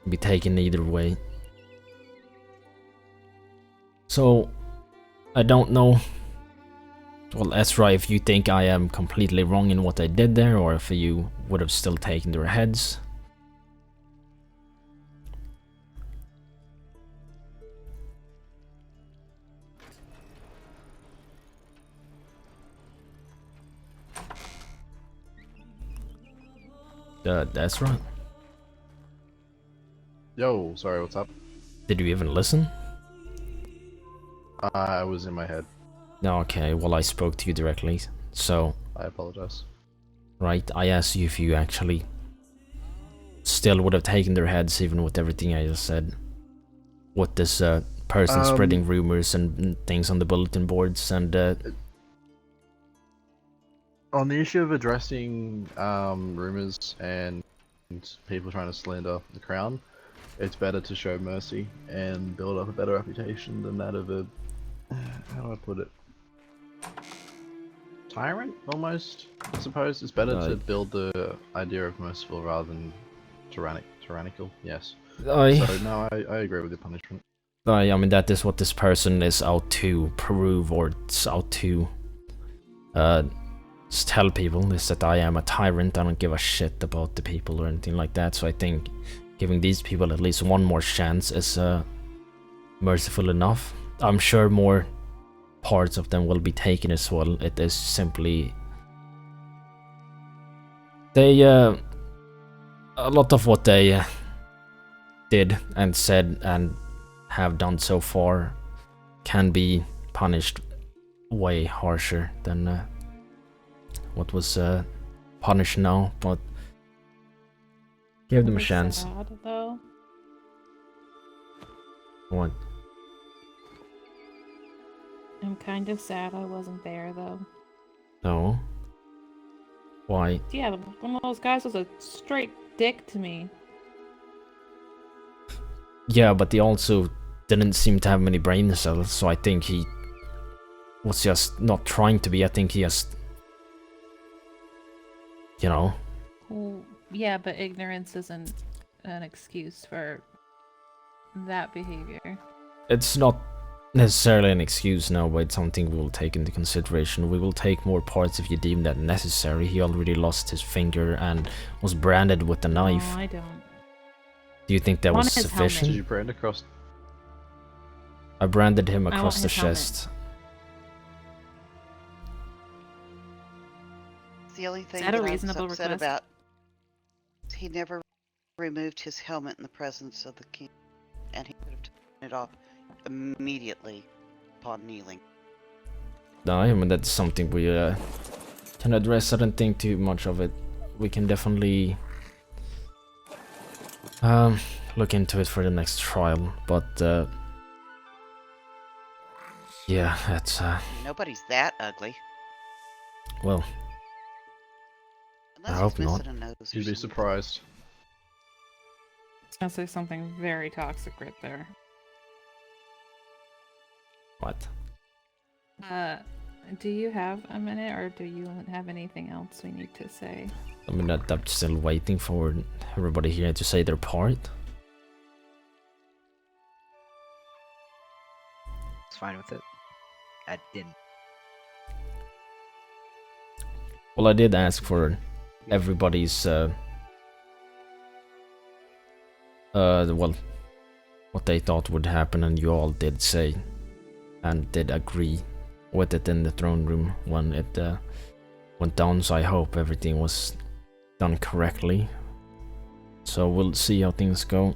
be taken either way. So, I don't know, well, Ezra, if you think I am completely wrong in what I did there, or if you would have still taken their heads. That's right. Yo, sorry, what's up? Did you even listen? I was in my head. No, okay, well, I spoke to you directly, so... I apologize. Right, I asked you if you actually still would have taken their heads, even with everything I just said. With this person spreading rumors and things on the bulletin boards, and... On the issue of addressing rumors and people trying to slander the crown, it's better to show mercy and build up a better reputation than that of a, how do I put it, tyrant, almost, I suppose. It's better to build the idea of merciful rather than tyrannical, yes. So no, I agree with the punishment. I mean, that is what this person is out to prove, or it's out to just tell people, is that I am a tyrant. I don't give a shit about the people or anything like that. So I think giving these people at least one more chance is merciful enough. I'm sure more parts of them will be taken as well. It is simply a lot of what they did and said and have done so far can be punished way harsher than what was punished now, but give them a chance. Sad, though. What? I'm kind of sad I wasn't there, though. No. Why? Yeah, one of those guys was a straight dick to me. Yeah, but he also didn't seem to have many brain cells, so I think he was just not trying to be. I think he just, you know. Well, yeah, but ignorance isn't an excuse for that behavior. It's not necessarily an excuse now, but it's something we will take into consideration. We will take more parts if you deem that necessary. He already lost his finger and was branded with a knife. No, I don't. Do you think that was sufficient? Did you brand across? I branded him across the chest. The only thing that that a I was reasonable upset request? about is he never removed his helmet in the presence of the king, and he could have taken it off immediately upon kneeling. No, I mean, that's something we can address. I don't think too much of it. We can definitely look into it for the next trial, but yeah, that's Nobody's that ugly. well, Unless I hope he's not. missing a nose or You'd be something. surprised. It's gonna say something very toxic right there. What? Do you have a minute, or do you have anything else we need to say? I mean, I'm still waiting for everybody here to say their part. It's fine with it. I didn't. Well, I did ask for everybody's well, what they thought would happen, and you all did say and did agree with it in the throne room when it went down, so I hope everything was done correctly. So we'll see how things go.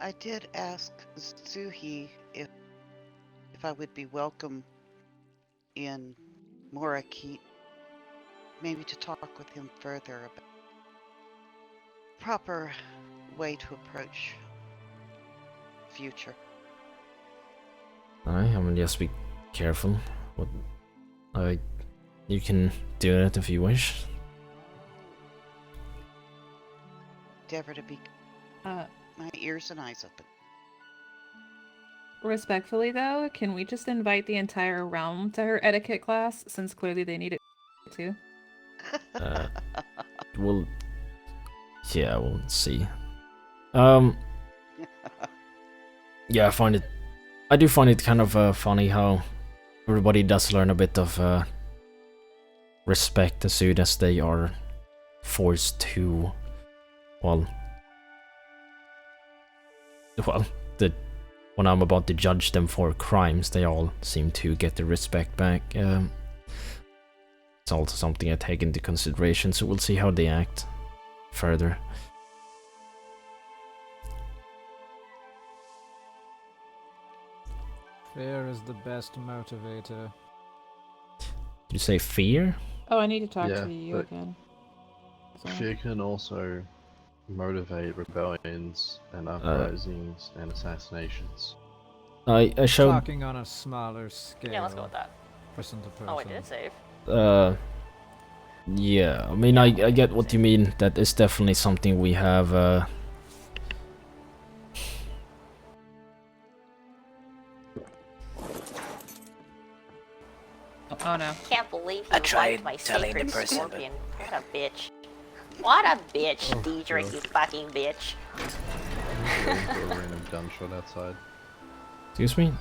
I did ask Zuhi if I would be welcome in Morakit, maybe to talk with him further about proper way to approach future. I mean, just be careful. You can do it if you wish. Endeavor to be my ears and eyes open. Respectfully, though, can we just invite the entire realm to her etiquette class, since clearly they need it too? We'll see. Yeah, I do find it kind of funny how everybody does learn a bit of respect as soon as they are forced to, when I'm about to judge them for crimes, they all seem to get the respect back. It's also something I take into consideration, so we'll see how they act further. Fear is the best motivator. Did you say fear? Oh, I need to talk Yeah, to you but again. fear can also motivate rebellions and uprisings and assassinations. I showed. Talking on a smaller scale. Yeah, let's go with that. Person to person. Oh, I did save. Yeah, I mean, I get what you mean. That is definitely something we have. Oh no. Can't believe I you tried liked my telling the sacred person, scorpion. What a bitch. What a bitch, Oh, Diedrich, God. you fucking bitch. A random gunshot outside. Excuse me?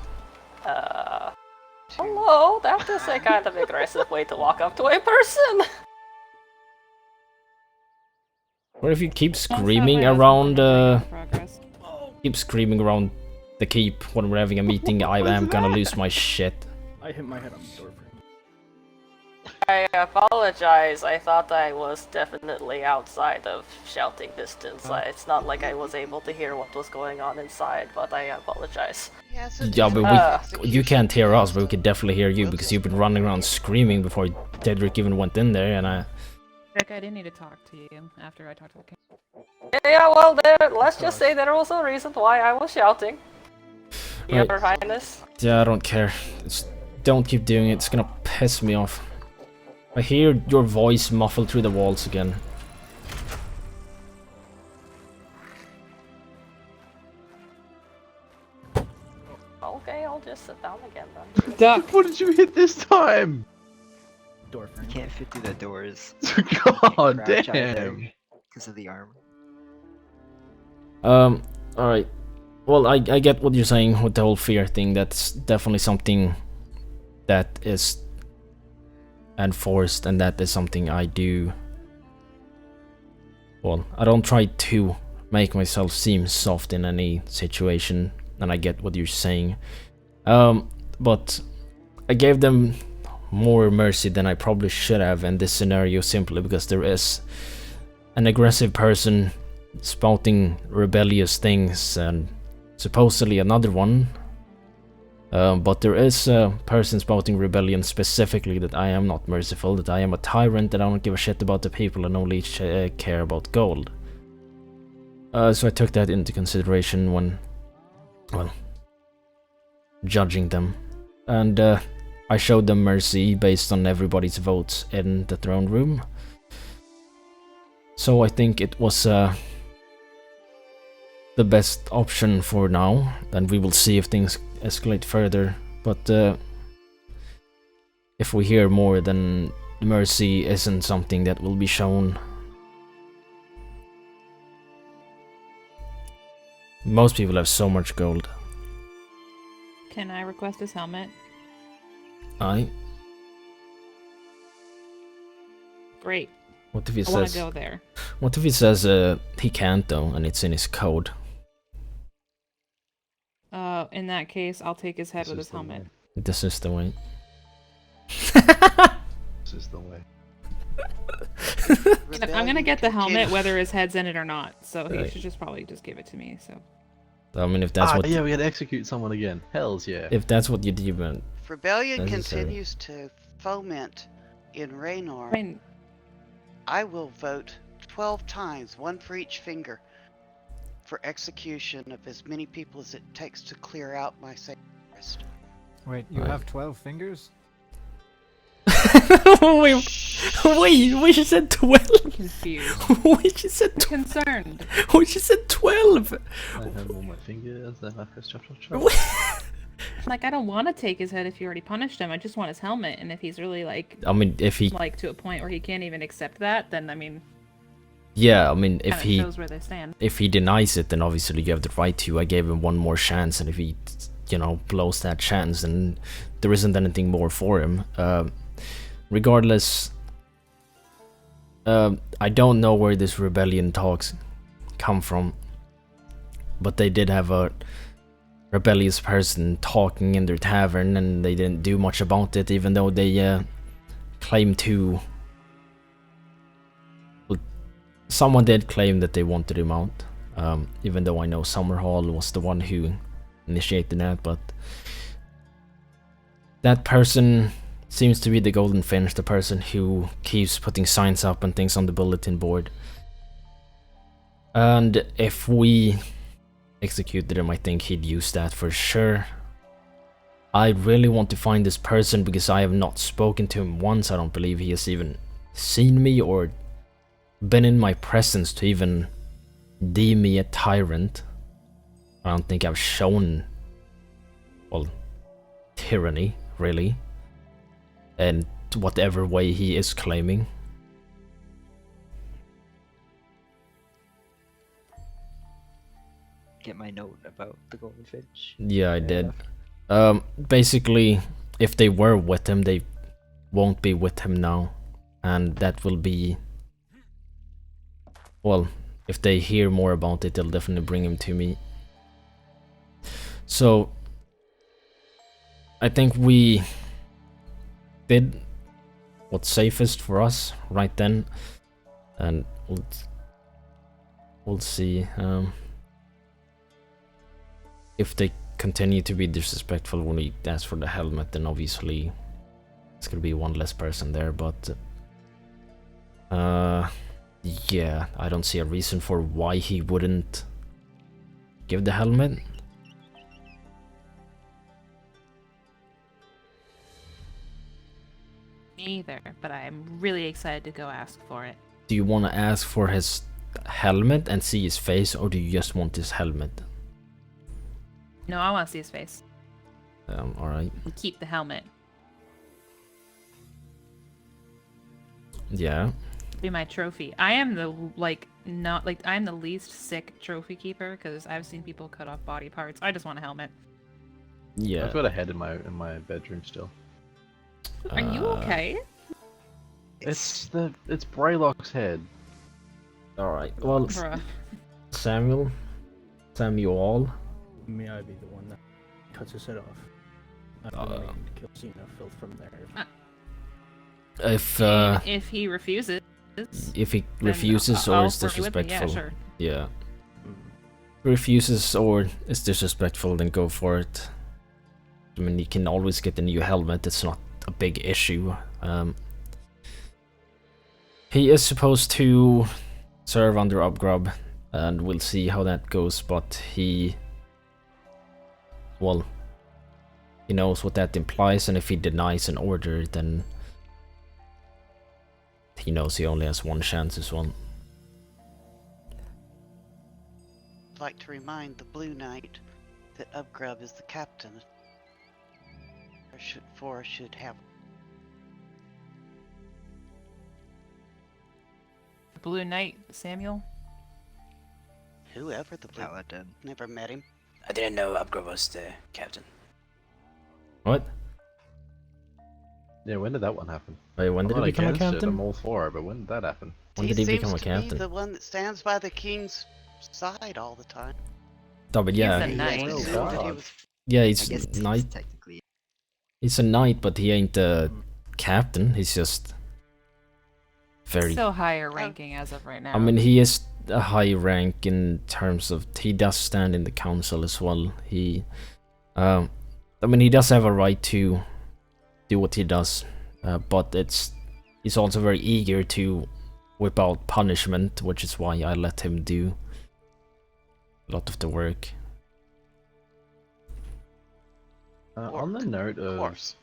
Hello, that is a kind of aggressive way to walk up to a person. Or if you keep screaming around, keep screaming around the keep when we're having a meeting, I am gonna lose my shit. I hit my head on the door frame. I apologize, I thought I was definitely outside of shouting distance. It's not like I was able to hear what was going on inside, but I apologize. Yeah, but you can't hear us, but we can definitely hear you because you've been running around screaming before Dedrick even went in there, and Rick, I didn't need to talk to you after I talked to the king. Yeah, well, let's just say there was a reason why I was shouting. Your Highness. Yeah, I don't care. Don't keep doing it, it's gonna piss me off. I hear your voice muffled through the walls again. Okay, I'll just sit down again then. Duck! What did you hit this time? Door frame. You can't fit through the doors. God damn! Because of the armor. Alright. Well, I get what you're saying with the whole fear thing. That's definitely something that is enforced, and that is something I do. Well, I don't try to make myself seem soft in any situation, and I get what you're saying. But I gave them more mercy than I probably should have in this scenario, simply because there is an aggressive person spouting rebellious things, and supposedly another one. But there is a person spouting rebellion specifically that I am not merciful, that I am a tyrant, that I don't give a shit about the people and only care about gold. So I took that into consideration when, well, judging them. And I showed them mercy based on everybody's votes in the throne room. So I think it was the best option for now, and we will see if things escalate further. But if we hear more, then mercy isn't something that will be shown. Most people have so much gold. Can I request his helmet? Aye. Great. What if he I wanna says? go there. What if he says he can't though, and it's in his code? In that case, I'll take his head with his helmet. This is the way. This is the way. I'm gonna get the helmet whether his head's in it or not, so he Right. should just probably just give it to me. So. I mean, if that's what. Yeah, we gotta execute someone again. Hells yeah. If that's what you do, man. Rebellion necessary. continues to foment in Renor. I mean, I will vote 12 times, one for each finger, for execution of as many people as it takes to clear out my forest. Wait, you have 12 fingers? wait, she said 12. Confused. Wait, she said 12. Concerned. Wait, she said 12. I have all my fingers, then I press chop chop chop. Like, I don't want to take his head if you already punished him. I just want his helmet. And if he's really like, I mean, if he like to a point where he can't even accept that, then I mean, yeah, I mean, kind of shows where they stand. if he denies it, then obviously you have the right to. I gave him one more chance, and if he, you know, blows that chance, then there isn't anything more for him. Regardless, I don't know where this rebellion talks come from, but they did have a rebellious person talking in their tavern, and they didn't do much about it, even though they claimed to. Someone did claim that they wanted him out, even though I know Summerhall was the one who initiated that, but that person seems to be the Golden Finch, the person who keeps putting signs up and things on the bulletin board. And if we executed him, I think he'd use that for sure. I really want to find this person because I have not spoken to him once. I don't believe he has even seen me or been in my presence to even deem me a tyrant. I don't think I've shown, well, tyranny, really, and whatever way he is claiming. Get my note about the Golden Finch? Yeah, I did. Basically, if they were with him, they won't be with him now, and that will be, well, if they hear more about it, they'll definitely bring him to me. So I think we did what's safest for us right then, and we'll see if they continue to be disrespectful when we ask for the helmet. Then obviously it's gonna be one less person there, but yeah, I don't see a reason for why he wouldn't give the helmet. Me either, but I'm really excited to go ask for it. Do you want to ask for his helmet and see his face, or do you just want his helmet? No, I want to see his face. Alright. Keep the helmet. Yeah. Be my trophy. I am the I'm the least sick trophy keeper because I've seen people cut off body parts. I just want a helmet. Yeah. I've got a head in my bedroom still. Are you okay? It's Braylock's head. Alright, well, Bruh. Samuel? May I be the one that cuts his head off? I remain to kill Cena filth from there. If he refuses. If he refuses or is disrespectful. Yeah, sure. Yeah. Refuses or is disrespectful, then go for it. I mean, you can always get a new helmet, it's not a big issue. He is supposed to serve under Upgrub, and we'll see how that goes, but he knows what that implies, and if he denies an order, then he knows he only has one chance as well. I'd like to remind the Blue Knight that Upgrub is the captain. Or should have. Blue Knight, Samuel? Whoever the Blue Knight. Never met him. I didn't know Upgrove was the captain. What? Yeah, when did that one happen? Wait, when did he become a captain? I'm all for it, but when did that happen? When did he become a Seems to be captain? the one that stands by the king's side all the time. No, but yeah. He's a knight. Yeah, he's a knight. Technically. He's a knight, but he ain't a captain. He's just very. Still higher ranking as of right now. I mean, he is a high rank in terms of he does stand in the council as well. He, I mean, he does have a right to do what he does, but he's also very eager to whip out punishment, which is why I let him do a lot of the work. On the note of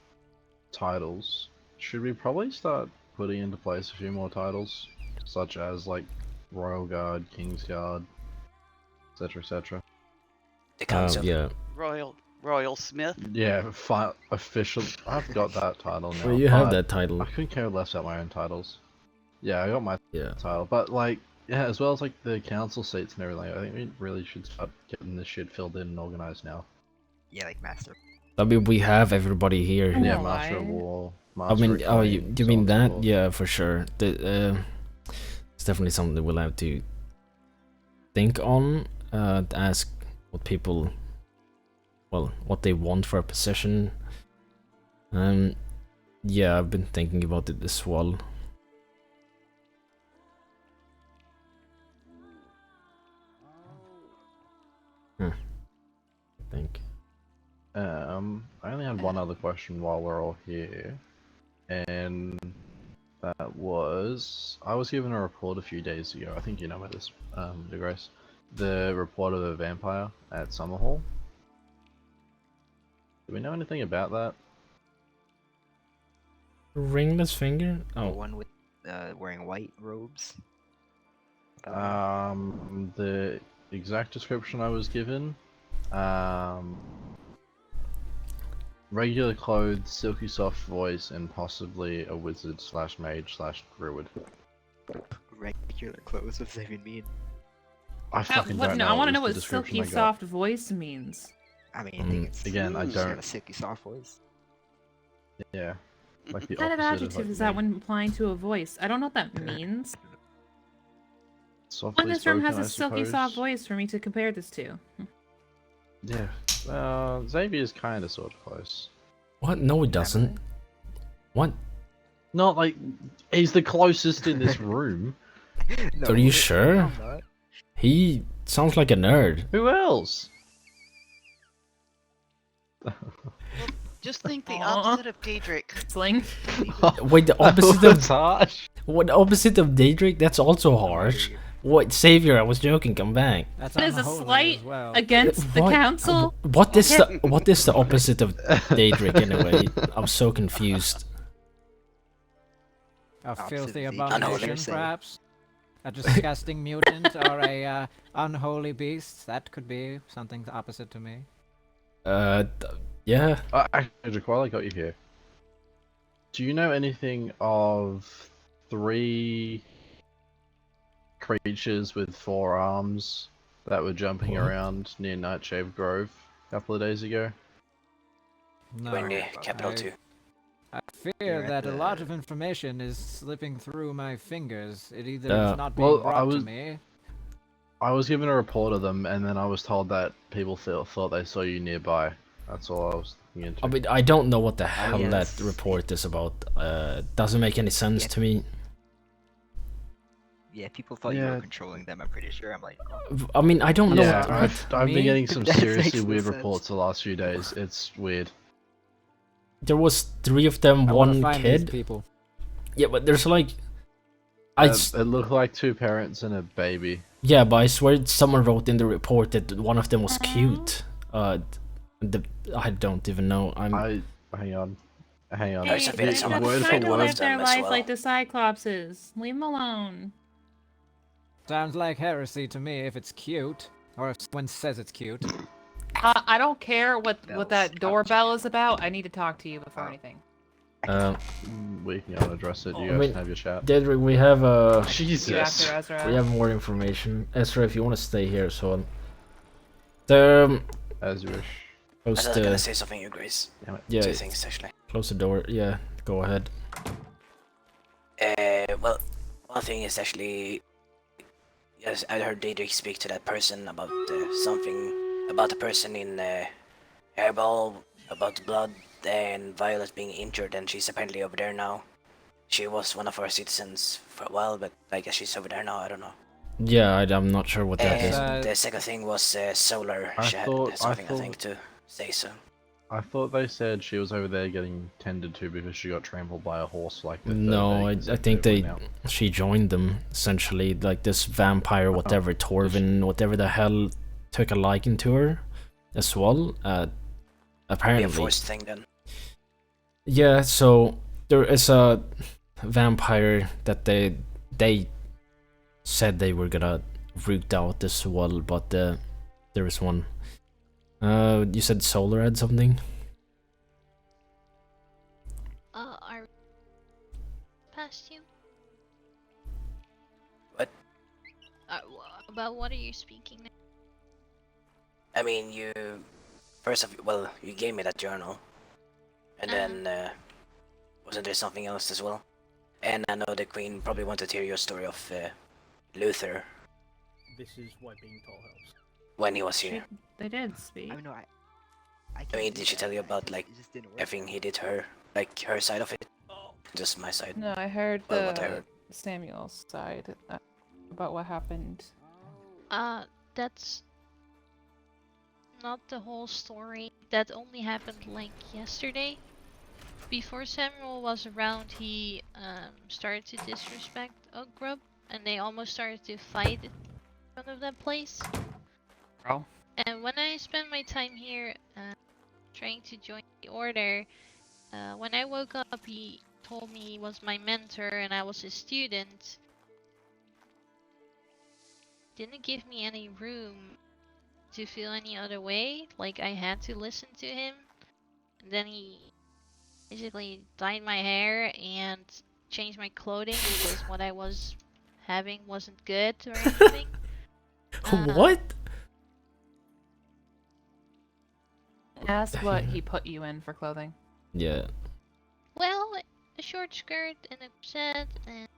titles, should we probably start putting into place a few more titles, such as like Royal Guard, King's Guard, etc., etc.? The council. Yeah. Royal Royal Smith. Yeah, official. I've got that title now. Well, you have but that title. I couldn't care less about my own titles. Yeah, I got my Yeah. title, but like, yeah, as well as like the council seats and everything. I think we really should start getting this shit filled in and organized now. Yeah, like master. I mean, we have everybody here. Yeah, Master of War. I mean, oh, you mean that? Yeah, for sure. It's definitely something that we'll have to think on. To ask what people, well, what they want for a position. Yeah, I've been thinking about it as well. I think. I only had one other question while we're all here, and that was I was given a report a few days ago. I think you know about this, Grace. The report of a vampire at Summerhall. Do we know anything about that? Ringless finger? The Oh, one with wearing white robes. The exact description I was given. Regular clothes, silky soft voice, and possibly a wizard slash mage slash druid. Regular clothes, what does that even mean? I fucking don't know. I want to It know was what the description silky I got. soft voice means. I mean, I think it's Again, I it's got don't. a silky soft voice. Yeah. Like the What kind of opposite adjective like is that me. when applying to a voice? I don't know what that means. What Softly in this room has spoken, a I silky soft suppose. voice for me to compare this to? Yeah. Xavier's kind of sort of close. what? No, it doesn't. What? Not like he's the closest in this room. Are you sure? He sounds like a nerd. Who else? Just think the opposite of Daedric. Sling. Wait, the opposite of harsh. What the opposite of Daedric? That's also harsh. What, Savior? I was joking. Come back. That's That is a unholy slight as well. against the What? council. What is the opposite of Daedric anyway? I'm so confused. A filthy of the abomination, unholy. perhaps? A disgusting mutant or a unholy beast? That could be something opposite to me. Yeah. Actually, while I got you here, do you know anything of 3 creatures with 4 arms that were jumping What? around near Nightshade Grove a couple of days ago? No, We're near Capital 2. I fear You're at that a the- lot of information is slipping through my fingers. It either Uh, is not being well, brought to me. I was given a report of them, and then I was told that people thought they saw you nearby. That's all I was looking into. I mean, I don't know what the hell yes. that report is about. Doesn't make any sense to me. Yeah, people thought you Yeah. were controlling them, I'm pretty sure. I'm like, I mean, I don't know. Yeah, what, I've Me? been getting some That seriously makes weird sense. reports the last few days. It's weird. there was 3 of them, I wanna one find these kid. people. Yeah, but there's like, It looked like 2 parents and a baby. yeah, but I swear someone wrote in the report that one of them was cute. I don't even know. Hang on. There's a Hey, bit they're someone just word trying for to word. live their them as life well. like the Cyclopses. Leave them alone. Sounds like heresy to me if it's cute. Or if someone says it's cute. I don't care what Bells. that doorbell is about. I need to talk to you before anything. We can address it. You I guys mean, can have your chat. Dedrick, we have You Jesus. after Ezra. we have more information. Ezra, if you want to stay here, so the As you wish. I close was gonna the say something, you Grace. yeah, 2 things actually. close the door. Yeah, go ahead. Well, one thing is actually, yes, I heard Daedric speak to that person about something about the person in Airball, about the blood and Violet being injured, and she's apparently over there now. She was one of our citizens for a while, but I guess she's over there now. I don't know. Yeah, I'm not sure what that is. And the second thing was Solar. I She had thought- something I think to say so. I thought they said she was over there getting tended to because she got trampled by a horse like the third No, day I think they now. she joined them essentially. Like this vampire, whatever Torvin, whatever the hell, took a liking to her as well. Be a Apparently. forced thing then. Yeah, so there is a vampire that they said they were gonna root out as well, but there is one You said Solar had something? Are past you? What? About what are you speaking now? I mean, you you gave me that journal, and then wasn't there something else as well? And I know the Queen probably wanted to hear your story of Luther This is what being tall helps. when he was here. They did speak. I know. I mean, did she tell you about like everything he did to her, like her side of it? Just my side. No, I heard Well, what I heard. Samuel's side about what happened. That's not the whole story. That only happened like yesterday. Before Samuel was around, he started to disrespect Grub, and they almost started to fight in front of that place. Oh. And when I spent my time here trying to join the order, when I woke up, he told me he was my mentor and I was his student. Didn't give me any room to feel any other way, like I had to listen to him. And then he basically dyed my hair and changed my clothing because what I was having wasn't good or anything. What? Ask what he put you in for clothing. Yeah. Well, a short skirt and a corset and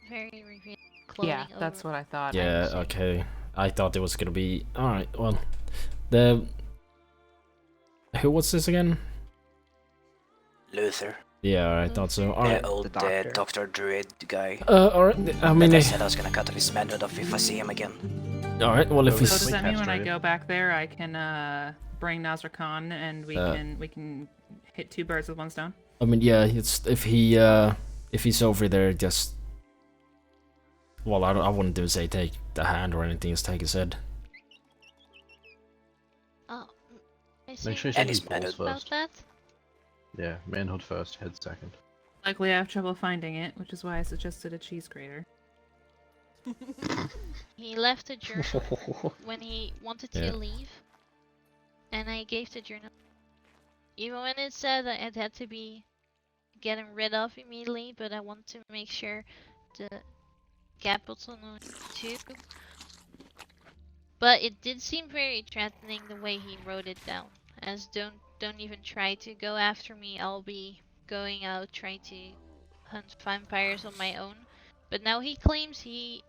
very revealing clothing. Yeah, that's what I thought. Yeah, okay. I thought it was gonna be... Alright, well... Who was this again? Luther. Yeah, I thought so. Alright. The old Dr. Druid guy. Alright, I mean... That I said I was gonna cut off his manhood off if I see him again. Alright, well if So he's... does that mean when I go back there, I can bring Nazra Khan and we can hit two birds with one stone? I mean, yeah, it's if he's over there, just... Well, I wouldn't do say take the hand or anything, just take his head. Make sure Any she's balls about first. that? Yeah, manhood first, head second. Likely I have trouble finding it, which is why I suggested a cheese grater. He left a journal when he wanted to Yeah. leave, and I gave the journal. Even when it said that it had to be getting rid of immediately, but I want to make sure the capital knows too. But it did seem very threatening the way he wrote it down. As don't even try to go after me. I'll be going out trying to hunt vampires on my own. But now he claims he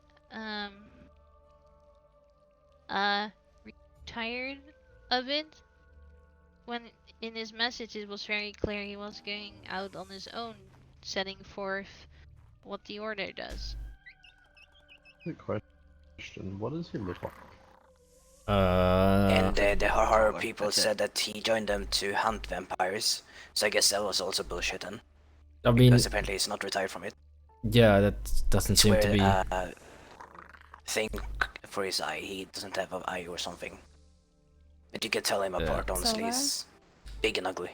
retired of it. When in his message it was very clear he was going out on his own, setting forth what the order does. Good question. What does he look like? And the horror people said that he joined them to hunt vampires. So I guess that was also bullshit then. I mean... Because apparently he's not retired from it. Yeah, that doesn't seem to be... thing for his eye. He doesn't have an eye or something. But you can tell him apart, honestly. He's big and ugly.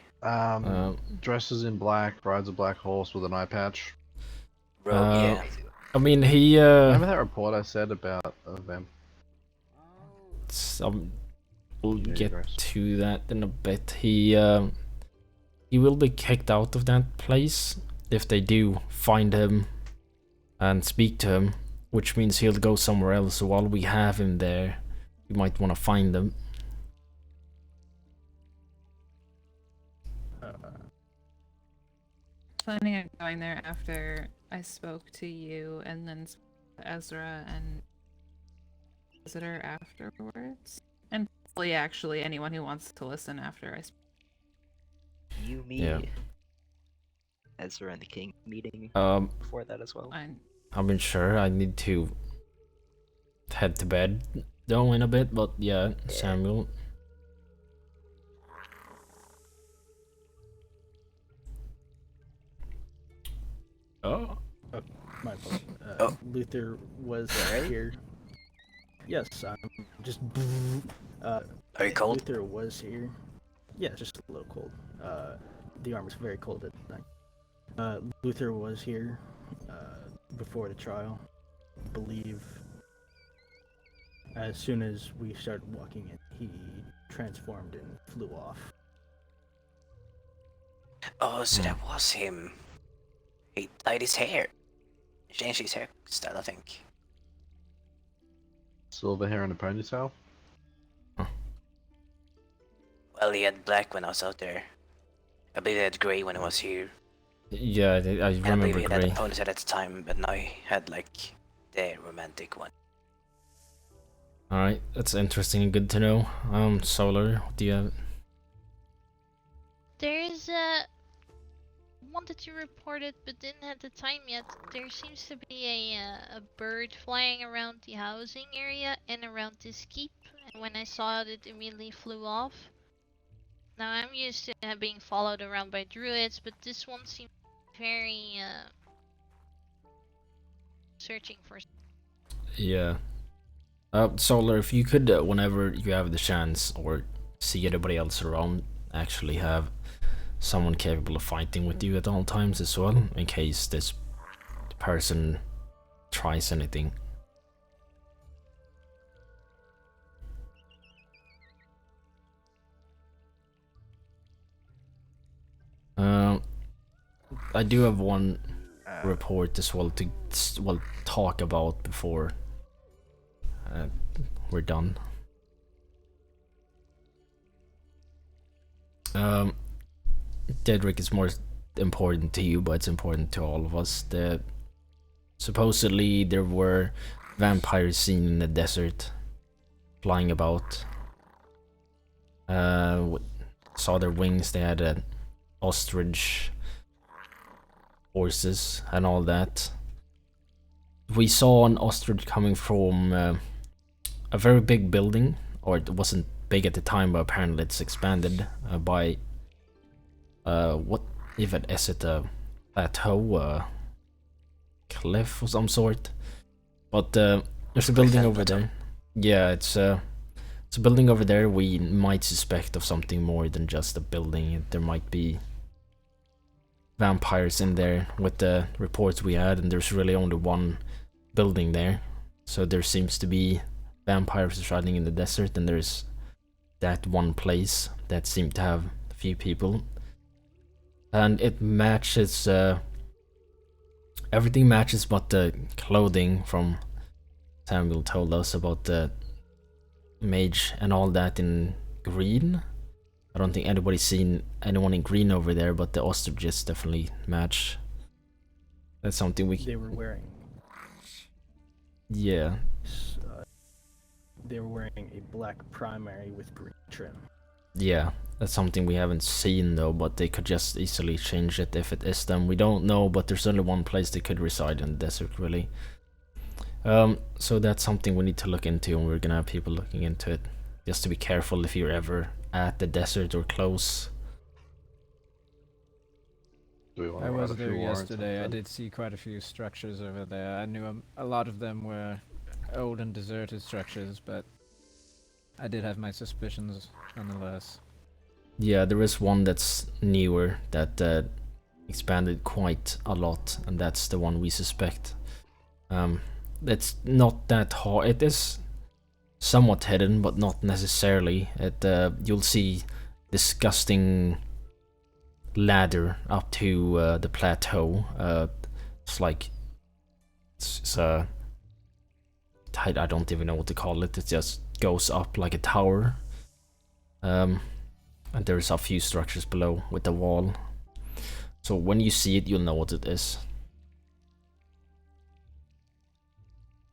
Dresses in black, rides a black horse with an eye patch. Yeah. I mean, he... Remember that report I said about them? We'll get to that in a bit. He will be kicked out of that place if they do find him and speak to him, which means he'll go somewhere else. So while we have him there, we might want to find him. Planning on going there after I spoke to you and then Ezra and visitor afterwards. And hopefully actually anyone who wants to listen after I speak. You, me, Yeah. Ezra and the King meeting before that as well. I mean, sure, I need to head to bed though in a bit, but yeah, Samuel. Oh. My fault. Luther was here. Yes, I'm just. Are you cold? Luther was here. Yeah, just a little cold. The armor's very cold at night. Luther was here before the trial. I believe As soon as we started walking in, he transformed and flew off. Oh, so that was him. He dyed his hair. Changed his hairstyle, I think. Silver hair and a ponytail? Well, he had black when I was out there. I believe he had grey when I was here. Yeah, I And I believe remember he had a Grey. ponytail at the time, but now he had like the romantic one. Alright, that's interesting and good to know. Solar, what do you have? There's one that you reported but didn't have the time yet. There seems to be a bird flying around the housing area and around this keep. And when I saw it, it immediately flew off. Now I'm used to being followed around by druids, but this one seems very searching for. Yeah. Solar, if you could, whenever you have the chance or see anybody else around, actually have someone capable of fighting with you at all times as well, in case this person tries anything. I do have one report as well to talk about before we're done. Dedrick is more important to you, but it's important to all of us. Supposedly there were vampires seen in the desert, flying about. Saw their wings. They had an ostrich horses and all that. We saw an ostrich coming from a very big building, or it wasn't big at the time, but apparently it's expanded by what even is it, a plateau, cliff of some sort? But there's a building over there. Yeah, it's a building over there. We might suspect of something more than just a building. There might be vampires in there with the reports we had, and there's really only one building there. So there seems to be vampires residing in the desert, and there's that one place that seemed to have a few people. And it matches, everything matches but the clothing from Samuel told us about the mage and all that in green. I don't think anybody's seen anyone in green over there, but the ostriches definitely match. That's something we... They were wearing... Yeah. They were wearing a black primary with green trim. Yeah, that's something we haven't seen though, but they could just easily change it if it is them. We don't know, but there's only one place they could reside in the desert, really. So that's something we need to look into, and we're gonna have people looking into it. Just to be careful if you're ever at the desert or close. I was there yesterday. I did see quite a few structures over there. I knew a lot of them were old and deserted structures, but I did have my suspicions nonetheless. Yeah, there is one that's newer that expanded quite a lot, and that's the one we suspect. It's not that hard. It is somewhat hidden, but not necessarily. You'll see disgusting ladder up to the plateau. It's like I don't even know what to call it. It just goes up like a tower. And there's a few structures below with the wall. So when you see it, you'll know what it is.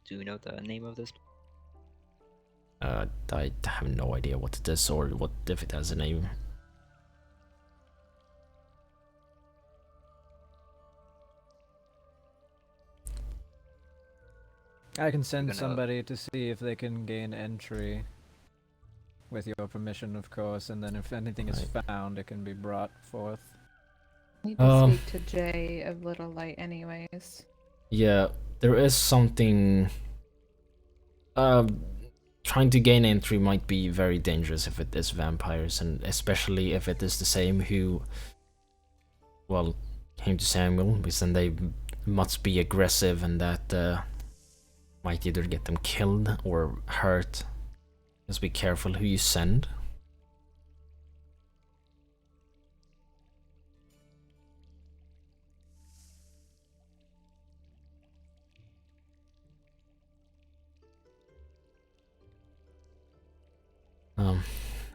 Do you know the name of this? I have no idea what it is or what if it has a name. I can send somebody to see if they can gain entry. With your permission, of course, and then if anything is found, it can be brought forth. I need to speak to Jay of Little Light anyways. Yeah, there is something... trying to gain entry might be very dangerous if it is vampires, and especially if it is the same who, well, came to Samuel, because then they must be aggressive, and that might either get them killed or hurt. Just be careful who you send.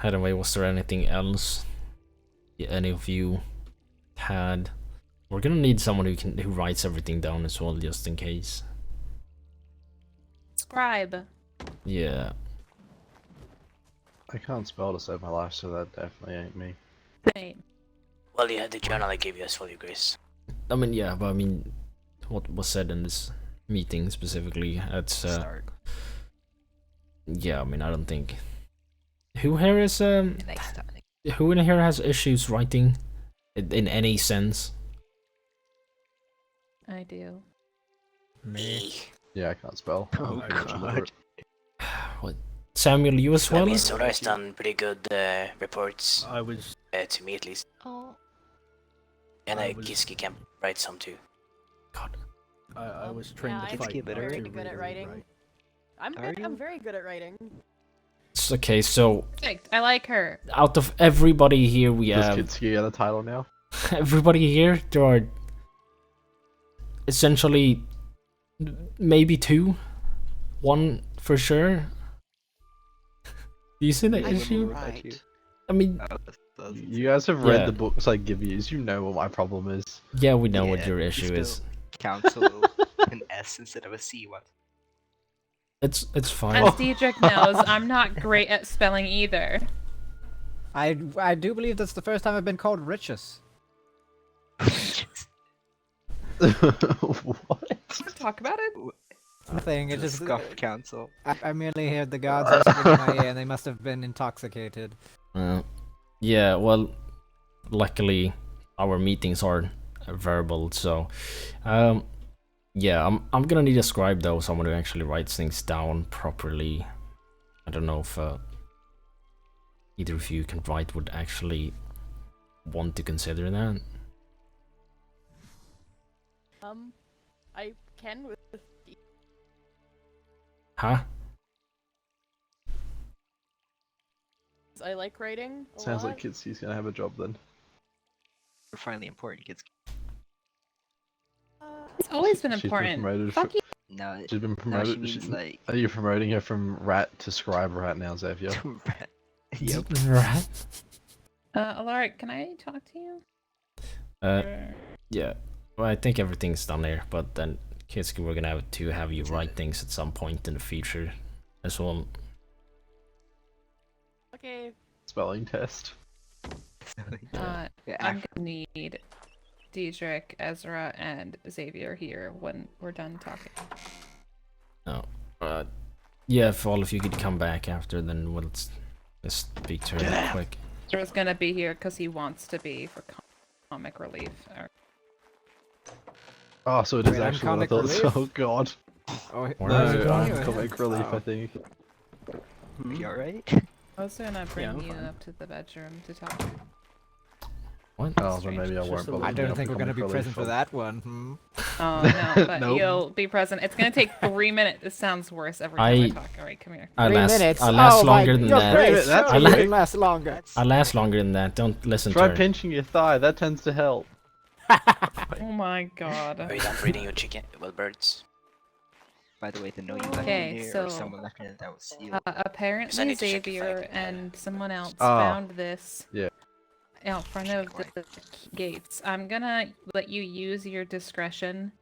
Anyway, was there anything else any of you had? We're gonna need someone who writes everything down as well, just in case. Scribe. Yeah. I can't spell to save my life, so that definitely ain't me. Same. Well, you had the journal I gave you as well, your grace. I mean, yeah, but I mean, what was said in this meeting specifically? It's yeah, I mean, I don't think. Who here is who in here has issues writing in any sense? I do. Me. Yeah, I can't spell. Oh, God. What? Samuel, you as well? I mean, Sora's done pretty good reports. I was to me at least. Oh. And Kiski can write some too. I was trained to fight. I'm very good at writing. I'm very good at writing. Okay, so Perfect. I like her. out of everybody here, we Does have Kitsuki get a title now? everybody here. There are essentially maybe two, one for sure. Do you see the issue? I mean, you guys have read yeah. the books I give you. You know what my problem is. Yeah, we know what your issue is. Council an S instead of a C one. It's fine. As Diedrich knows, I'm not great at spelling either. I do believe that's the first time I've been called Riches. What? Talk about it. Nothing. It The just scuff council. I merely heard the guards whispering in my ear, and they must have been intoxicated. Yeah, well, luckily our meetings are verbal, so yeah, I'm gonna need a scribe though, someone who actually writes things down properly. I don't know if either of you can write would actually want to consider that. I can with. Huh? I like writing. Sounds like Kitsuki's gonna have a job then. We're finally important, kids. It's always been She's been important. promoted Fuck you. No, She's been promoted. she means like Are you promoting her from rat to scribe right now, Xavier? Yep. Right. Alaric, can I talk to you? Yeah. Well, I think everything's done there, but then Kitsuki, we're gonna have you write things at some point in the future as well. Okay. Spelling test. I'm gonna need Diedrich, Ezra, and Xavier here when we're done talking. Oh, yeah, if all of you could come back after, then we'll just speak to her real quick. Ezra's gonna be here because he wants to be for comic relief. Oh, so it is Wait, I'm actually what I comic thought. relief? Oh god. Oh, No, I'm anyway. comic relief, I think. You alright? I was gonna bring you up to the bedroom to talk. What? Oh, then maybe I won't bother. I to don't be think we're comic gonna be relief present for for- that one. Hmm? Oh no, but Nope. you'll be present. It's gonna take 3 minutes. It sounds worse every time I talk. Alright, come here. I 3 last, minutes? I last Oh longer my than God, that. Grace, That's surely a you bit- can last longer. I last longer than that. Don't listen Try to her. pinching your thigh. That tends to help. Oh my god. Are you done breeding your chicken? Well, birds. By the way, the note you left Okay, in here, so or someone left in it that was sealed. apparently need to check if I Xavier can, and someone else Ah, found this Yeah. out front of the gates. I'm gonna let you use your discretion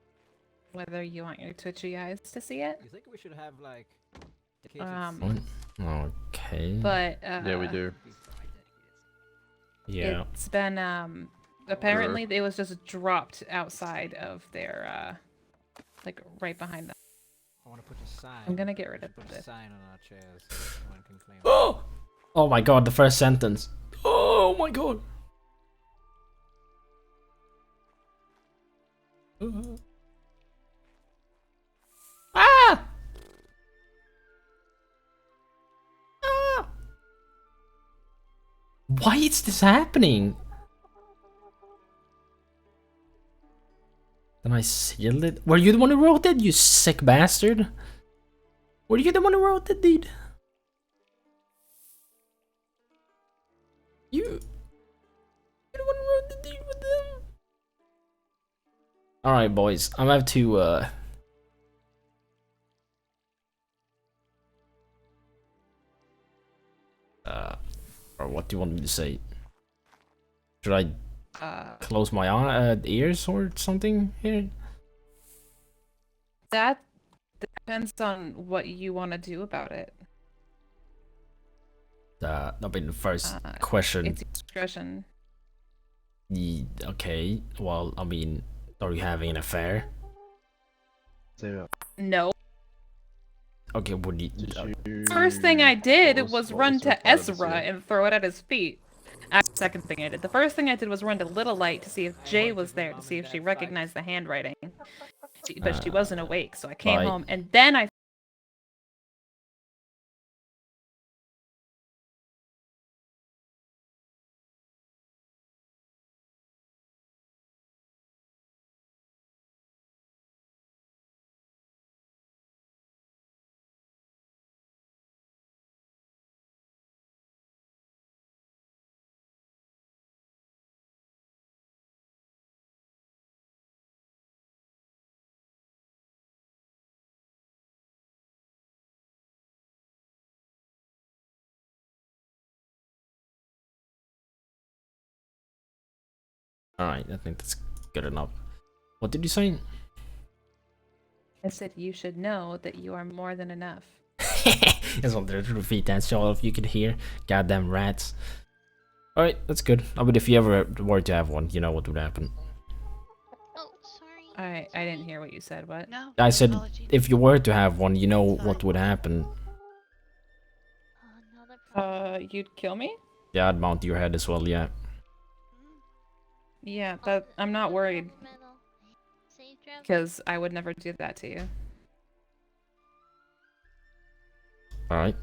whether you want your twitchy eyes to see it. You think we should have like? Okay. But Yeah, we do. Yeah. It's been apparently it was just dropped outside of their like right behind them. I want to put a sign. I'm gonna get rid of put a this. sign on our chairs so that no one can claim. Oh! Oh my god, the first sentence. Oh my god. Ah! Ah! Why is this happening? Then I sealed it. Were you the one who wrote it, you sick bastard? Were you the one who wrote the deed? You're the one who wrote the deed with them? Alright, boys. I'm gonna have to, or what do you want me to say? Should I close my ears or something here? That depends on what you want to do about it. That'll be the first question. It's discretion. Okay, well, I mean, are you having an affair? No. Okay, would you... First thing I did was run to Ezra and throw it at his feet. Second thing I did. The first thing I did was run to Little Light to see if Jay was there, to see if she recognized the handwriting. But she wasn't awake, so I came home, and then I... Alright, I think that's good enough. What did you say? I said you should know that you are more than enough. Just wanted to repeat that so all of you could hear. Goddamn rats. Alright, that's good. I mean, if you ever were to have one, you know what would happen. I didn't hear what you said. What? No. I said, if you were to have one, you know what would happen. You'd kill me? Yeah, I'd mount your head as well, yeah. Yeah, that I'm not worried. Because I would never do that to you. Alright.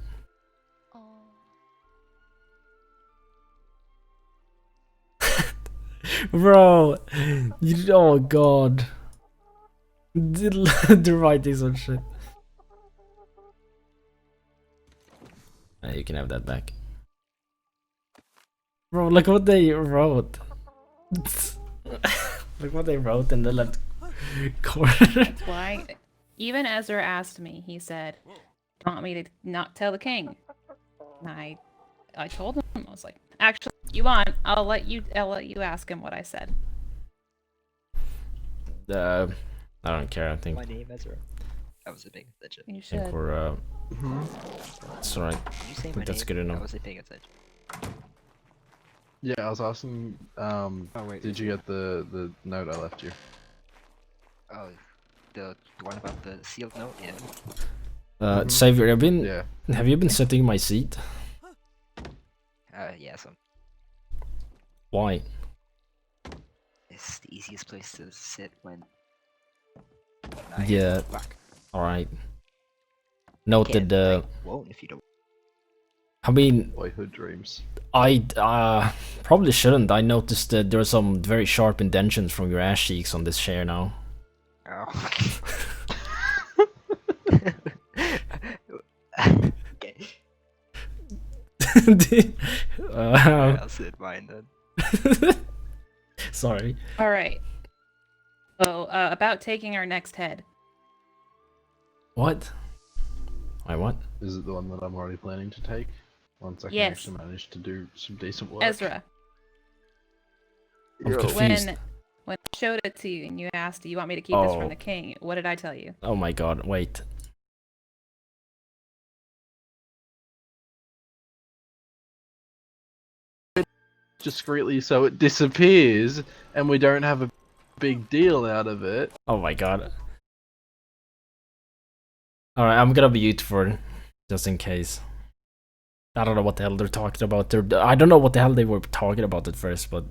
Bro, you, oh god. The writings on shit. You can have that back. Bro, look what they wrote. Look what they wrote in the left corner. That's why, even Ezra asked me, he said, "You want me to not tell the king?" And I told him, I was like, "Actually, you want? I'll let you ask him what I said." I don't care. I think. My name Ezra. That was a big attention. You I think we're That's alright. You say I my think that's name? good enough. I wasn't paying attention. Yeah, I was asking, did you get the note I left you? Oh, the one about the sealed note? Yeah. Savior, have you been sitting in my seat? Yeah, some. Why? It's the easiest place to sit when Yeah. Alright. Noted, won't if you don't. I mean, boyhood dreams. I probably shouldn't. I noticed that there are some very sharp indentions from your ass cheeks on this chair now. Oh. Okay. I'll sit mine then. Sorry. All right. So, about taking our next head. What? What? Is it the one that I'm already planning to take? Once I can Yes. actually manage to do some decent work. Ezra. I'm confused. When I showed it to you and you asked, "Do you want me to keep this Oh. from the king?" What did I tell you? Oh my god, wait. Discreetly so it disappears and we don't have a big deal out of it. Oh my god. Alright, I'm gonna mute for just in case. I don't know what the hell they're talking about. I don't know what the hell they were talking about at first, but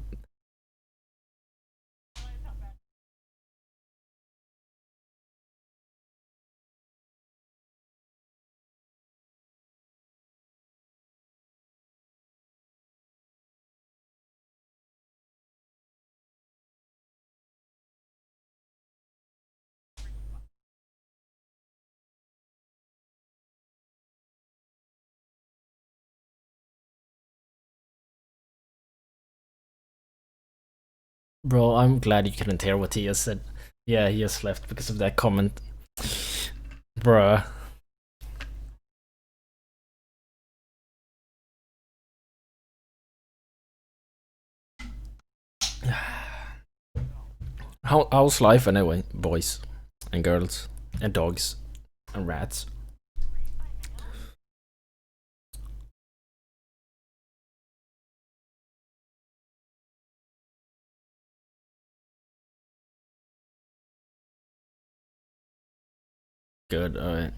Bro, I'm glad you couldn't hear what he just said. Yeah, he just left because of that comment. Bruh. How's life anyway, boys and girls and dogs and rats? Good, alright.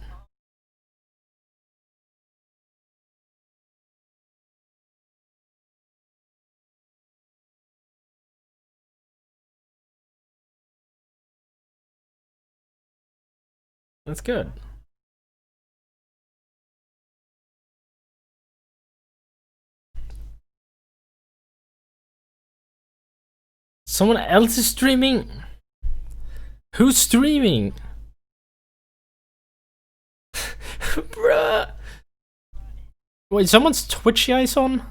That's good. Someone else is streaming? Who's streaming? Bruh. Wait, someone's Twitch eyes on?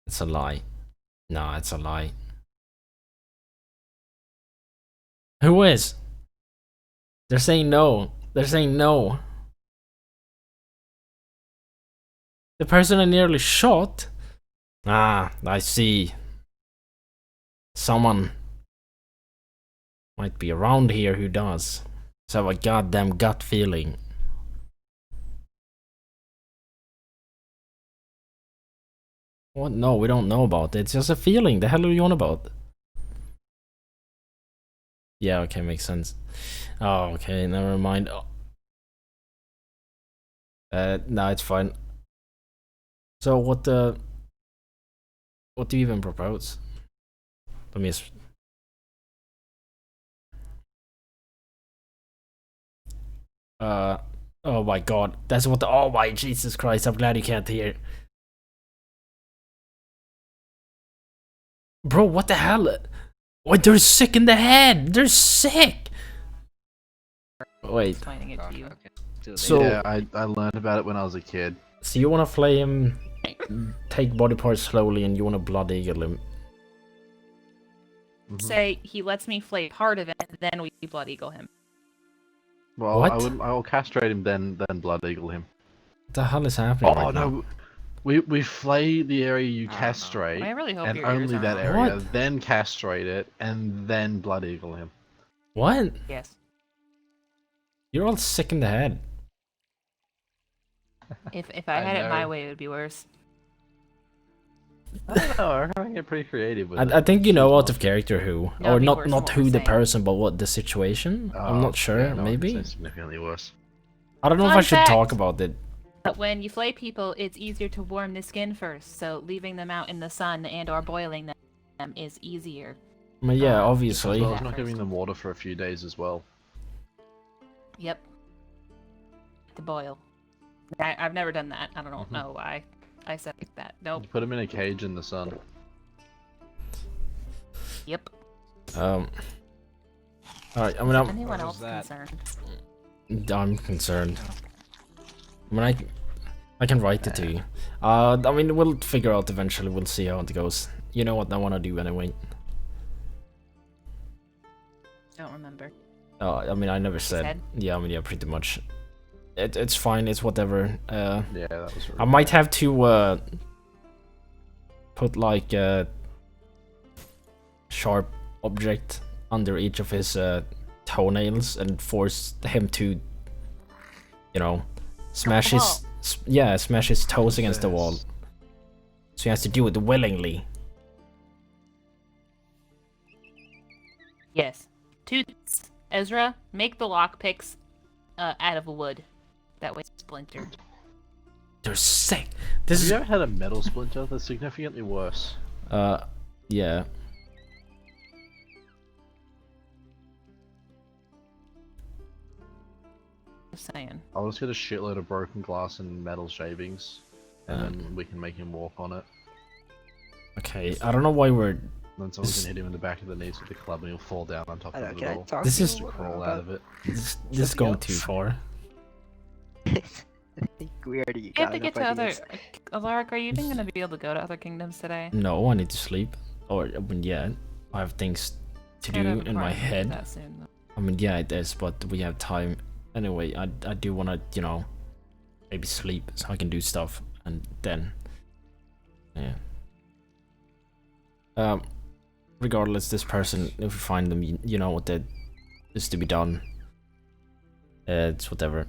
It's a lie. No, it's a lie. Who is? They're saying no. They're saying no. The person I nearly shot? Ah, I see. Someone might be around here who does. Just have a goddamn gut feeling. What? No, we don't know about it. It's just a feeling. The hell are you on about? Yeah, okay, makes sense. Oh, okay, never mind. No, it's fine. So what do you even propose? Let me just... oh my god, that's what the... Oh my Jesus Christ, I'm glad you can't hear. Bro, what the hell? Wait, they're sick in the head! They're sick! Wait. So yeah, I learned about it when I was a kid. So you wanna flay him, take body parts slowly, and you wanna blood eagle him? Say he lets me flay part of it, then we blood eagle him. Well, What? I will castrate him, then blood eagle him. What the hell is happening? Oh right no, now? we flay the area you castrate, I really hope and your ears only aren't that on. area, What? then castrate it, and then blood eagle him. What? Yes. You're all sick in the head. If I had it my way, it would be worse. I don't know, I can get pretty creative with it. I think you know out of character who, No, or it'd be not worse than what who we're the saying. person, but what the situation. I'm not sure. Yeah, no, Maybe. it's significantly worse. I don't know if Fun I should fact. talk about it. But when you flay people, it's easier to warm the skin first, so leaving them out in the sun and/or boiling them is easier. I mean, yeah, As obviously. well as not giving them water for a few days as well. Yep. To boil. I've never done that. I don't know why I said that. Nope. You put them in a cage in the sun. Yep. Alright, I mean, Anyone else concerned? I'm concerned. I mean, I can write it to you. I mean, we'll figure out eventually. We'll see how it goes. You know what I want to do anyway. Don't remember. I mean, I never said. said? Yeah, I mean, yeah, pretty much. It's fine. It's whatever. Yeah, that was. I might have to put like a sharp object under each of his toenails and force him to, you know, smash his smash his toes against the wall. So he has to do it willingly. Yes. Toots. Ezra, make the lockpicks out of wood. That way it's splintered. They're sick. Have you ever had a metal splinter? That's significantly worse. Yeah. Just saying. I'll just get a shitload of broken glass and metal shavings, and then we can make him walk on it. Okay, I don't know why we're... Then someone can hit him in the back of the knees with the club and he'll fall down on top of it all. This is... Crawl out of it. This is going too far. We already You have got to enough get to other. ideas. Alaric, are you even gonna be able to go to other kingdoms today? No, I need to sleep. Or, I mean, yeah, I have things to Gotta do have a in my party head. that soon, though. I mean, yeah, it is, but we have time. Anyway, I do want to, you know, maybe sleep so I can do stuff. And then, yeah. Regardless, this person, if we find them, you know what that is to be done. It's whatever.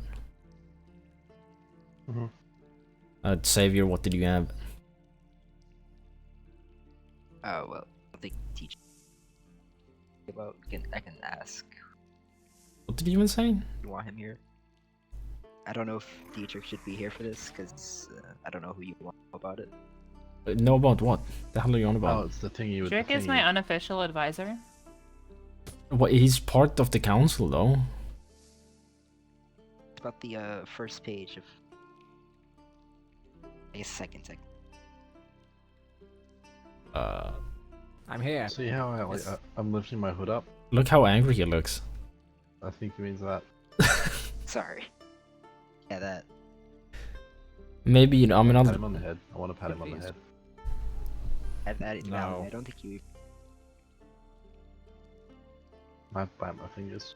Savior, what did you have? Oh well, I think teacher. About I can ask. What did you even say? You want him here? I don't know if Dietrich should be here for this because I don't know who you want about it. Know about what? The hell are you on Oh, about? it's the thingy with Drake the thingy. is my unofficial advisor. What? He's part of the council, though. It's about the first page of. I guess second. I'm here. See how I'm lifting my hood up? Look how angry he looks. I think he means that. Sorry. Yeah, that. Maybe, you know, I mean, Pat him on the head. I want to pat him on the head. No. I don't think you. I bite my fingers.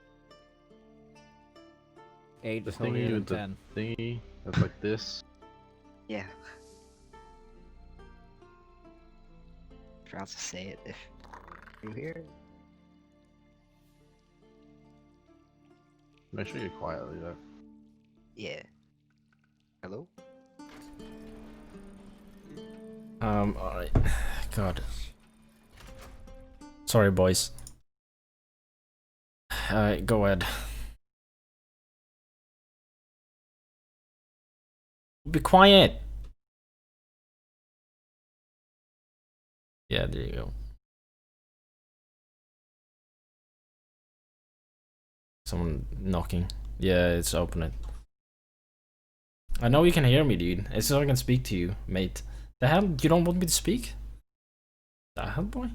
8 The is holier thingy than with the 10. thingy that's like this. Yeah. Forgot to say it if you're here. Make sure you're quietly though. Yeah. Hello? Alright. God. Sorry, boys. Alright, go ahead. Be quiet! Yeah, there you go. Someone knocking. Yeah, it's open it. I know you can hear me, dude. It's so I can speak to you, mate. The hell? You don't want me to speak? The hell, boy?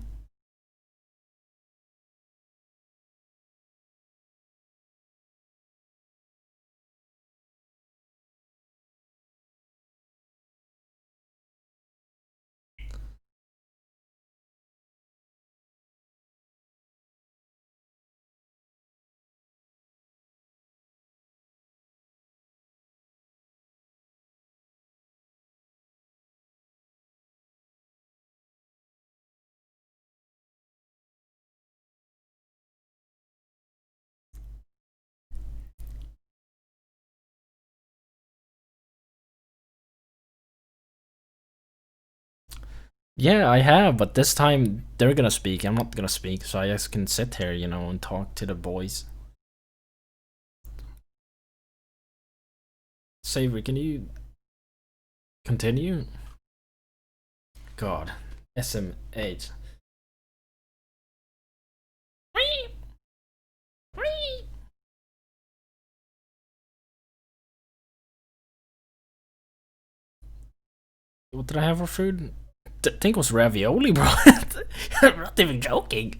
Yeah, I have, but this time they're gonna speak. I'm not gonna speak, so I just can sit here, you know, and talk to the boys. Savory, can you continue? God, SMH. What did I have for food? I think it was ravioli, bro. I'm not even joking.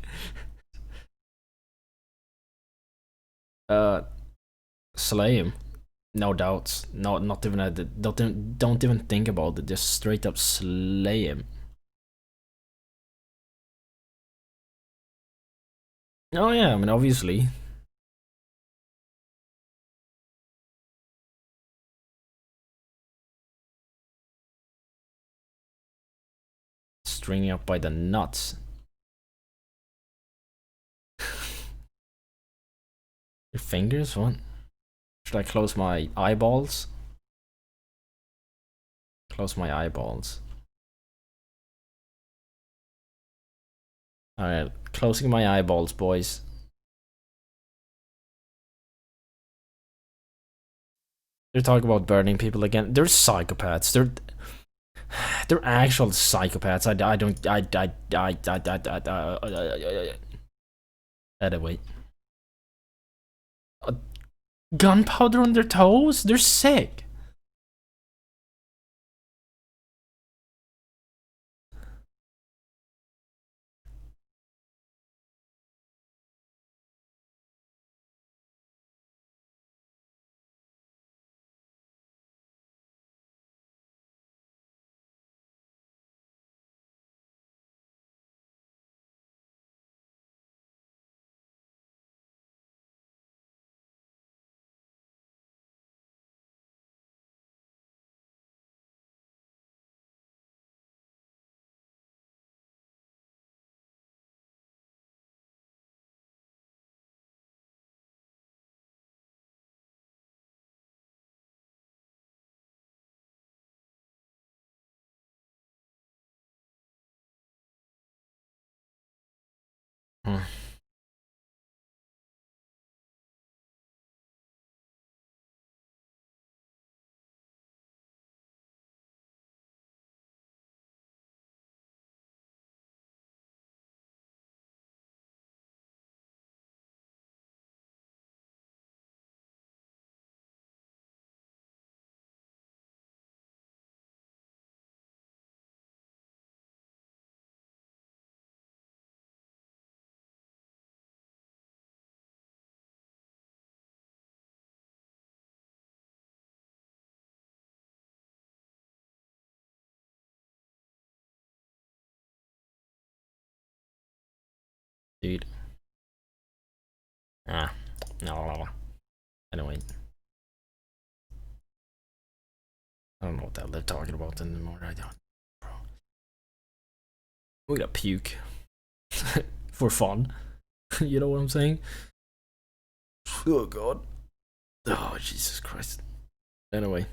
Slay him. No doubts. No, not even a, don't even think about it. Just straight up slay him. Oh yeah, I mean obviously. Stringing up by the nuts. Your fingers? What? Should I close my eyeballs? Close my eyeballs. Alright, closing my eyeballs, boys. They're talking about burning people again. They're psychopaths. They're actual psychopaths. Anyway. Gunpowder on their toes? They're sick. Dude. Ah, no. Anyway. I don't know what the hell they're talking about anymore. I don't. Bro. We're gonna puke. For fun. You know what I'm saying? Oh god. Oh, Jesus Christ. Anyway.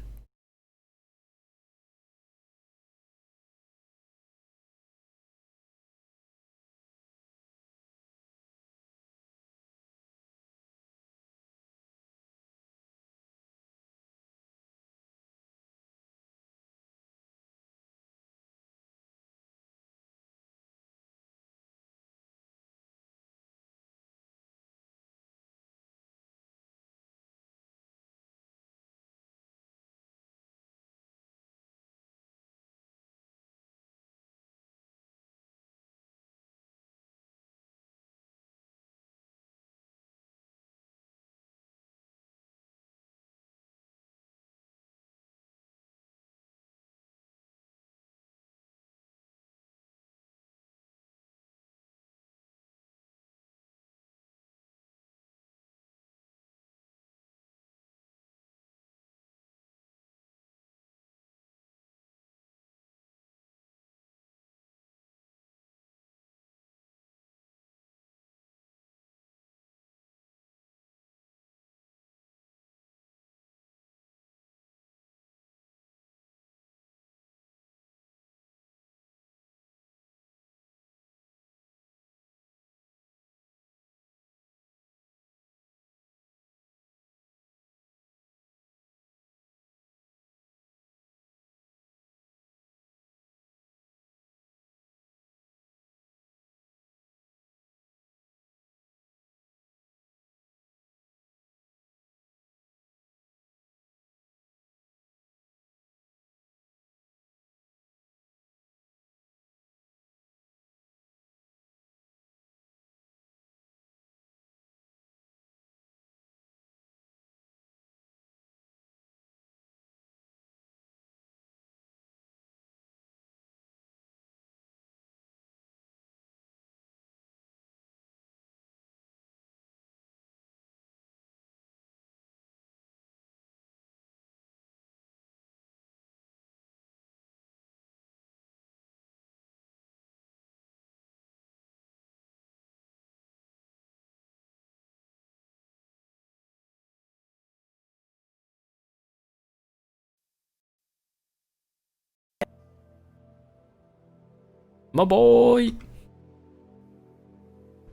My boy!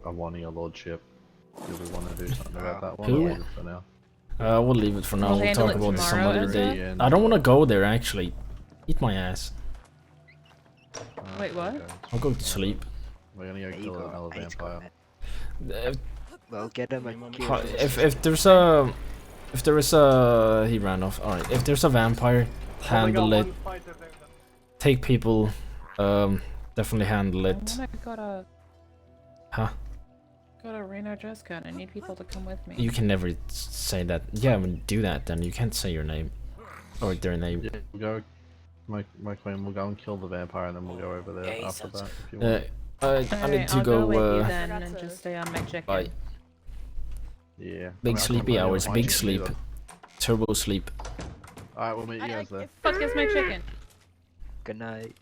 I'm wanting your lordship. Do we want to do something about that one? Who? Or leave it for now? We'll leave it for now. We'll talk about this some other day. Yeah, I don't want to go there actually. Eat my ass. Wait, what? I'll go to sleep. We're gonna go kill another vampire. Well, get him a If there's a... If there is a... He ran off. Alright, if there's a vampire, handle it. Take people. Definitely handle it. I got a... Huh? Got a Renor dress code. I need people to come with me. You can never say that. Yeah, when you do that, then you can't say your name. Or their name. Yeah, we'll go... My queen, we'll go and kill the vampire and then we'll go over there Yeah, after that if you want. I need to I'll go, with you then and just stay on my check-in. bye. Yeah. Big sleepy hours, big sleep. Turbo sleep. Alright, we'll meet you guys there. Fuck is my chicken? Good night.